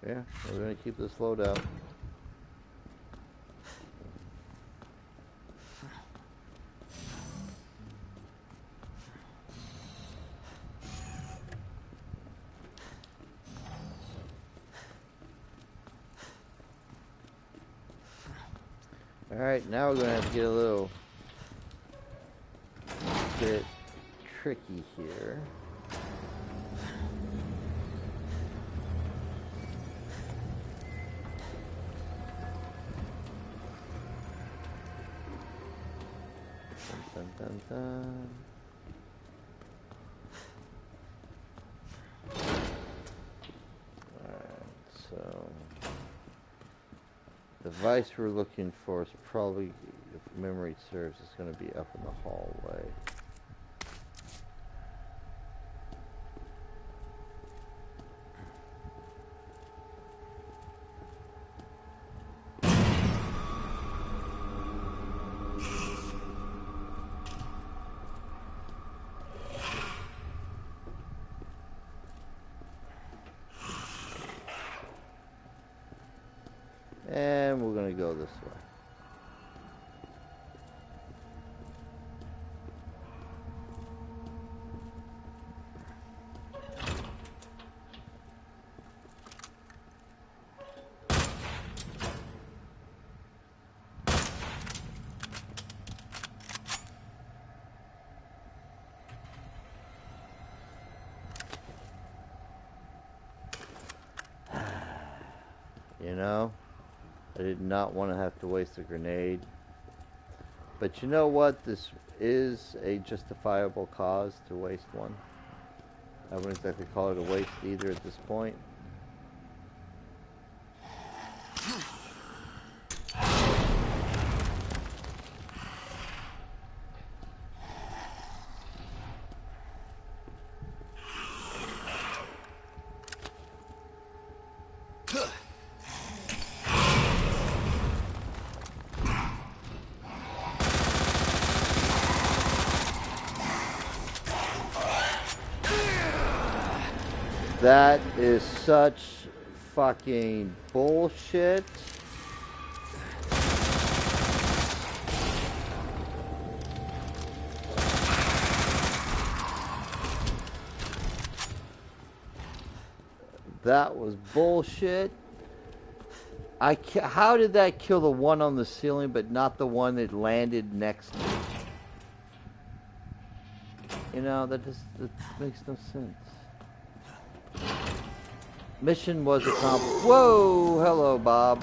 Yeah, we're gonna keep this loadout. Alright, now we're gonna have to get a little bit tricky here. Dun, dun, dun. Alright, so the device we're looking for is probably, if memory serves, it's going to be up in the hallway. And we're going to go this way. You know, I did not want to have to waste a grenade. But you know what? This is a justifiable cause to waste one. I wouldn't exactly call it a waste either at this point. That is such fucking bullshit. That was bullshit. How did that kill the one on the ceiling but not the one that landed next to it? You know, that makes no sense. Mission was accomplished. Whoa! Hello, Bob.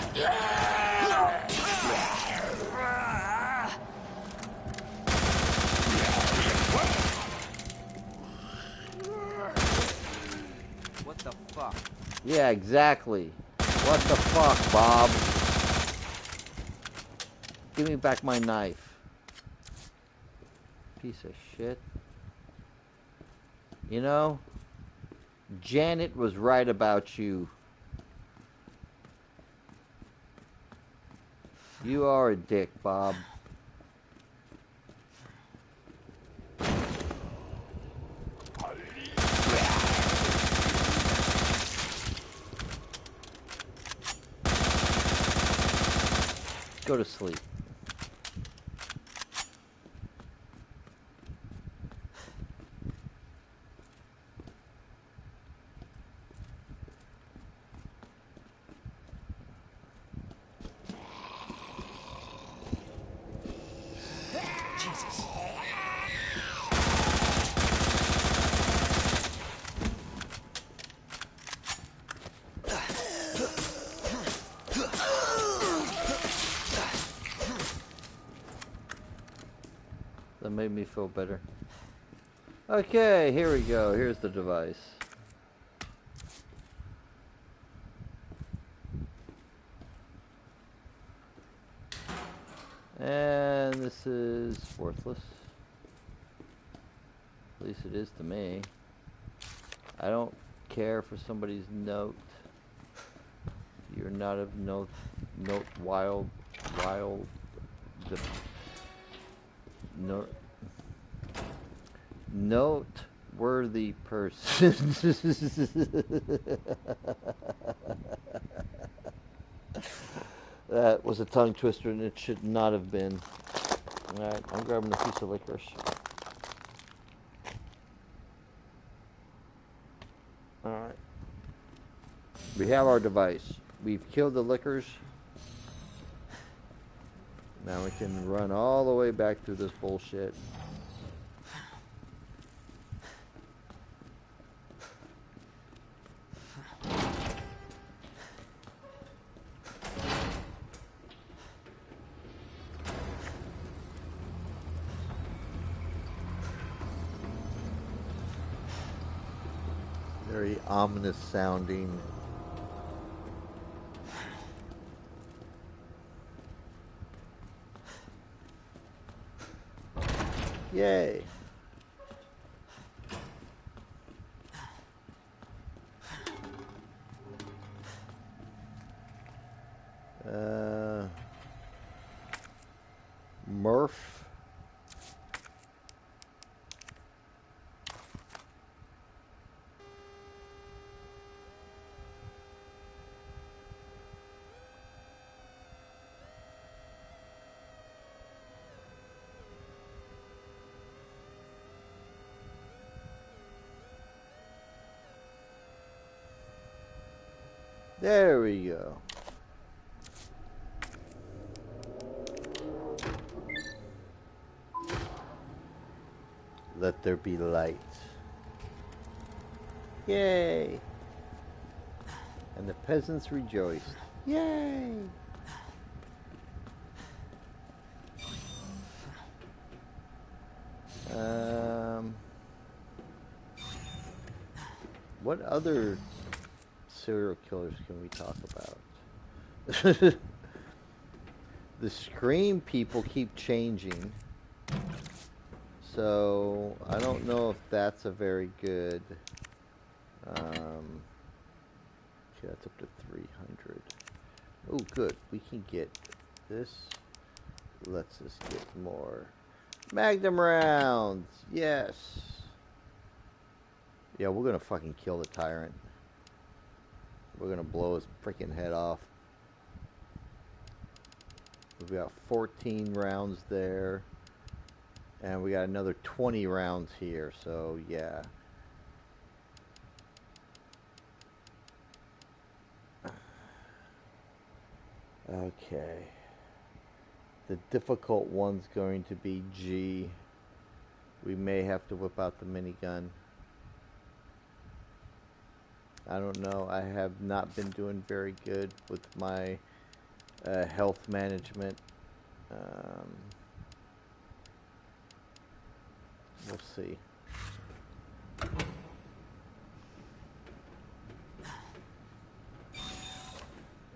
What the fuck? Yeah, exactly. What the fuck, Bob? Give me back my knife. Piece of shit. You know, Janet was right about you. You are a dick, Bob. Go to sleep. Jesus. That made me feel better. Okay, here we go. Here's the device. And this is worthless. At least it is to me. I don't care for somebody's note. You're not a note wild noteworthy person. That was a tongue twister and it should not have been. Alright, I'm grabbing a piece of licorice. Alright. We have our device. We've killed the lickers. Now we can run all the way back through this bullshit. Very ominous sounding. Yay. Murph. There we go. Let there be light. Yay! And the peasants rejoiced. Yay! What other serial killers can we talk about? The Scream people keep changing. So, I don't know if that's a very good... okay, that's up to 300. Oh, good. We can get this. Let's just get more Magnum rounds. Yes. Yeah, we're gonna fucking kill the tyrant. We're gonna blow his freaking head off. We've got 14 rounds there. And we got another 20 rounds here, so yeah. Okay. The difficult one's going to be G. We may have to whip out the minigun. I don't know. I have not been doing very good with my health management. We'll see.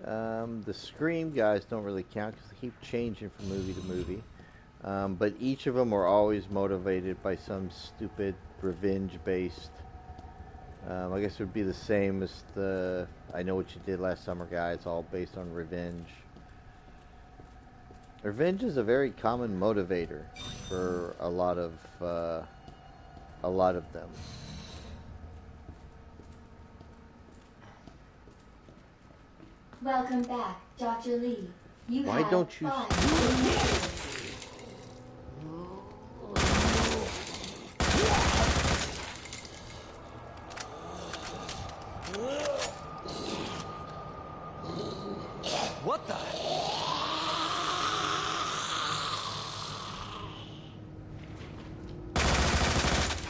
The Scream guys don't really count because they keep changing from movie to movie. But each of them are always motivated by some stupid revenge-based. I guess it would be the same as the I Know What You Did Last Summer guy. It's all based on revenge. Revenge is a very common motivator for a lot of them. Welcome back, Dr. Lee. You Why have don't you 5 What the?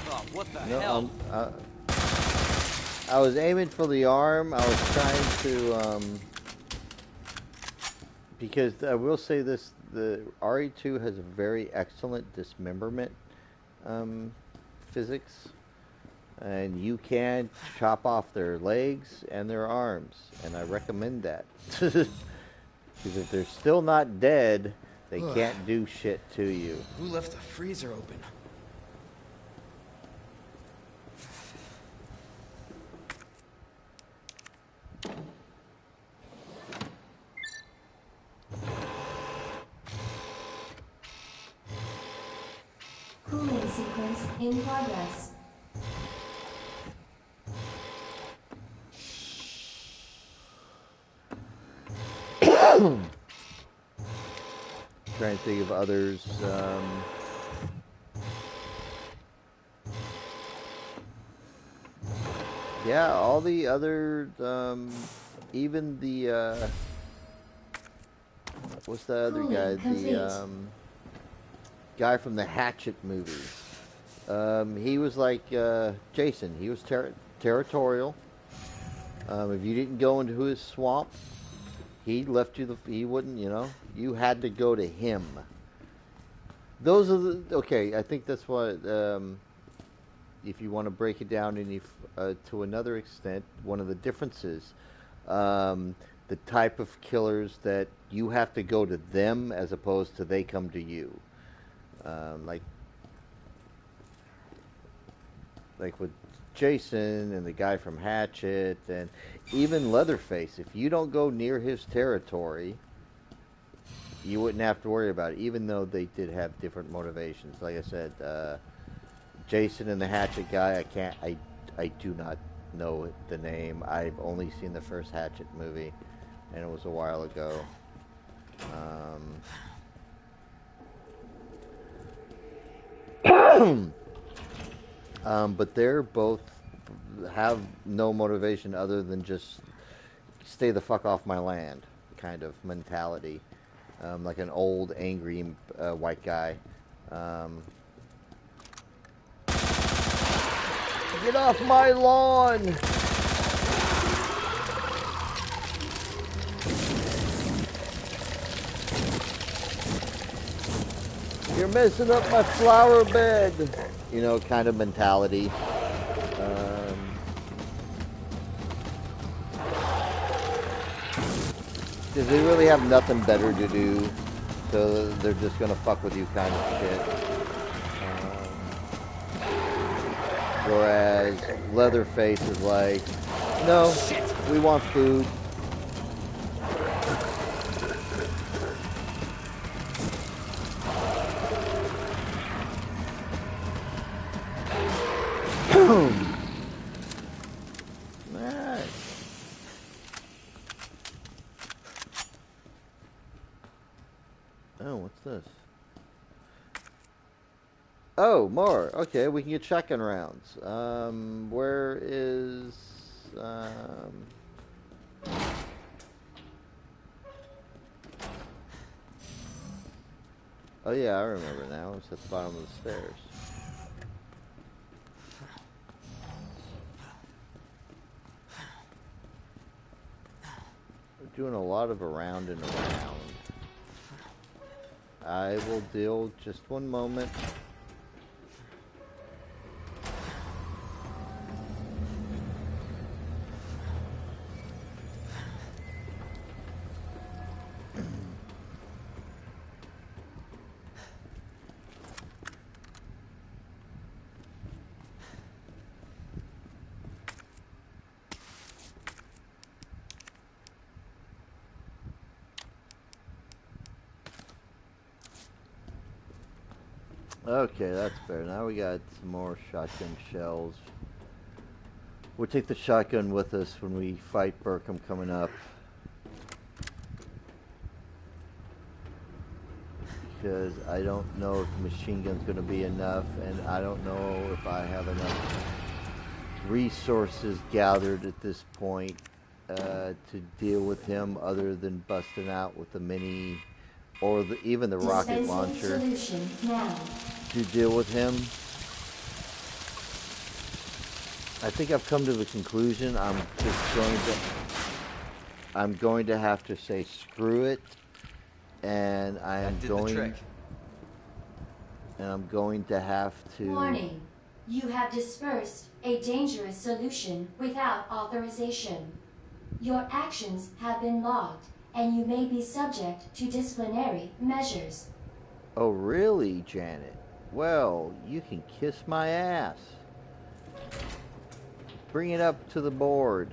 Oh, what the hell? I was aiming for the arm. I was trying to, because I will say this: the RE2 has a very excellent dismemberment physics, and you can chop off their legs and their arms, and I recommend that. Because if they're still not dead, they can't do shit to you. Who left the freezer open? cooling sequence in progress. Trying to think of others. Yeah, all the other, even the, what's the other guy? Complete. The guy from the Hatchet movies. He was like Jason. He was territorial. If you didn't go into his swamp, he left you. He wouldn't. You had to go to him. Those are the okay. I think that's what. If you want to break it down to another extent, one of the differences, the type of killers that you have to go to them as opposed to they come to you. Like with Jason and the guy from Hatchet and even Leatherface, if you don't go near his territory, you wouldn't have to worry about it, even though they did have different motivations. Like I said, Jason and the Hatchet guy, I do not know the name. I've only seen the first Hatchet movie, and it was a while ago. But they're both have no motivation other than just stay the fuck off my land kind of mentality. Like an old, angry white guy. Get off my lawn! You're messing up my flower bed! Kind of mentality. Because they really have nothing better to do, so they're just gonna fuck with you kind of shit. Whereas Leatherface is like, no, we want food. Oh, more. Okay, we can get shotgun rounds. Where is oh yeah, I remember now. It's at the bottom of the stairs. We're doing a lot of around and around. I will deal just one moment. Okay, that's better. Now we got some more shotgun shells. We'll take the shotgun with us when we fight Burkham coming up. Because I don't know if the machine gun's going to be enough, and I don't know if I have enough resources gathered at this point to deal with him other than busting out with the mini or even the rocket Dispensing launcher solution now. to deal with him. I think I've come to the conclusion I'm going to have to say screw it, and I'm going to have to. Warning. You have dispersed a dangerous solution without authorization. Your actions have been logged, and you may be subject to disciplinary measures. Oh, really, Janet? Well, you can kiss my ass. Bring it up to the board.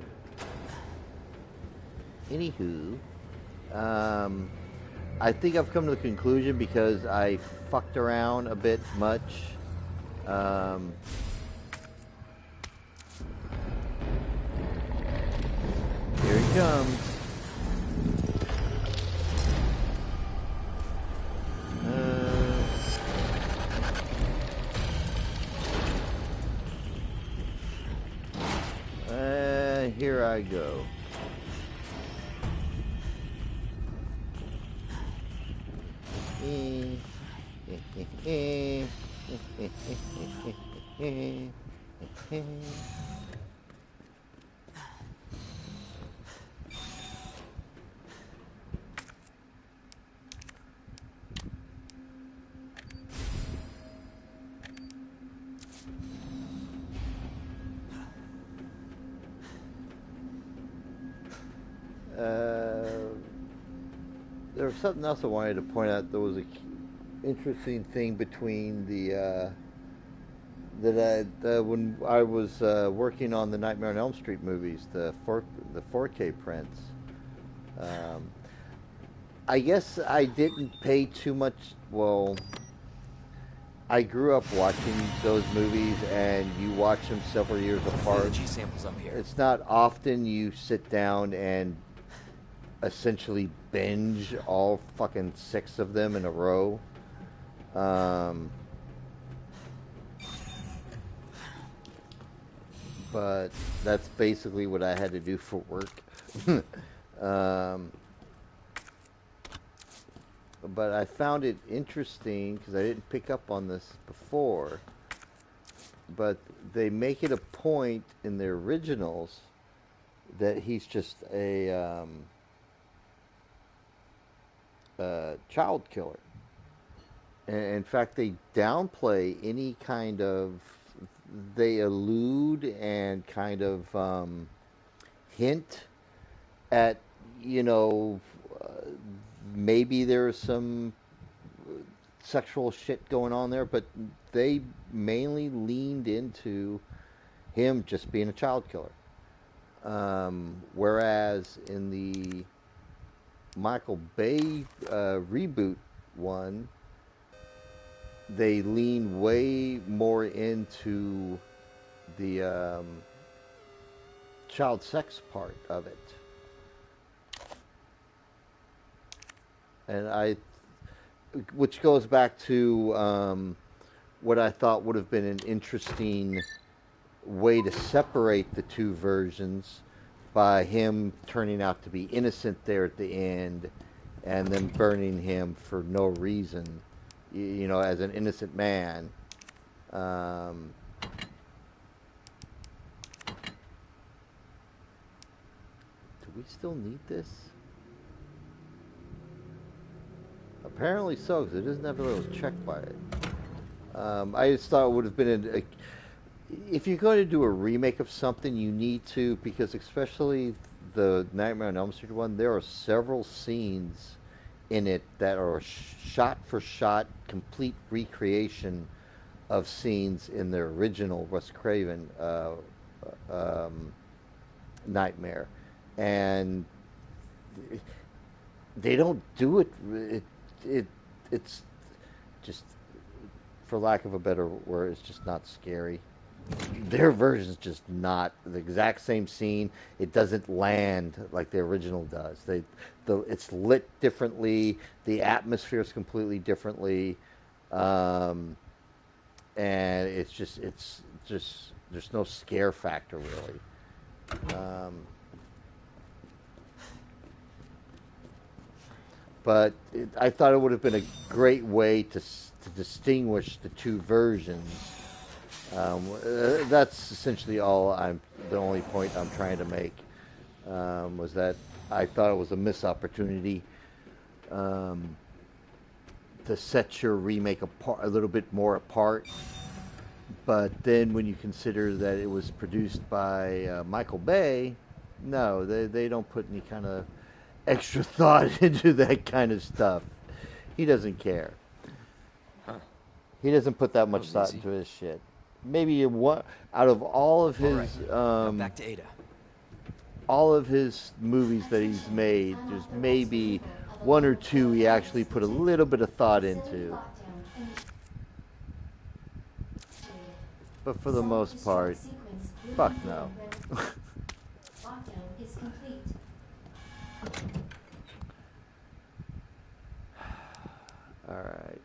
Anywho, I think I've come to the conclusion because I fucked around a bit much. Here he comes. Here I go. There was something else I wanted to point out. There was a interesting thing between the when I was working on the Nightmare on Elm Street movies, the 4K prints. I guess I didn't pay too much. Well, I grew up watching those movies, and you watch them several years apart. The G samples up here. It's not often you sit down and essentially binge all fucking 6 of them in a row. But that's basically what I had to do for work. But I found it interesting because I didn't pick up on this before. But they make it a point in the originals that he's just a child killer. And in fact, they downplay any kind of. They allude and kind of hint at, maybe there's some sexual shit going on there, but they mainly leaned into him just being a child killer. Whereas in the Michael Bay reboot one, they lean way more into the child sex part of it. And which goes back to what I thought would have been an interesting way to separate the two versions by him turning out to be innocent there at the end and then burning him for no reason, you know, as an innocent man. Do we still need this? Apparently so, because it doesn't have a little check by it. I just thought it would have been if you're going to do a remake of something, you need to, because especially the Nightmare on Elm Street one, there are several scenes in it that are shot for shot, complete recreation of scenes in the original Wes Craven Nightmare, and they don't do it. It's just, for lack of a better word, it's just not scary. Their version's just not the exact same scene. It doesn't land like the original does. It's lit differently. The atmosphere is completely differently, and it's just there's no scare factor really. But I thought it would have been a great way to distinguish the two versions. That's essentially the only point I'm trying to make, was that I thought it was a missed opportunity to set your remake apart, a little bit more apart. But then when you consider that it was produced by Michael Bay, no, they don't put any kind of extra thought into that kind of stuff. He doesn't care. Huh. He doesn't put that much thought into his shit. Maybe one out of all of his Now back to Ada. all of his movies that he's made, there's maybe one or two he actually put a little bit of thought into. But for the most part, fuck no. All right.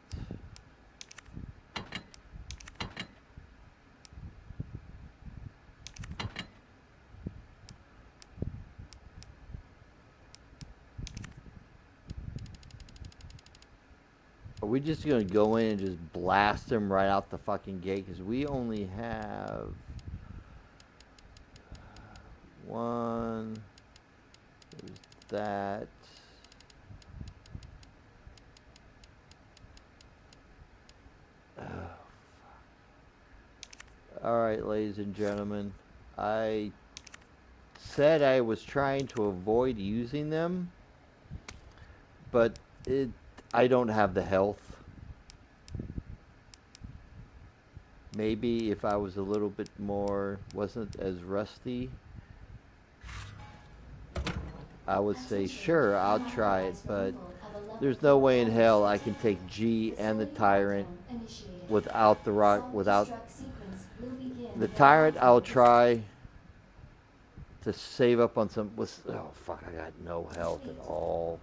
Are we just gonna go in and just blast him right out the fucking gate? Because we only have one. There's that. Oh, fuck. All right, ladies and gentlemen. I said I was trying to avoid using them, but I don't have the health. Maybe if I was a little bit more, wasn't as rusty, I would say, sure, I'll try it, but there's no way in hell I can take G and the Tyrant without the rock, without the Tyrant. I'll try to save up on some, oh fuck, I got no health at all.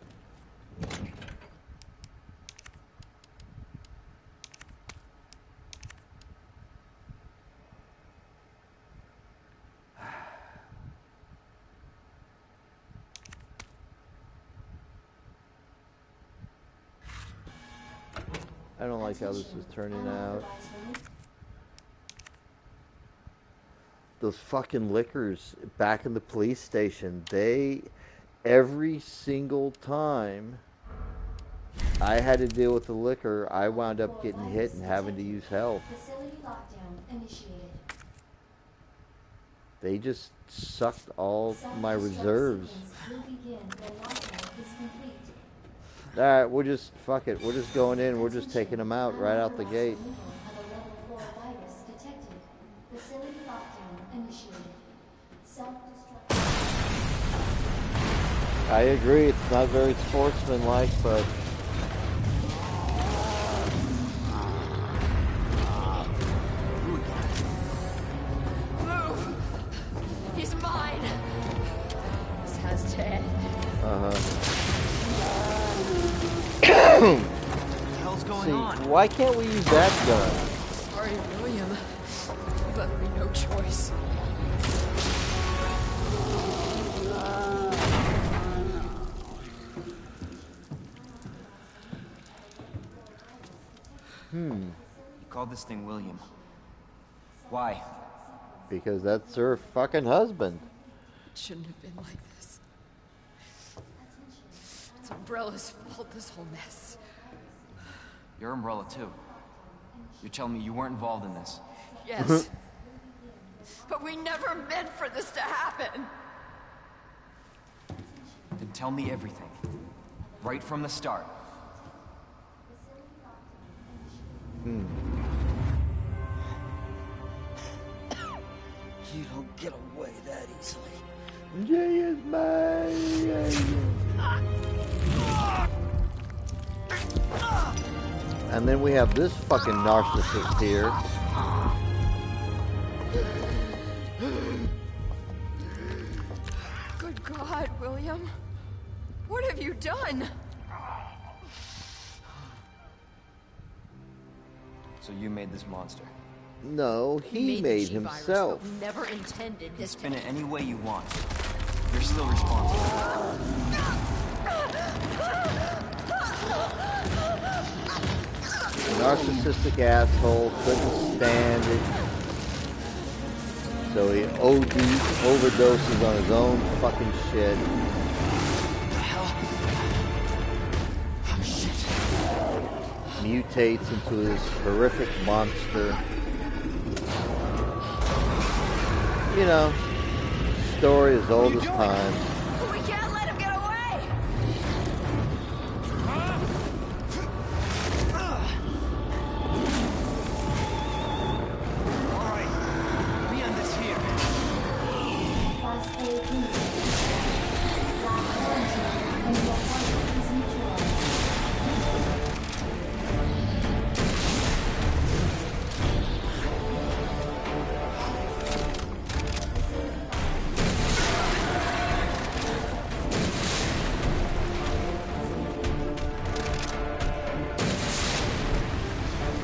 I don't like how this is turning out. Those fucking lickers back in the police station, every single time I had to deal with the liquor, I wound up getting hit and having to use health. They just sucked all my reserves. Alright, we'll just, fuck it, we're just going in, we're just taking them out right out the gate. I agree, it's not very sportsmanlike, but... He's mine! Sounds dead. What the hell's going on? Why can't we use that gun? place. You called this thing William. Why? Because that's her fucking husband. It shouldn't have been like this. It's Umbrella's fault, this whole mess. Your Umbrella, too. You're telling me you weren't involved in this? Yes. But we never meant for this to happen. Then tell me everything. Right from the start. You don't get away that easily. Jay is mine. And then we have this fucking narcissist here. Good God, William. What have you done? So you made this monster. No, he made the G-Virus, himself. but we never intended this to Spin it any way you want. You're still responsible. Narcissistic asshole, couldn't stand it. So he overdoses on his own fucking shit. Mutates into this horrific monster. You know, story as old as time. We can't let him get away! Alright. We end this here. Class A unit. Lab quarantine and your point is neutralized.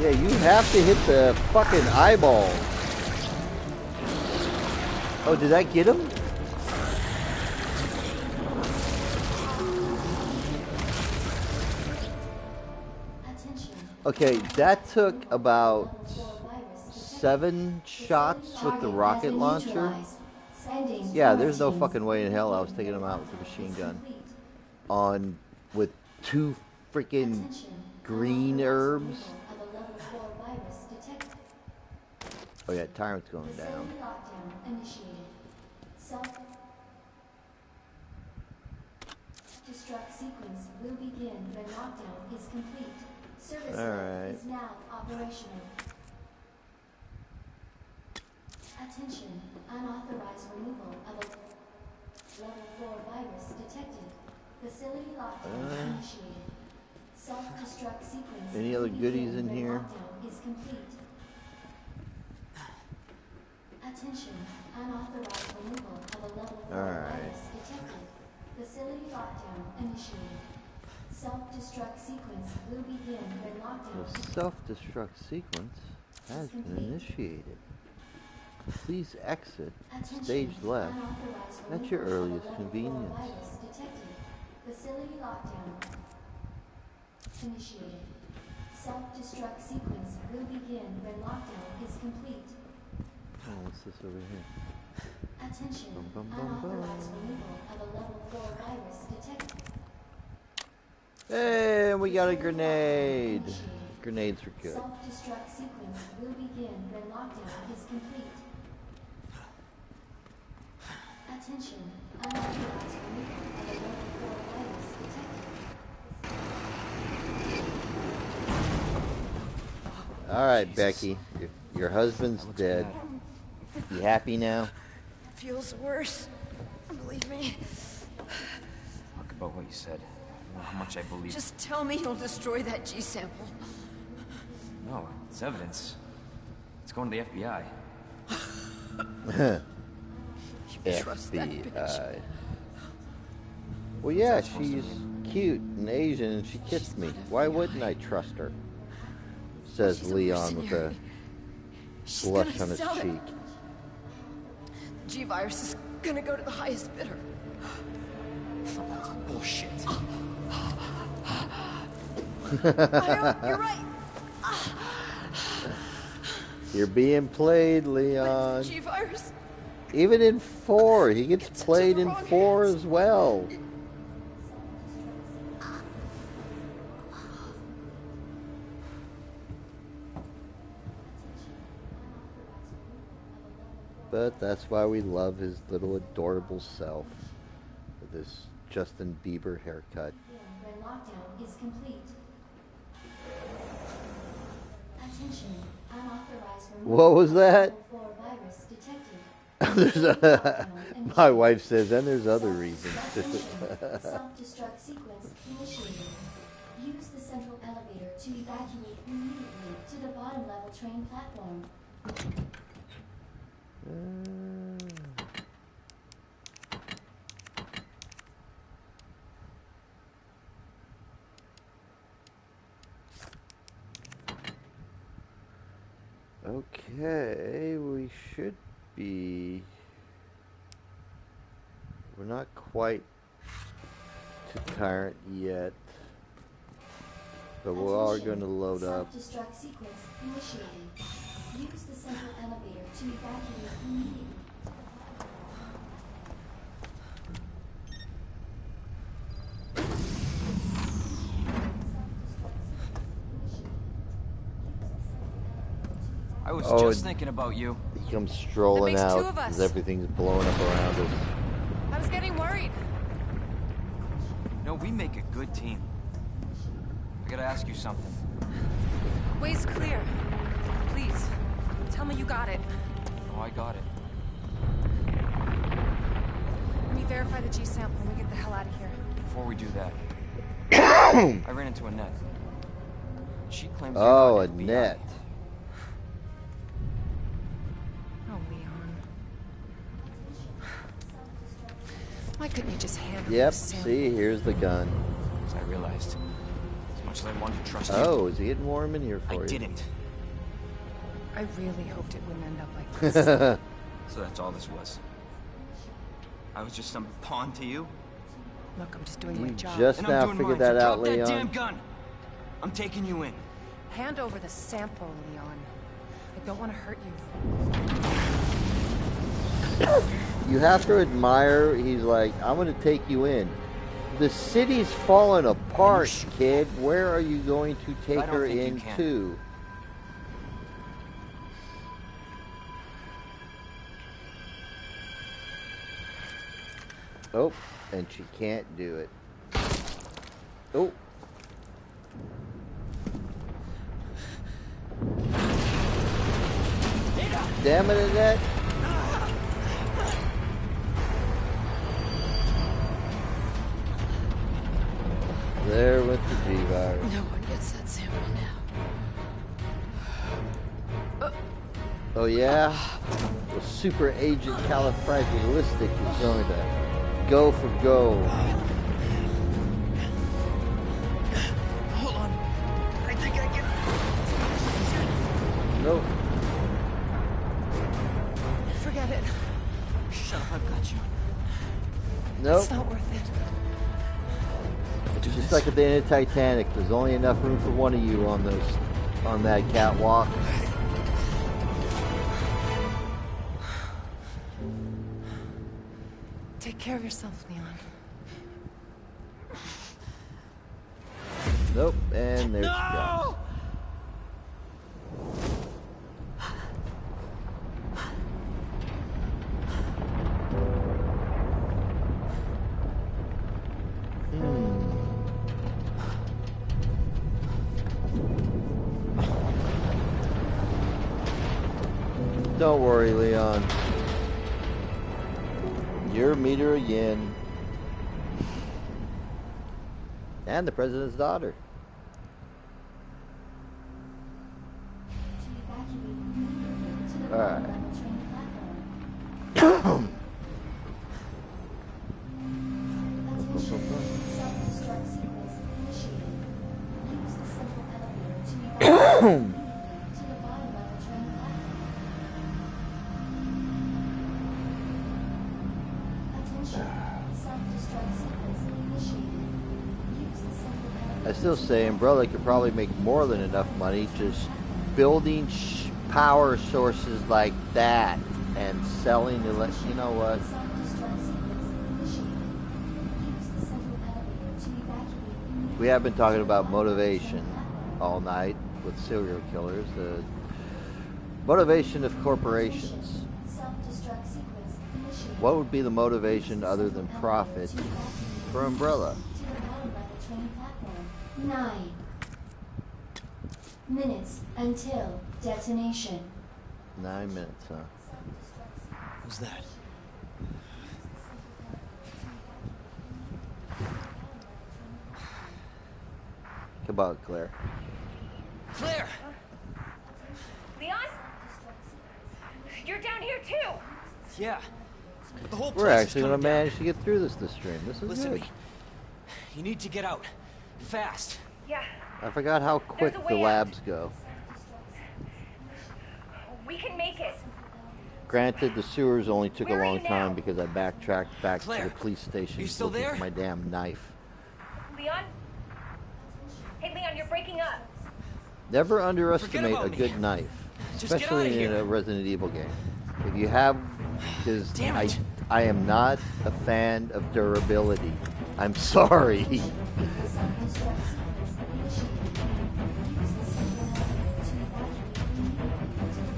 Yeah, you have to hit the fucking eyeball. Oh, did that get him? Attention. Okay, that took about Virus 7 shots with the Target rocket has been launcher. neutralized. Sending Yeah, there's no quarantine. fucking way in hell I was taking him out with a machine gun. Complete. With 2 freaking Attention. green herbs. Of a level 4 virus detected. Oh yeah, Tyrant's going Facility down. lockdown initiated. Self-destruct sequence will begin when lockdown is complete. Service All link right. is now operational. Attention, unauthorized removal of a level 4 virus detected. Facility lockdown initiated. Self-destruct sequence. Any other will goodies begin in when here? Lockdown is complete. Attention, unauthorized removal of a level 4 Alright. virus detected. Facility lockdown initiated. Self-destruct sequence will begin when lockdown The self-destruct sequence has been initiated. Please exit Attention, stage left unauthorized at your removal of a earliest level 4 convenience. virus detected. Facility lockdown initiated. Self-destruct sequence will begin when lockdown is complete. Oh, what's this over here? Attention, Bum, bum, bum, unauthorized bum. removal of a level 4 virus detected. Hey, we got a grenade. Grenades are good. Self-destruct sequence will begin when lockdown is complete. Attention, unauthorized removal of a level 4 virus detected. All right, Becky, your husband's dead. You happy now? Feels worse. Believe me. Talk about what you said. I don't know how much I believe. Just tell me you'll destroy that G sample. No, it's evidence. It's going to the FBI. You trust that bitch? FBI. Well, yeah, she's cute and Asian, and she kissed me. Why wouldn't I trust her? Says She's a Leon with a mercenary. She's blush gonna on his sell it. cheek. G-Virus is gonna go to the highest bidder. Bullshit. You're right. You're being played, Leon. G-Virus. Even in 4, he gets Gets into played the in wrong 4 hands. as well. But that's why we love his little adorable self with his Justin Bieber haircut. When lockdown is complete. Attention, unauthorized removal What was of that? level 4 virus detected. There's my wife says, and there's other reasons. Self-destruct sequence initiated. Use the central elevator to evacuate immediately to the bottom level train platform. Okay, we should be. We're not quite to Tyrant yet, but we are going to load up. Self-destruct sequence initiated. Use the central elevator to evacuate immediately. I was Oh, just thinking about you. He comes strolling That makes two out of us. as everything's blowing up around us. I was getting worried. No, we make a good team. I gotta ask you something. Way's clear. Please, tell me you got it. Oh, I got it. Let me verify the G sample and we get the hell out of here. Before we do that, I ran into Annette. She claims you're Oh, not FBI. Annette. Oh, Leon. Why couldn't you just handle Yep, this sample? see, here's the gun. As I realized, as much as I wanted to trust you, Oh, is it getting warm in here I for you? didn't. I really hoped it wouldn't end up like this. So that's all this was. I was just some pawn to you, Look, I'm just doing my You job. just and now I'm doing figured mine. that So out, drop that damn Leon. gun. I'm taking you in. Hand over the sample, Leon. I don't want to hurt you. You have to admire, he's like, I'm going to take you in. The city's falling apart, kid. Where are you going to take I don't her think you can. into? Oh, and she can't do it. Oh. Damn it, Annette. There went the G-Virus. No one gets that sample now. Oh yeah? Well, Super Agent Califragilistic is going to go for gold. Hold on. I think I can. Nope. Forget it. Shut up, I've got you. Nope. It's not worth it. Just like at the end of Titanic, there's only enough room for one of you on that catwalk. Take care of yourself, Leon. Nope, and there's she goes. Don't worry, Leon. You're Meter Yin. And the president's daughter. To evacuate immediately to the All bottom right. level train platform. Attention, self-destruct sequence initiated. Use the central elevator to evacuate immediately to the bottom level train platform. I still say Umbrella could probably make more than enough money just building power sources like that and selling the. You know what? We have been talking about motivation all night with serial killers. The motivation of corporations. What would be the motivation other than profit for Umbrella? 9 minutes until detonation. 9 minutes, huh? Who's that? Come on, Claire. Claire! Leon? You're down here too! Yeah. The whole We're place is actually going to coming down. manage to get through this stream. This is Listen good. to me. You need to get out. Fast. Yeah, I forgot how quick There's a the way out. labs go. we can make it. Granted, the sewers only took Where a are long you now? time because I backtracked back to Claire, the police station you still looking there? for my damn knife. Leon? Hey, Leon, you're breaking up. Never underestimate about a me. good knife, Just get outta especially in here. a Resident Evil game. If you have, because Damn it. I am not a fan of durability. I'm sorry.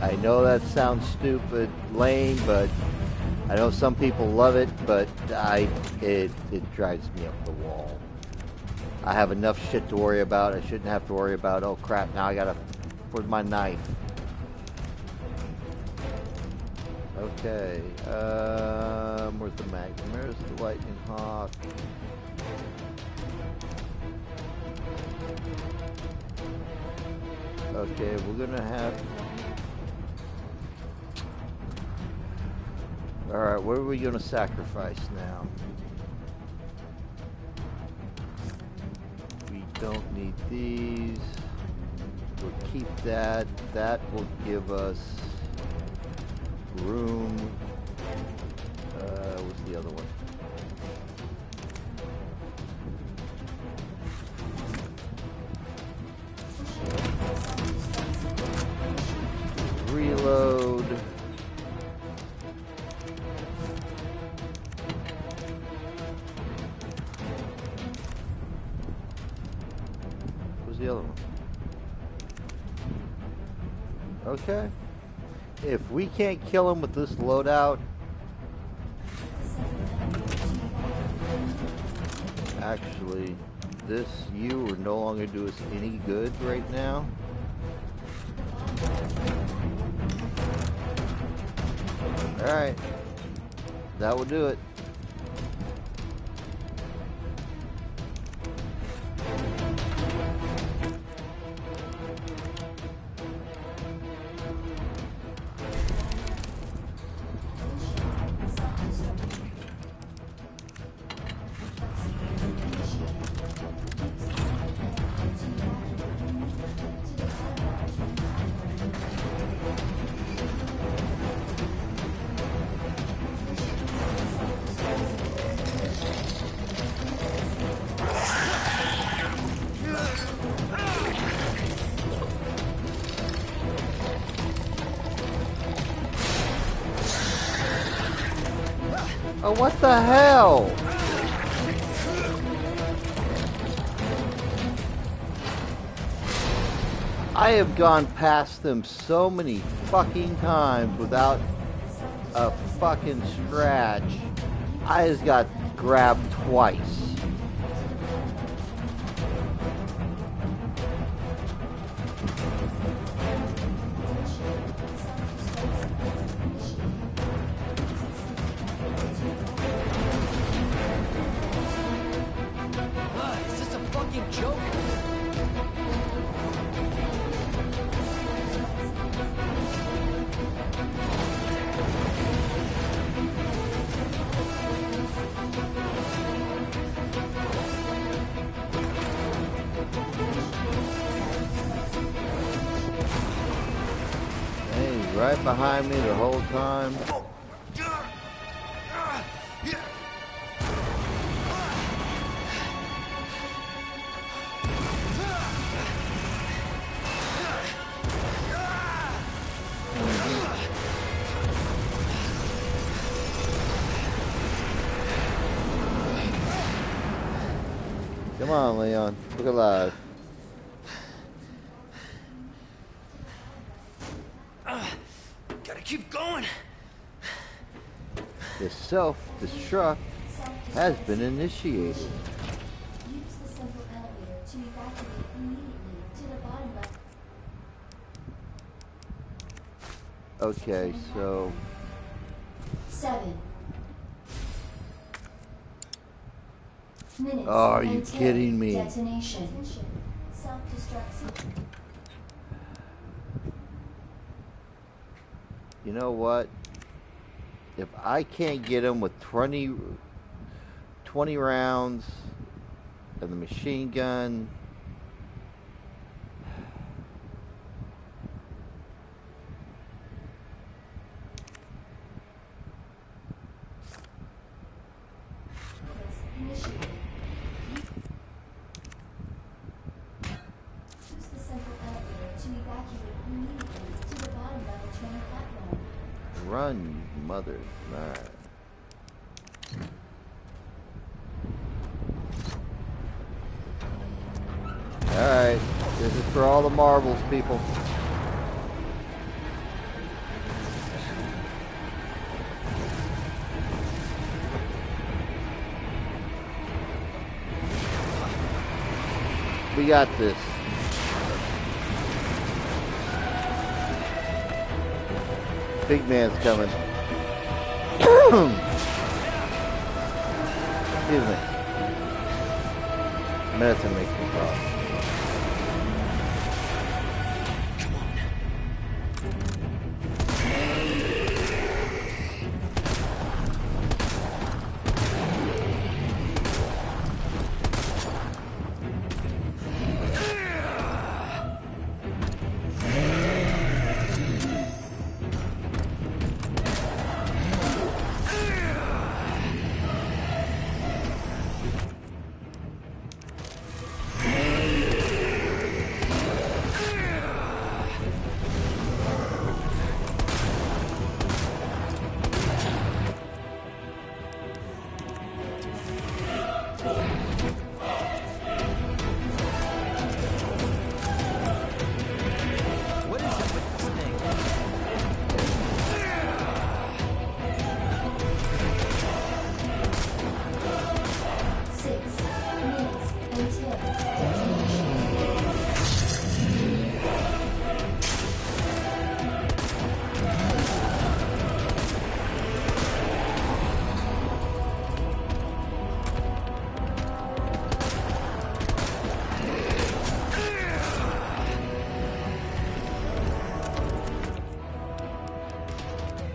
I know that sounds stupid, lame, but I know some people love it, but it drives me up the wall. I have enough shit to worry about. I shouldn't have to worry about, oh crap, now I gotta, where's my knife? Okay, where's the Magnum? Where's the Lightning Hawk? Okay, we're gonna have... Alright, what are we gonna sacrifice now? We don't need these. We'll keep that. That will give us room. What's the other one? Reload. What's the other one? Okay. If we can't kill him with this loadout, actually, you will no longer do us any good right now. Alright. That will do it. Oh, what the hell? I have gone past them so many fucking times without a fucking scratch. I just got grabbed twice. Is this a fucking joke? Hey, he's right behind me the whole time. Come on, Leon. Look alive. Gotta keep going. The self-destruct has been initiated. Use the central elevator to evacuate immediately to the bottom level. Okay, so 7 minutes. Oh, are you until kidding me? Detonation. Self-destruct. you know what? If I can't get him with 20 rounds of the machine gun, Initiated. Use the central elevator to evacuate immediately to the bottom level train platform. run, you mother. Alright. Alright, this is for all the marbles, people. We got this. Big man's coming. Excuse me. Medicine makes me cough. What is it with this thing? 6 minutes until detonation.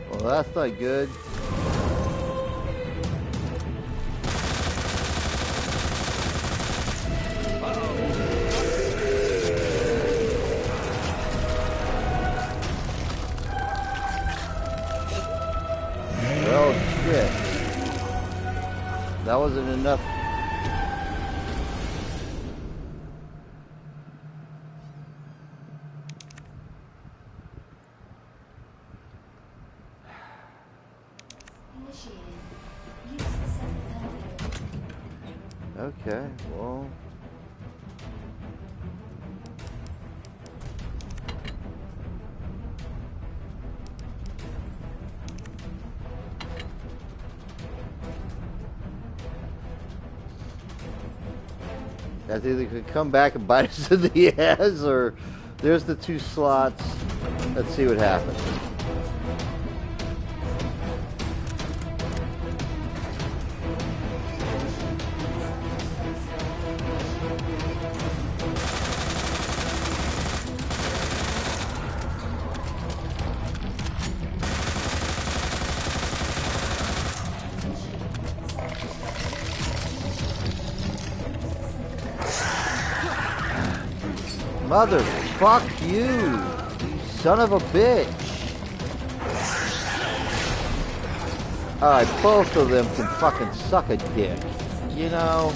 Well, that's not good. Oh shit. That wasn't enough. Initiated. Use the central elevator. Okay, well. That's either could come back and bite us in the ass, or there's the 2 slots. Let's see what happens. Mother, fuck you, you son of a bitch. Alright, both of them can fucking suck a dick, you know?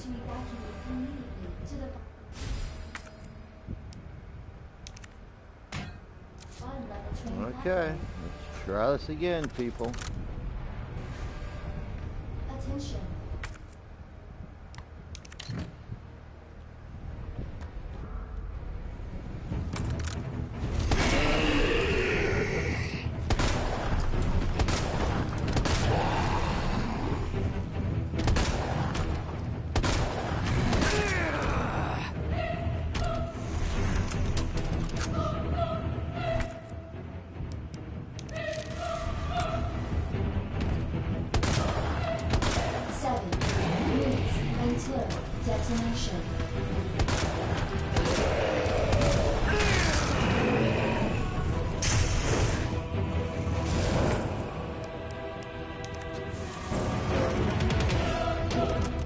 to evacuate immediately to the bottom level train Okay, platform. let's try this again, people. Attention. Until detonation.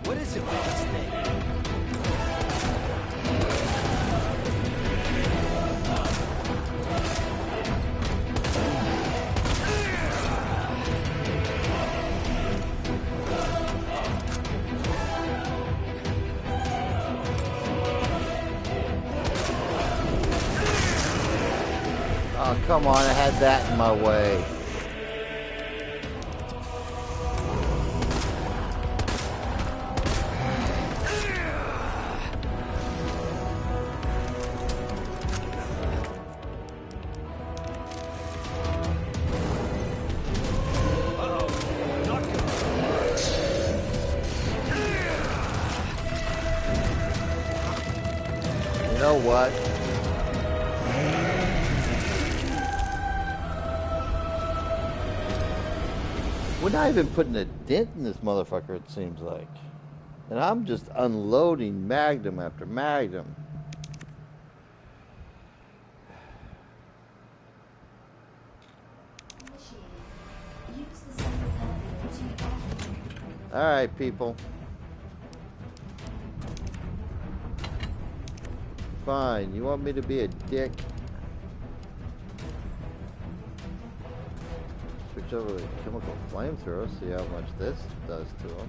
What is it with this thing? Oh, come on, I had that in my way. You know what? We're not even putting a dent in this motherfucker, it seems like. And I'm just unloading magnum after magnum. Initiating. Use the central elevator to evacuate. Alright, people. Fine, you want me to be a dick? Switch over to chemical flamethrower, see how much this does to them.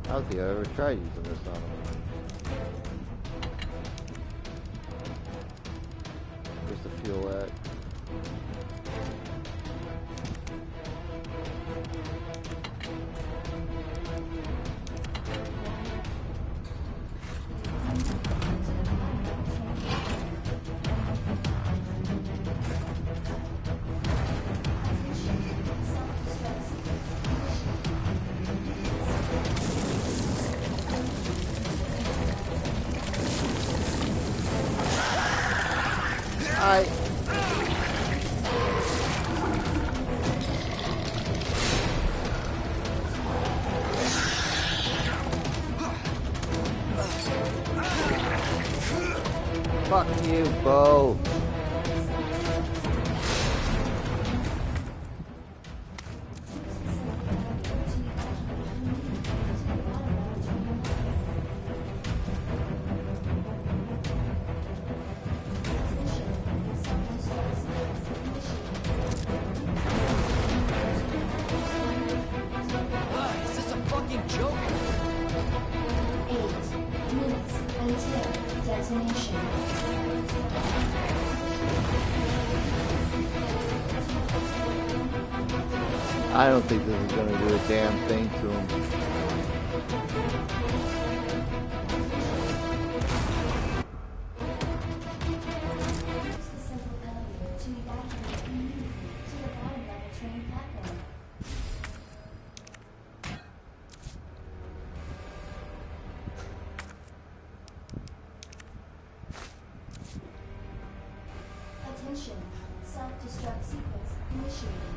I don't think I ever tried using this on them. Where's the fuel at? Fuck you, Bo. Is this a fucking joke? 8 minutes until detonation. I don't think this is gonna do a damn thing to him. Use the central elevator to evacuate immediately to the bottom level train platform. Attention, self-destruct sequence initiated.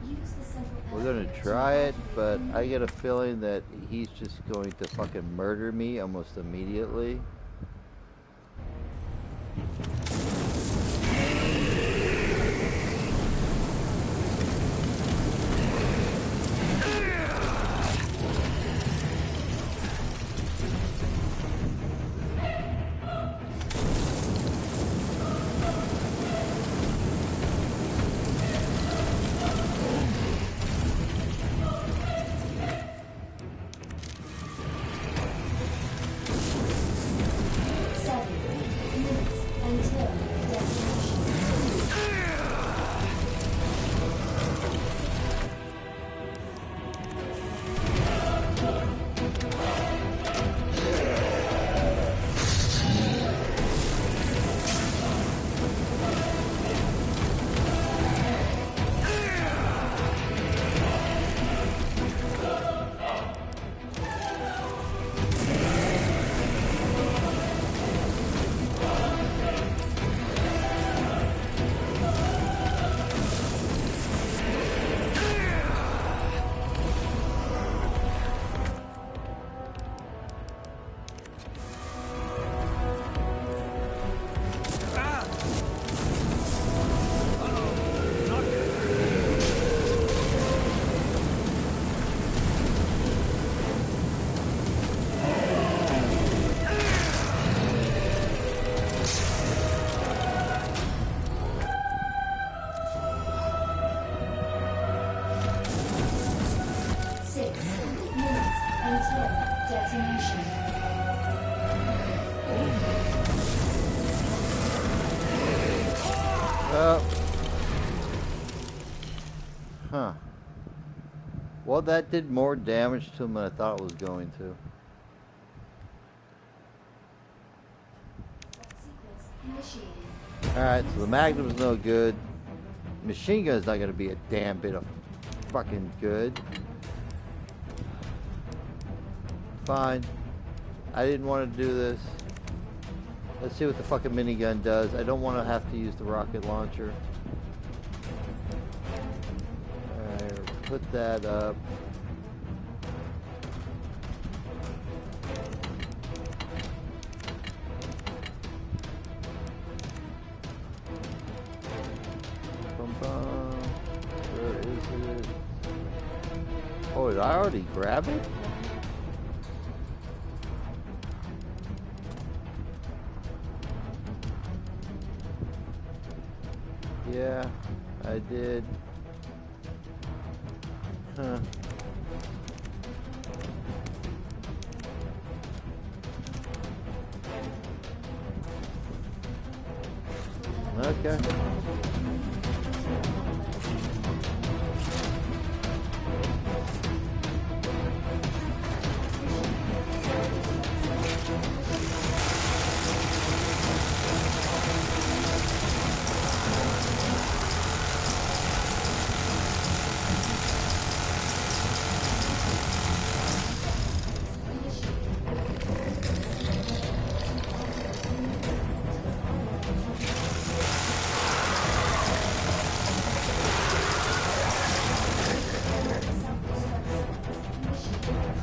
Use the central We're gonna elevator to try it, but evacuate I get a feeling that he's just going to fucking murder me almost immediately. until detonation. Huh. Well, that did more damage to him than I thought it was going to. Sequence initiated. Alright, so the Magnum's no good. Machine gun's not gonna be a damn bit of fucking good. Fine. I didn't want to do this. Let's see what the fucking minigun does. I don't want to have to use the rocket launcher. Alright, put that up. Where is it? Oh, did I already grab it? Yeah, I did. Huh. Okay.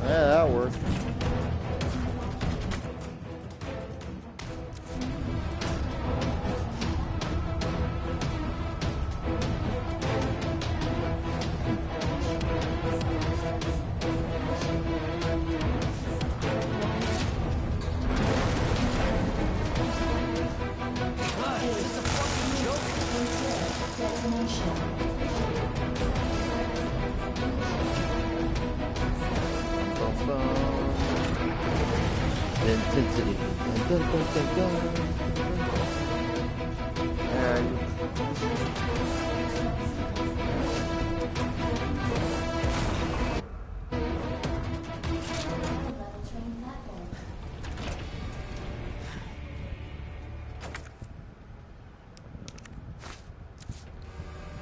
Yeah, that worked. Intensity. Dun, dun, dun, dun.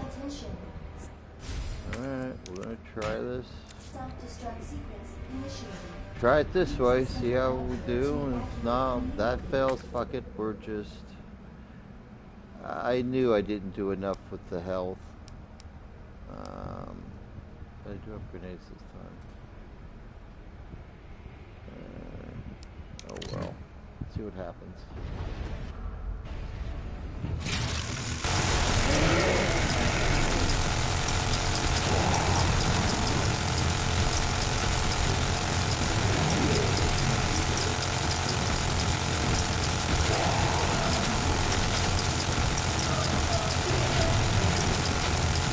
Attention. Alright, we're gonna try this. Self-destruct sequence initiated. Try it this way, see how we do, and if not, that fails, fuck it, we're just... I knew I didn't do enough with the health. I do have grenades this time. Oh well, let's see what happens.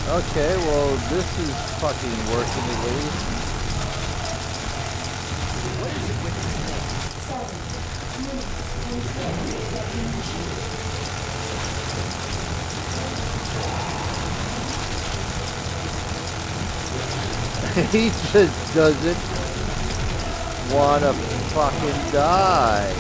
Okay, well, this is fucking working at least. What is it with He just doesn't want to fucking die.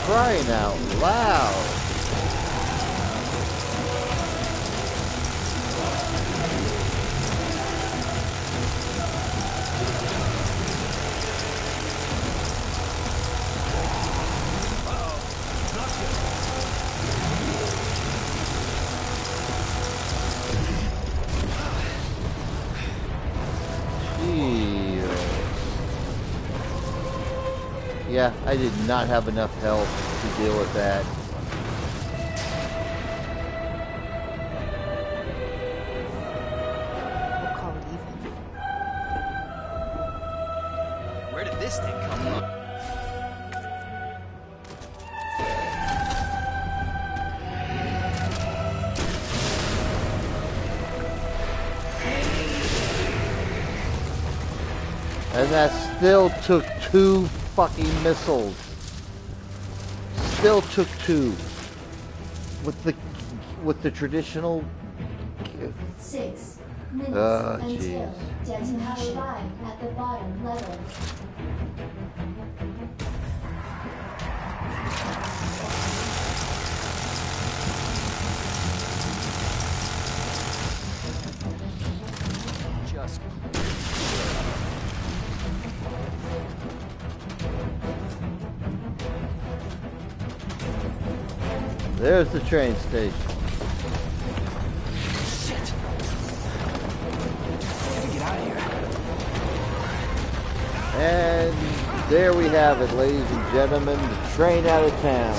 Crying out loud. Yeah, I did not have enough health to deal with that. We'll call it even. Where did this thing come from? And that still took 2 fucking missiles. Still took 2. With the traditional. 6 minutes Oh, until jeez. detonation at the bottom level. Just There's the train station. shit. Gotta get out of here. And there we have it, ladies and gentlemen, the train out of town.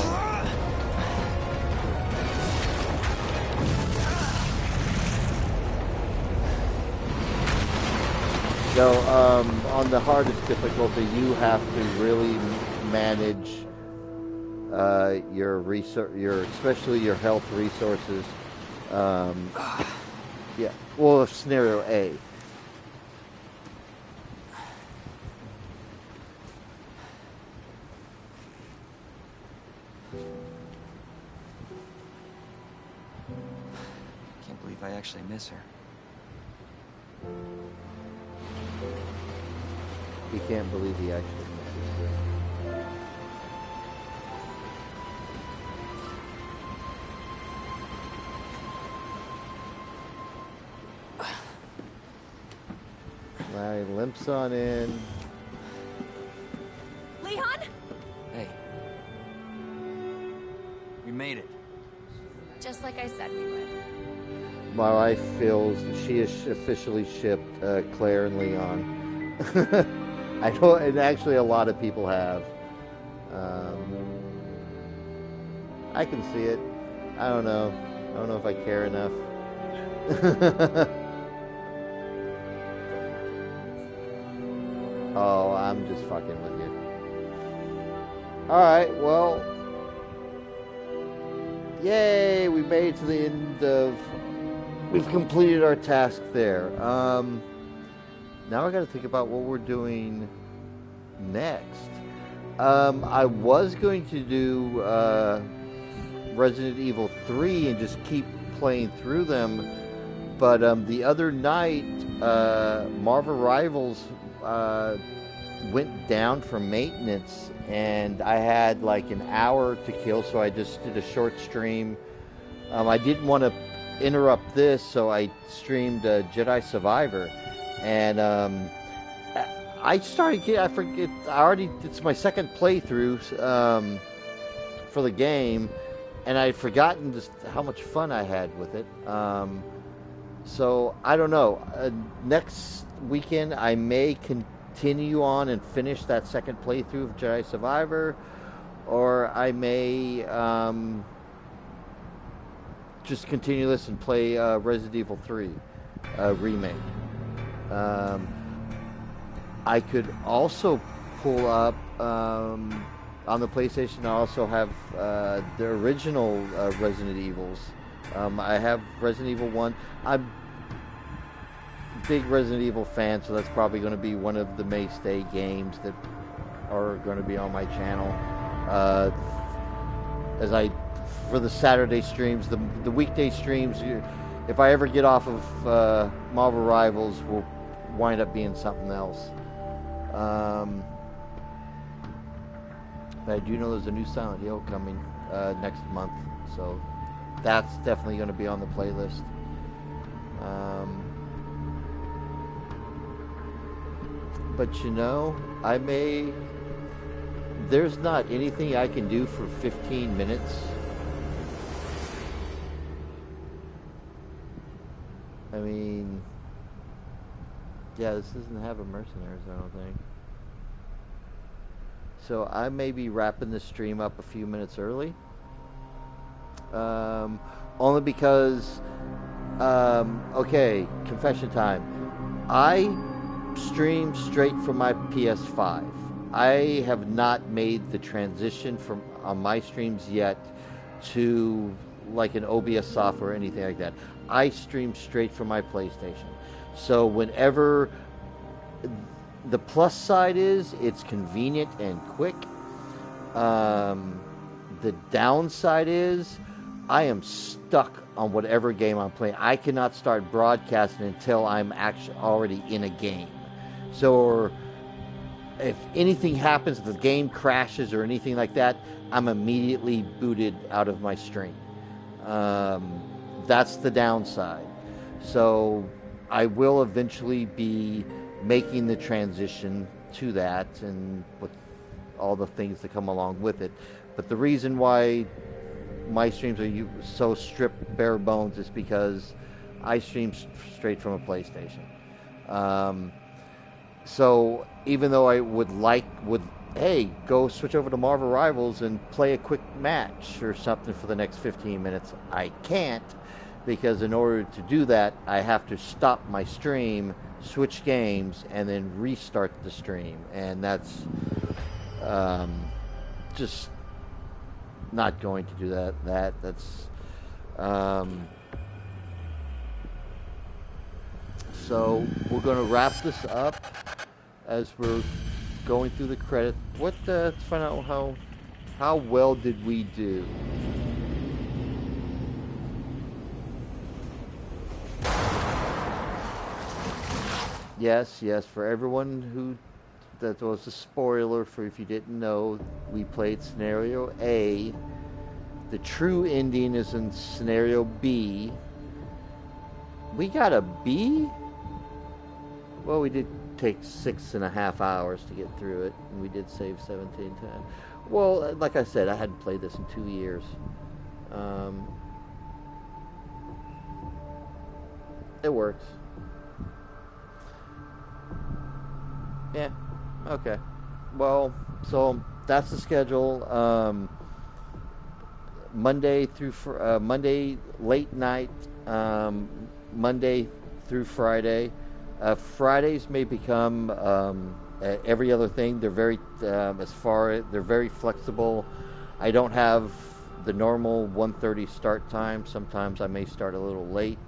So, on the hardest difficulty, you have to really manage especially your health resources. Yeah. Well, scenario A. Can't believe I actually miss her. He can't believe he actually misses it. Larry limps on in. Leon? Hey. We made it. Just like I said we would. My wife feels she has officially shipped Claire and Leon. I know, and actually a lot of people have. I can see it. I don't know. I don't know if I care enough. Oh, I'm just fucking with you. Alright, well. Yay, we made it to the end of... We've completed our task there. Now I gotta think about what we're doing next. I was going to do Resident Evil 3 and just keep playing through them, but the other night, Marvel Rivals went down for maintenance, and I had like an hour to kill, so I just did a short stream. I didn't want to interrupt this, so I streamed Jedi Survivor, and I started. I forget. It's my second playthrough for the game, and I'd forgotten just how much fun I had with it. So I don't know. Next weekend I may continue on and finish that second playthrough of Jedi Survivor, or I may just continue this and play Resident Evil 3 remake. I could also pull up on the PlayStation. I also have the original Resident Evils. I have Resident Evil 1. I'm a big Resident Evil fan, so that's probably going to be one of the mainstay games that are going to be on my channel. For the Saturday streams, the weekday streams, if I ever get off of Marvel Rivals, will wind up being something else. But I do know there's a new Silent Hill coming next month, so that's definitely going to be on the playlist. But you know, there's not anything I can do for 15 minutes. I mean, yeah, this doesn't have a mercenaries, I don't think. So I may be wrapping this stream up a few minutes early. Only because, okay, confession time. I stream straight from my PS5. I have not made the transition from on my streams yet to like an OBS software or anything like that. I stream straight from my PlayStation. So whenever the plus side is it's convenient and quick. The downside is I am stuck on whatever game I'm playing. I cannot start broadcasting until I'm actually already in a game. So if anything happens, if the game crashes or anything like that, I'm immediately booted out of my stream. That's the downside. So I will eventually be making the transition to that, and with all the things that come along with it. But the reason why my streams are so stripped bare bones is because I stream straight from a PlayStation. So even though I would hey, go switch over to Marvel Rivals and play a quick match or something for the next 15 minutes, I can't, because in order to do that, I have to stop my stream, switch games, and then restart the stream. And that's just not going to do that. That's so we're going to wrap this up as we're going through the credits. Let's find out how well did we do. Yes, for everyone that was a spoiler for if you didn't know, we played scenario A. The true ending is in scenario B. We got a B? Well, we did take 6.5 hours to get through it, and we did save 17 times. Well, like I said, I hadn't played this in 2 years. It works. Yeah, okay. Well, so that's the schedule. Monday through Monday late night, Monday through Friday. Fridays may become every other thing. They're very they're very flexible. I don't have the normal 1:30 start time. Sometimes I may start a little late,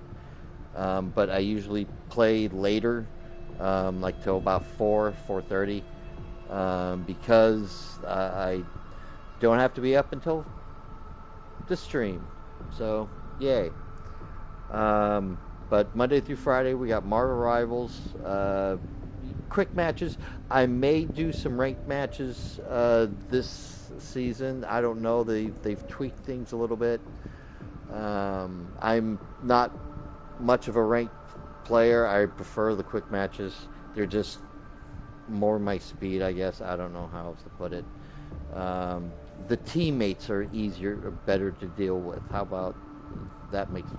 but I usually play later, like till about 4:30, because I don't have to be up until the stream. So yay. But Monday through Friday, we got Marvel Rivals, quick matches. I may do some ranked matches this season. I don't know. They've tweaked things a little bit. I'm not much of a ranked player. I prefer the quick matches. They're just more my speed, I guess. I don't know how else to put it. The teammates are easier or better to deal with. How about that makes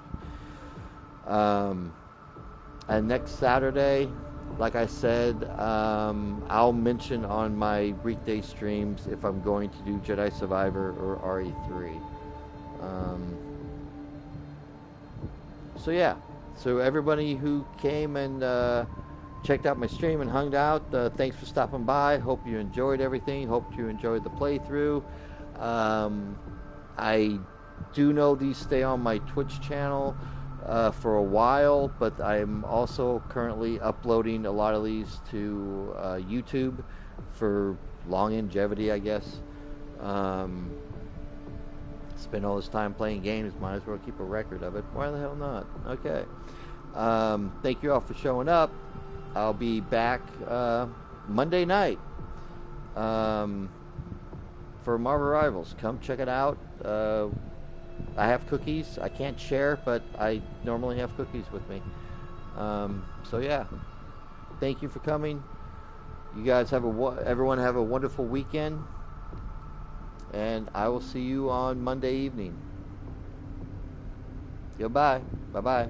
and next Saturday, like I said, I'll mention on my weekday streams if I'm going to do Jedi Survivor or RE3. So yeah, so everybody who came and checked out my stream and hung out, thanks for stopping by. Hope you enjoyed everything. Hope you enjoyed the playthrough. I do know these stay on my Twitch channel for a while, but I'm also currently uploading a lot of these to YouTube for longevity, I guess. Spend all this time playing games, might as well keep a record of it. Why the hell not? Okay. Thank you all for showing up. I'll be back Monday night for Marvel Rivals. Come check it out. I have cookies. I can't share, but I normally have cookies with me. So yeah, thank you for coming. You guys everyone have a wonderful weekend, and I will see you on Monday evening. Goodbye. Bye bye.